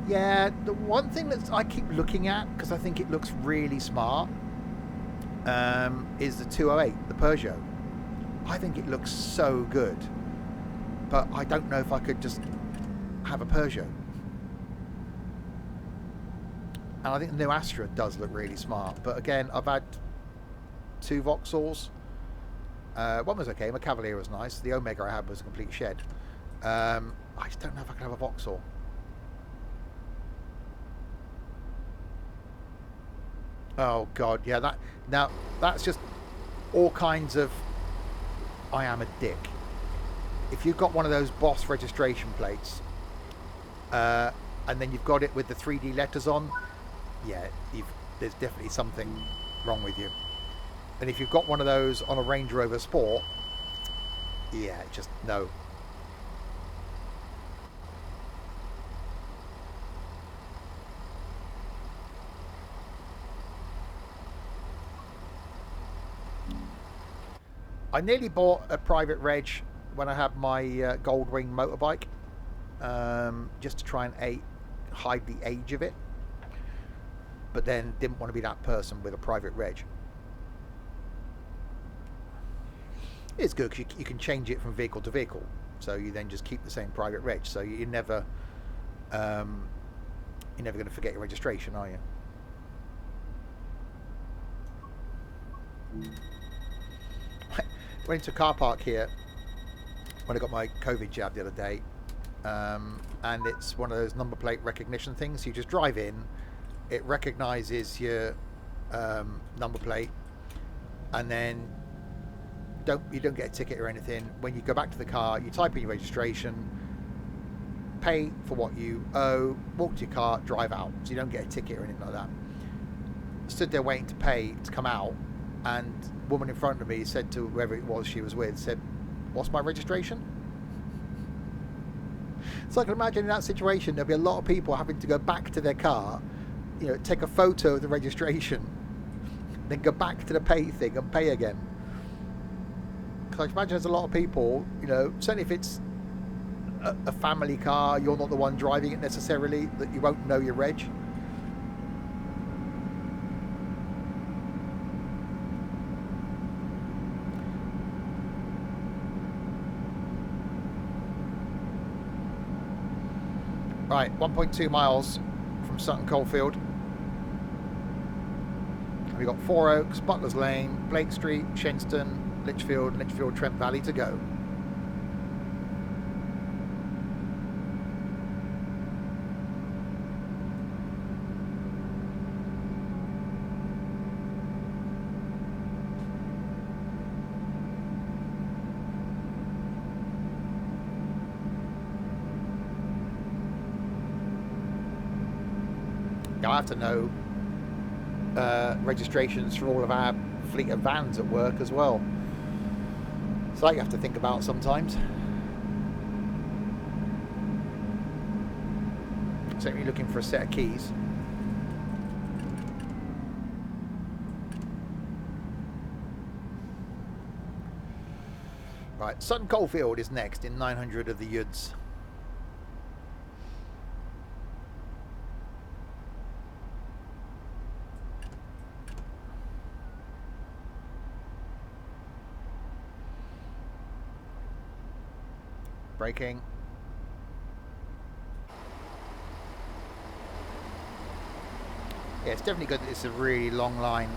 Yeah, the one thing that I keep looking at, because I think it looks really smart, is the 208, the Peugeot. I think it looks so good, but I don't know if I could just have a Peugeot. And I think the new Astra does look really smart, but again, I've had 2 Vauxhalls. One was okay, my Cavalier was nice. The Omega I had was a complete shed. I just don't know if I can have a Vauxhall. Oh god, yeah, that's just all kinds of I am a dick. If you've got one of those Boss registration plates, and then you've got it with the 3D letters on, yeah, there's definitely something wrong with you. And if you've got one of those on a Range Rover Sport, yeah, just no. I nearly bought a private reg when I had my Goldwing motorbike, just to try and hide the age of it, but then didn't want to be that person with a private reg. It's good because you can change it from vehicle to vehicle, so you then just keep the same private reg, so you're never going to forget your registration, are you? Went into a car park here when I got my COVID jab the other day, and it's one of those number plate recognition things. You just drive in, it recognises your number plate, and then you don't get a ticket or anything. When you go back to the car, you type in your registration, pay for what you owe, walk to your car, drive out, so you don't get a ticket or anything like that. Stood there waiting to pay to come out, and the woman in front of me said to whoever it was she was with, said, "What's my registration?" So I can imagine in that situation there'll be a lot of people having to go back to their car, take a photo of the registration, then go back to the pay thing and pay again. Because I can imagine there's a lot of people, certainly if it's a family car, you're not the one driving it necessarily, that you won't know your reg. Right, 1.2 miles from Sutton Coldfield. We've got Four Oaks, Butler's Lane, Blake Street, Shenstone, Lichfield, Trent Valley to go. I have to know registrations for all of our fleet of vans at work as well. So you have to think about sometimes. Certainly looking for a set of keys. Right, Sutton Coldfield is next in 900 of the Yuds. Braking. Yeah, it's definitely good that it's a really long line.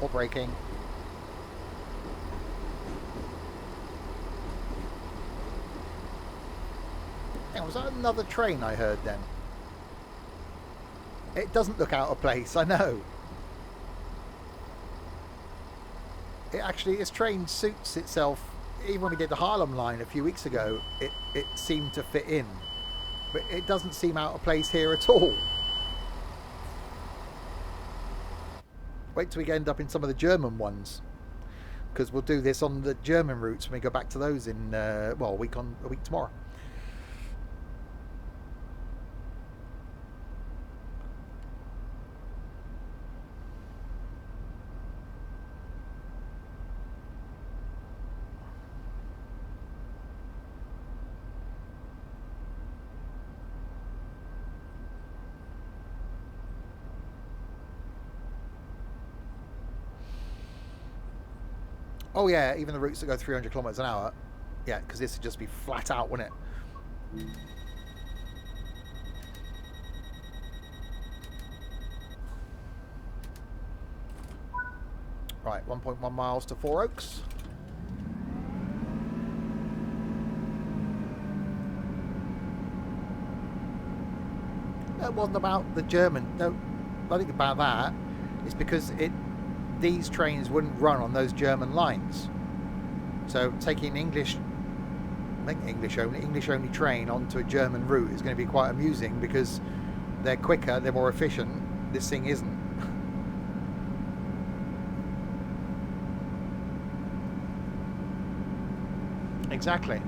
Or braking. Hang on, was that another train I heard then? It doesn't look out of place, I know. It actually, this train suits itself. Even when we did the Harlem line a few weeks ago, it seemed to fit in. But it doesn't seem out of place here at all. Wait till we end up in some of the German ones, because we'll do this on the German routes when we go back to those in well, a week tomorrow. Oh yeah, even the routes that go 300 kilometers an hour. Yeah, because this would just be flat out, wouldn't it? Right, 1.1 miles to Four Oaks. That wasn't about the German. No, I think about that. It's because these trains wouldn't run on those German lines. So taking English only train onto a German route is going to be quite amusing, because they're quicker, they're more efficient. This thing isn't. Exactly.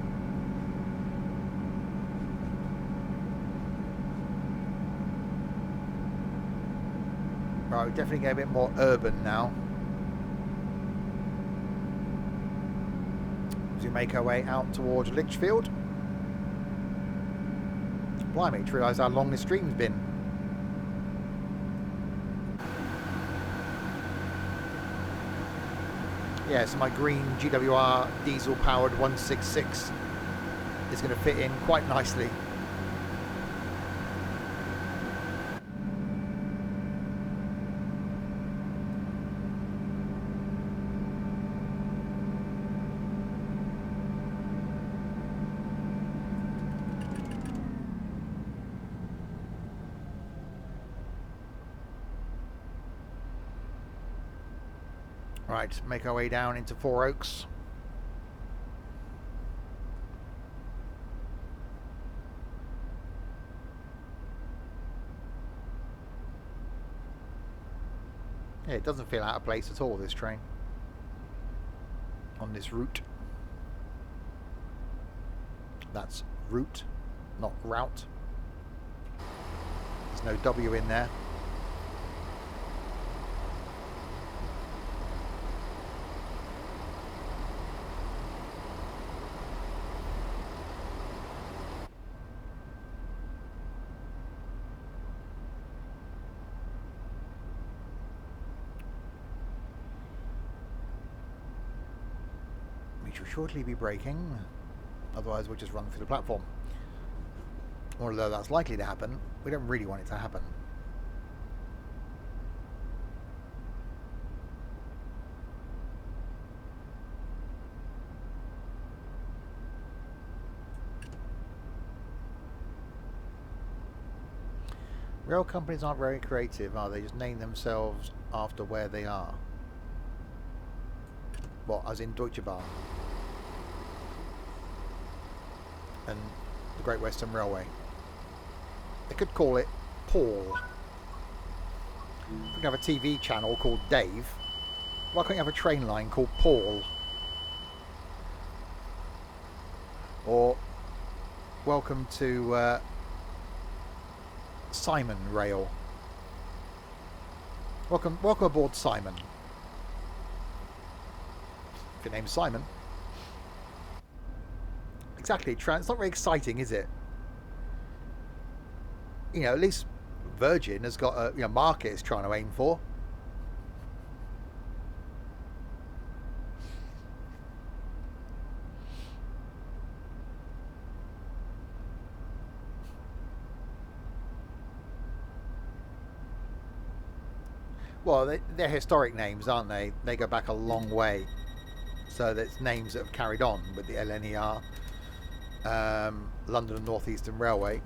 Right, we definitely get a bit more urban now. As we make our way out towards Lichfield. Blimey, to realise how long this stream's been. Yeah, so my green GWR diesel powered 166 is going to fit in quite nicely. Right, make our way down into Four Oaks. Yeah, it doesn't feel out of place at all, this train, on this route. That's route, not route. There's no W in there. We shall shortly be braking, otherwise we'll just run through the platform. Although that's likely to happen, we don't really want it to happen. Rail companies aren't very creative, are they? Just name themselves after where they are. What, as in Deutsche Bahn and the Great Western Railway. They could call it Paul. We could have a TV channel called Dave. Why can't you have a train line called Paul? Or welcome to Simon Rail. Welcome aboard, Simon. If your name's Simon. Exactly. It's not very exciting, is it? You know, at least Virgin has got a market it's trying to aim for. Well, they're historic names, aren't they? They go back a long way. So that's names that have carried on with the LNER, London and North Eastern Railway.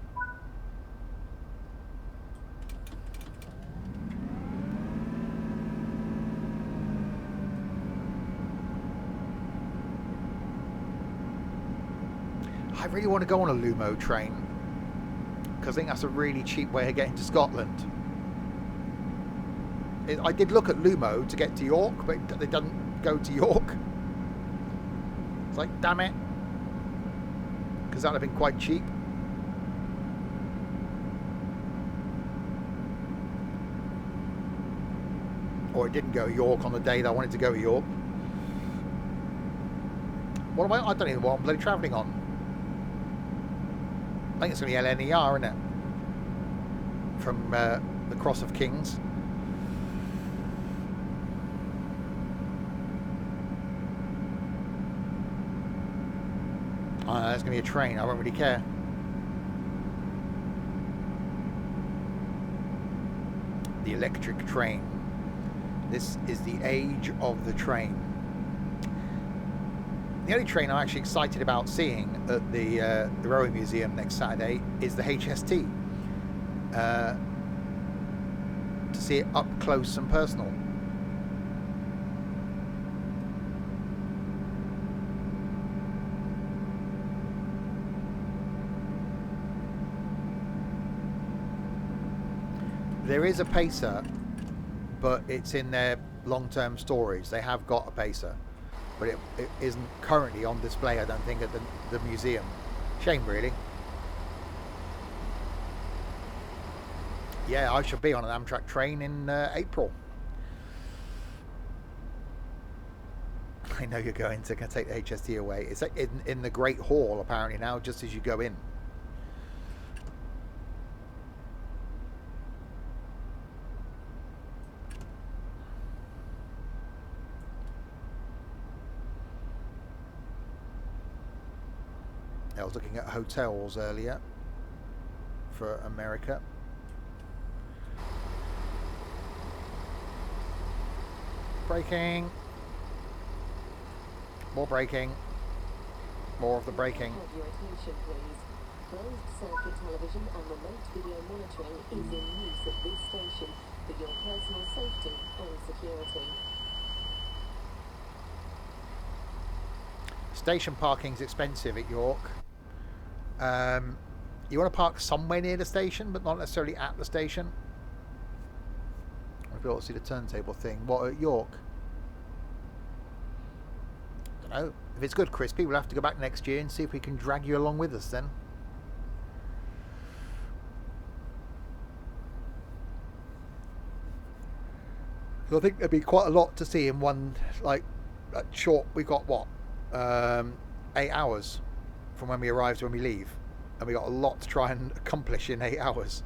I really want to go on a Lumo train because I think that's a really cheap way of getting to Scotland. I did look at Lumo to get to York, but it doesn't go to York. It's like, damn it. Because that would have been quite cheap. Or it didn't go to York on the day that I wanted to go to York. What am I don't even know what I'm bloody travelling on. I think it's going to be LNER, isn't it? From the Cross of Kings. It's going to be a train. I won't really care. The electric train. This is the age of the train. The only train I'm actually excited about seeing at the Railway Museum next Saturday is the HST. To see it up close and personal. There is a pacer, but it's in their long-term storage. They have got a pacer, but it isn't currently on display, I don't think, at the museum. Shame, really. Yeah, I should be on an Amtrak train in April. I know you're going to take the HST away. It's like in the Great Hall, apparently, now, just as you go in. I was looking at hotels earlier for America. Braking. More braking. More of the braking. Have your attention, please. Closed circuit television and remote video monitoring is in use at this station for your personal safety and security. Station parking's expensive at York. You want to park somewhere near the station, but not necessarily at the station. I've got to see the turntable thing. What, at York? I don't know. If it's good, Crispy, we'll have to go back next year and see if we can drag you along with us then. So I think there'd be quite a lot to see in one, like, short. We've got what? 8 hours from when we arrive to when we leave, and we got a lot to try and accomplish in 8 hours,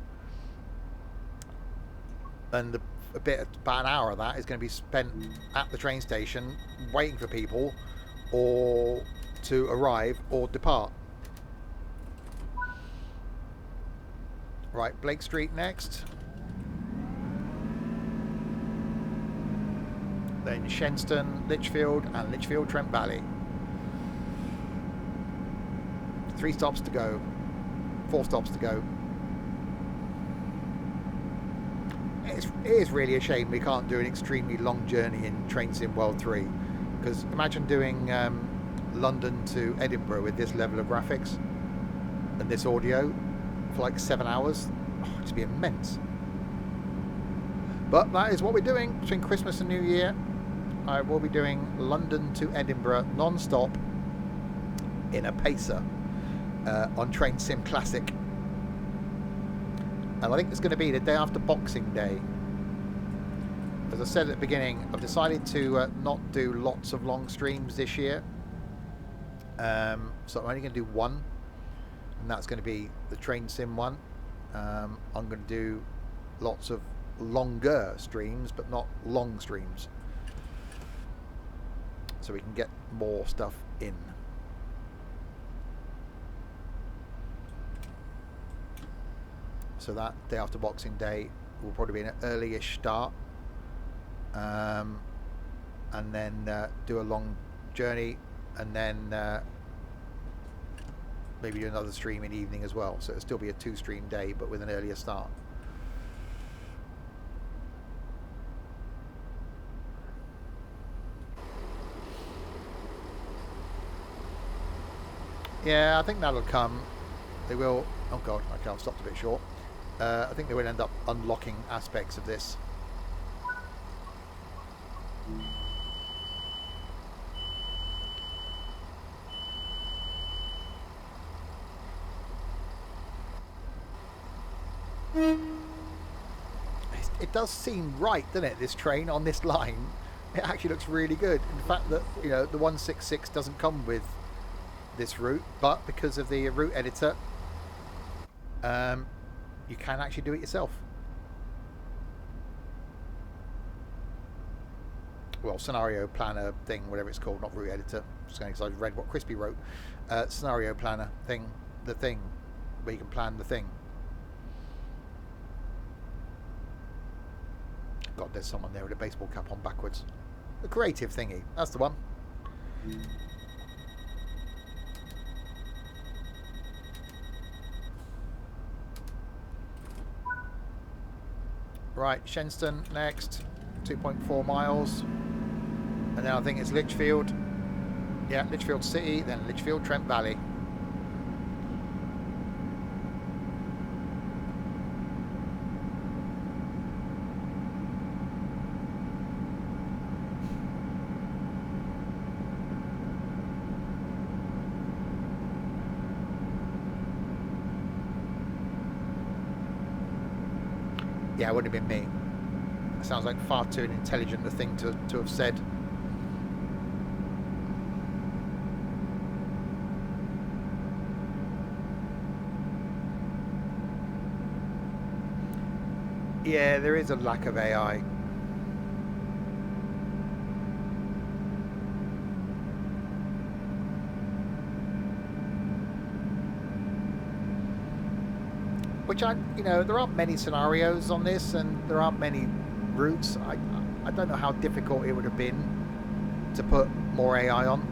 and about an hour of that is going to be spent at the train station waiting for people or to arrive or depart. Right, Blake Street next, then Shenstone, Lichfield, and Lichfield Trent Valley. 3 stops to go, 4 stops to go. It is really a shame we can't do an extremely long journey in Train Sim World 3, because imagine doing London to Edinburgh with this level of graphics and this audio for like 7 hours. Oh, it'd be immense. But that is what we're doing between Christmas and New Year. I will be doing London to Edinburgh non-stop in a pacer. On Train Sim Classic, and I think it's going to be the day after Boxing Day. As I said at the beginning, I've decided to not do lots of long streams this year. So I'm only going to do one, and that's going to be the train sim one. I'm going to do lots of longer streams, but not long streams, so we can get more stuff in. So that day after Boxing Day will probably be an early-ish start, and then do a long journey, and then maybe do another stream in the evening as well. So it'll still be a 2-stream day, but with an earlier start. Yeah, I think that'll come. They will. Oh god, okay, I've stopped a bit short. I think they will end up unlocking aspects of this. It does seem right, doesn't it, this train on this line? It actually looks really good. In fact, that, you know, the 166 doesn't come with this route, but because of the route editor, you can actually do it yourself. Well, scenario planner thing, whatever it's called, not route editor. Just because I read what Crispy wrote. Scenario planner thing, the thing where you can plan the thing. God, there's someone there with a baseball cap on backwards. The creative thingy, that's the one. Right, Shenstone next, 2.4 miles. And then I think it's Lichfield. Yeah, Lichfield City, then Lichfield Trent Valley. Yeah, it wouldn't have been me. It sounds like far too an intelligent a thing to have said. Yeah, there is a lack of AI. Which you know, there aren't many scenarios on this, and there aren't many routes. I don't know how difficult it would have been to put more AI on.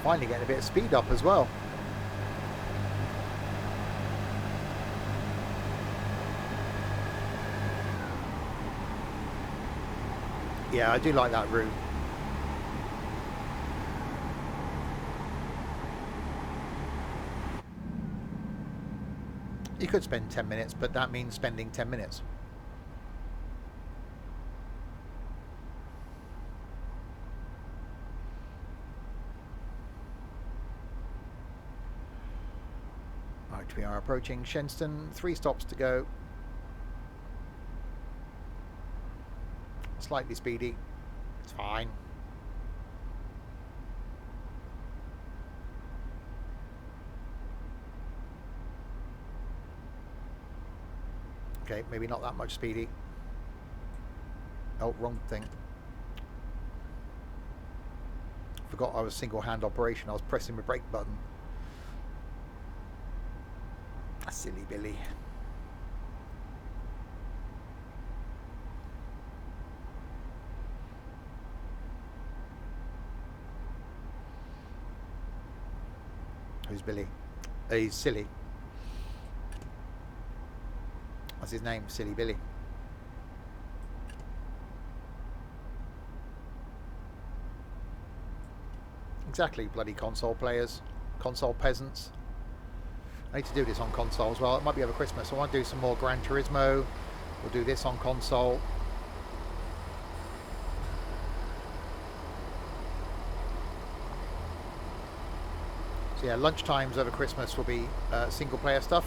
Finally getting a bit of speed up as well. Yeah, I do like that route. You could spend 10 minutes, but that means spending 10 minutes. Right, we are approaching Shenstone. 3 stops to go. Slightly speedy. It's fine. Okay, maybe not that much speedy. Oh, wrong thing. Forgot I was single-hand operation. I was pressing the brake button. Silly Billy. Who's Billy? He's silly. What's his name? Silly Billy. Exactly, bloody console players. Console peasants. I need to do this on console as well. It might be over Christmas. I want to do some more Gran Turismo. We'll do this on console. So yeah, lunch times over Christmas will be single player stuff.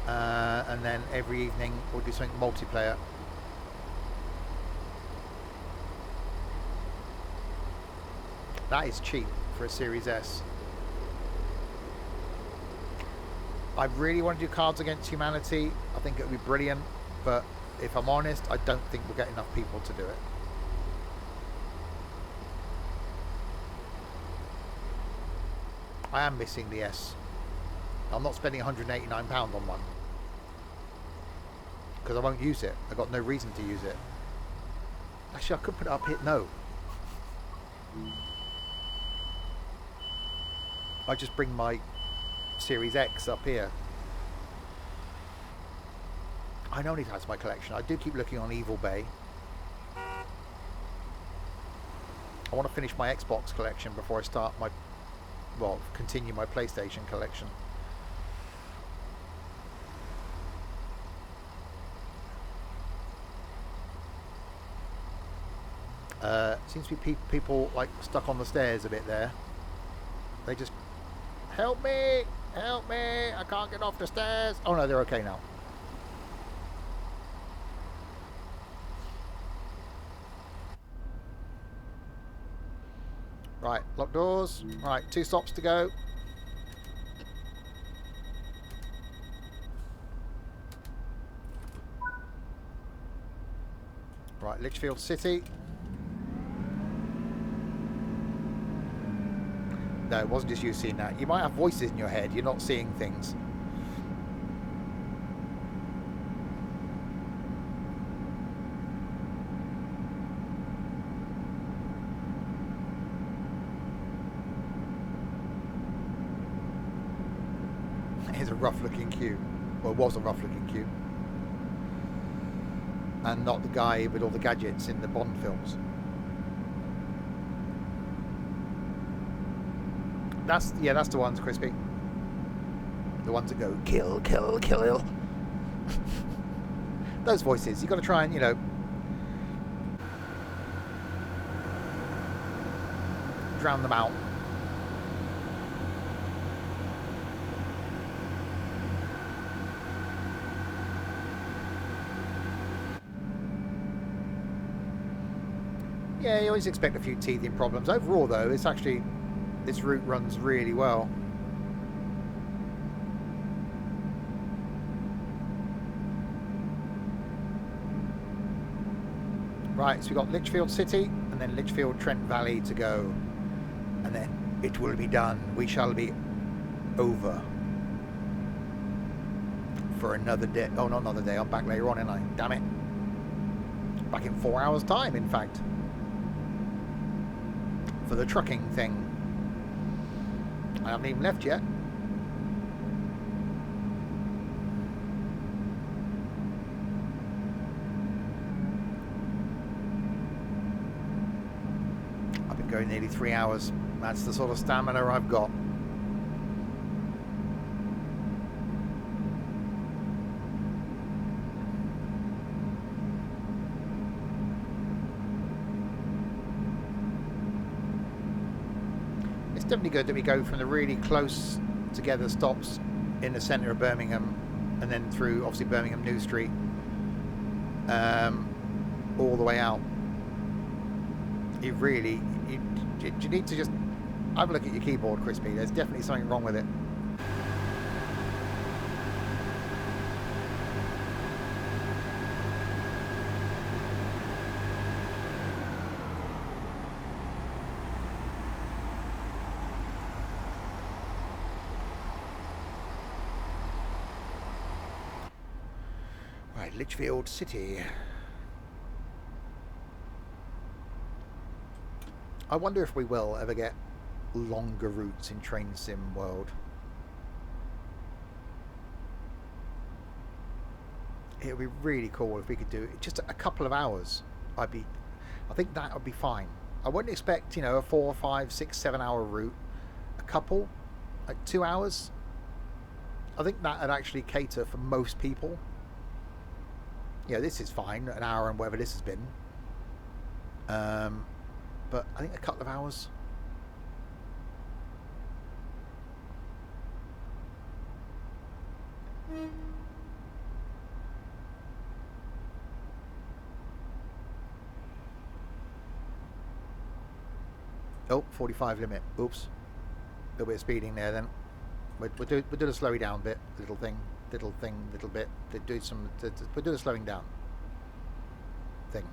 and then every evening we'll do something multiplayer. That is cheap for a Series S. I really want to do Cards Against Humanity. I think it would be brilliant, but if I'm honest, I don't think we'll get enough people to do it. I am missing the S. I'm not spending £189 on one because I won't use it. I've got no reason to use it. Actually, I could put it up here. No. I just bring my Series X up here. I know it has my collection. I do keep looking on Evil Bay. I want to finish my Xbox collection before I start my, well, continue my PlayStation collection. Seems to be people like stuck on the stairs a bit there. They just, help me, I can't get off the stairs. Oh no, they're okay now. Right, lock doors. Right, 2 stops to go. Right, Litchfield City. No, it wasn't just you seeing that. You might have voices in your head. You're not seeing things. It's a rough-looking queue. Well, it was a rough-looking queue. And not the guy with all the gadgets in the Bond films. That's the ones, Crispy. The ones that go kill, kill, kill. Those voices, you got to try and, you know, drown them out. Yeah, you always expect a few teething problems. Overall, though, it's actually, this route runs really well. Right, so we've got Litchfield City and then Litchfield Trent Valley to go. And then it will be done. We shall be over for another day. Oh, not another day. I'm back later on, ain't I? Damn it. Back in 4 hours' time, in fact. For the trucking thing. I haven't even left yet. I've been going nearly 3 hours. That's the sort of stamina I've got. It's definitely good that we go from the really close together stops in the centre of Birmingham and then through obviously Birmingham New Street all the way out. You need to just have a look at your keyboard, Crispy. There's definitely something wrong with it. Right, Litchfield City. I wonder if we will ever get longer routes in Train Sim World. It would be really cool if we could do it just a couple of hours. I think that would be fine. I wouldn't expect, you know, a 4, 5, 6, 7 hour route. A couple, like 2 hours. I think that would actually cater for most people. Yeah, this is fine, an hour and whatever this has been. But I think a couple of hours. Oh, 45 limit. Oops. A little bit of speeding there then. We'll do a slowing down bit. Little bit. We'll do a slowing down thing.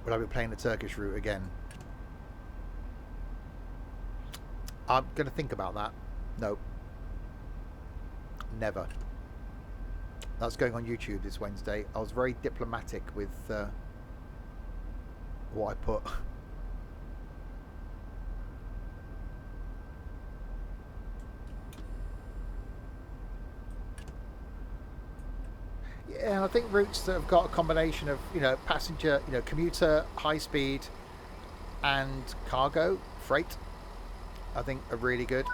Will I be playing the Turkish route again? I'm going to think about that. No. Never. That's going on YouTube this Wednesday. I was very diplomatic with what I put. Yeah, I think routes that have got a combination of, passenger, commuter, high speed, and cargo, freight, I think are really good.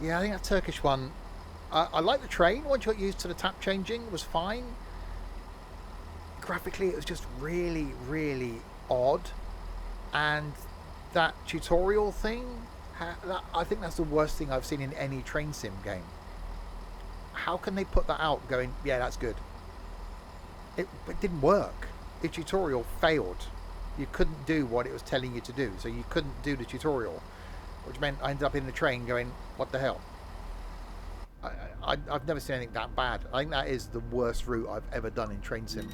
Yeah, I think that Turkish one, I like the train. Once you got used to the tap changing, it was fine. Graphically, it was just really, really odd. And that tutorial thing, I think that's the worst thing I've seen in any train sim game. How can they put that out going, yeah, that's good? It didn't work. The tutorial failed. You couldn't do what it was telling you to do. So you couldn't do the tutorial, which meant I ended up in the train going, what the hell? I've never seen anything that bad. I think that is the worst route I've ever done in train sim.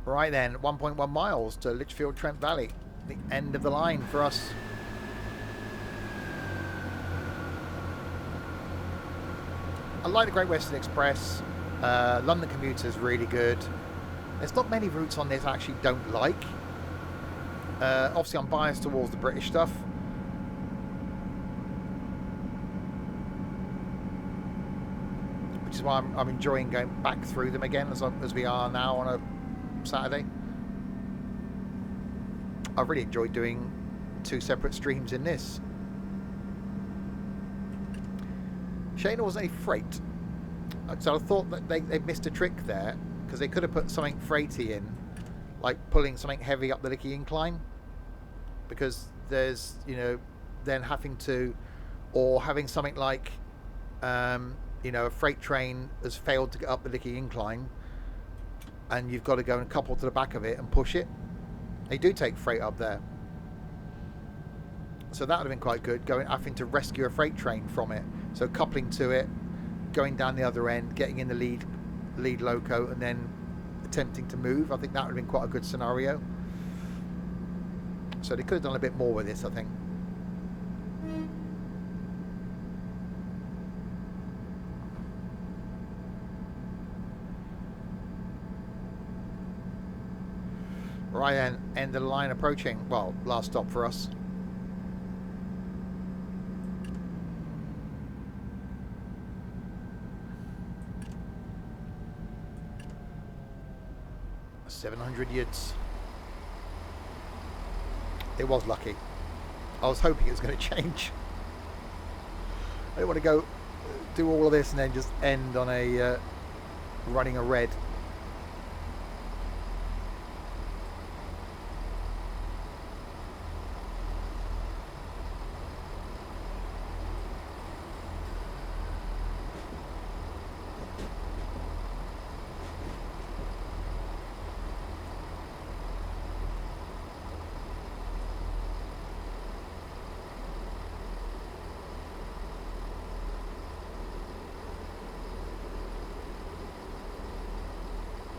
Right then, 1.1 miles to Lichfield Trent Valley. The end of the line for us. I like the Great Western Express. London Commuter is really good. There's not many routes on this I actually don't like. Obviously, I'm biased towards the British stuff. Which is why I'm enjoying going back through them again as we are now on a Saturday. I've really enjoyed doing 2 separate streams in this. Shane, there wasn't any freight. So I thought that they missed a trick there, because they could have put something freighty in, like pulling something heavy up the Licky incline, because there's, then having to, or having something like, a freight train has failed to get up the Licky incline, and you've got to go and couple to the back of it and push it. They do take freight up there. So that would have been quite good, having to rescue a freight train from it. So coupling to it, going down the other end, getting in the lead loco, and then attempting to move. I think that would have been quite a good scenario. So they could have done a bit more with this, I think. Right then, end of the line approaching. Well, last stop for us. $700 yids. It was lucky. I was hoping it was going to change. I didn't want to go do all of this and then just end on a running a red.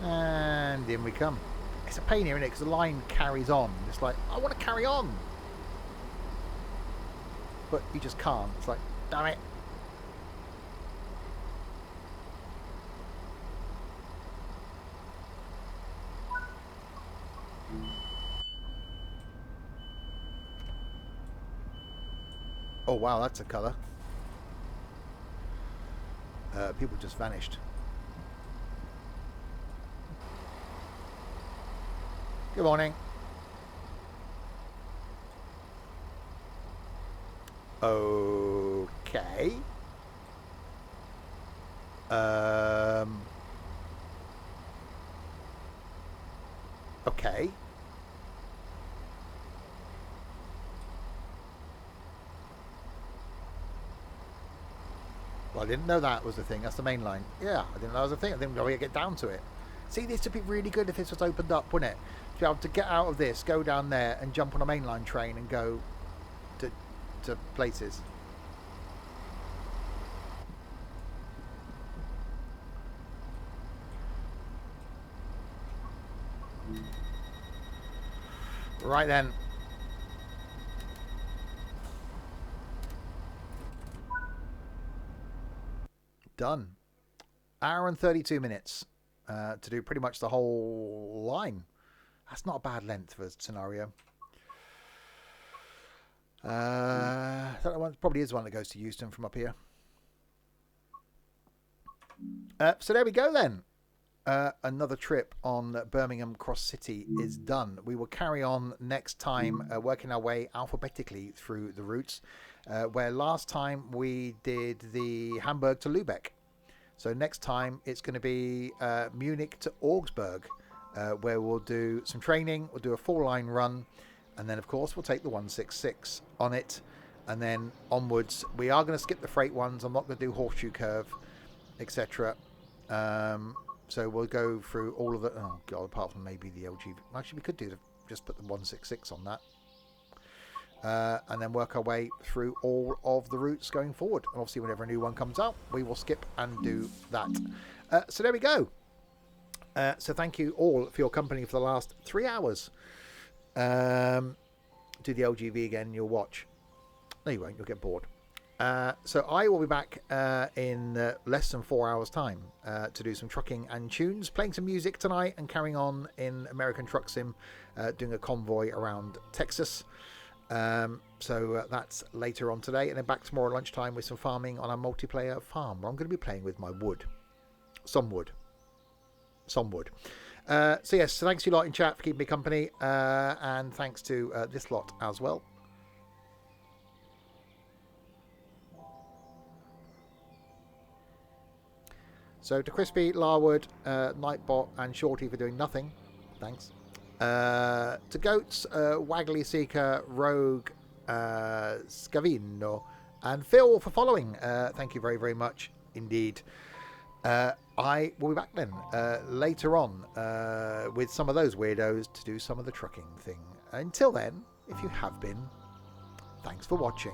And in we come. It's a pain here, isn't it? Because the line carries on. It's like, I want to carry on. But you just can't. It's like, damn it. Oh, wow, that's a colour. People just vanished. Good morning. Okay. Okay. Well, I didn't know that was the thing. That's the main line. Yeah, I didn't know that was the thing. I didn't know we get down to it. See, this would be really good if this was opened up, wouldn't it? To be able to get out of this, go down there and jump on a mainline train and go to places. Right then. Done. Hour and 32 minutes to do pretty much the whole line. That's not a bad length for a scenario. That one probably is one that goes to Euston from up here. So there we go then. Another trip on Birmingham Cross City is done. We will carry on next time, working our way alphabetically through the routes, where last time we did the Hamburg to Lübeck. So next time it's going to be Munich to Augsburg, where we'll do some training, we'll do a 4-line run, and then of course we'll take the 166 on it, and then onwards. We are going to skip the freight ones. I'm not going to do Horseshoe Curve, etc. So we'll go through all of the... Oh, God, apart from maybe the LG... Actually, we could just put the 166 on that. And then work our way through all of the routes going forward. And obviously, whenever a new one comes out, we will skip and do that. So there we go. So thank you all for your company for the last 3 hours. Do the LGV again, you'll watch. No, you won't. You'll get bored. So I will be back in less than 4 hours time to do some trucking and tunes, playing some music tonight and carrying on in American Truck Sim, doing a convoy around Texas. So that's later on today, and then back tomorrow lunchtime with some farming on a multiplayer farm where I'm going to be playing with my wood. Some wood. So yes, so thanks to you lot in chat for keeping me company, and thanks to this lot as well. So to Crispy, Larwood, Nightbot, and Shorty for doing nothing. Thanks. To Goats, Waggly Seeker, Rogue, Scavino, and Phil for following. Thank you very, very much indeed. I will be back then later on with some of those weirdos to do some of the trucking thing. Until then, if you have been, thanks for watching.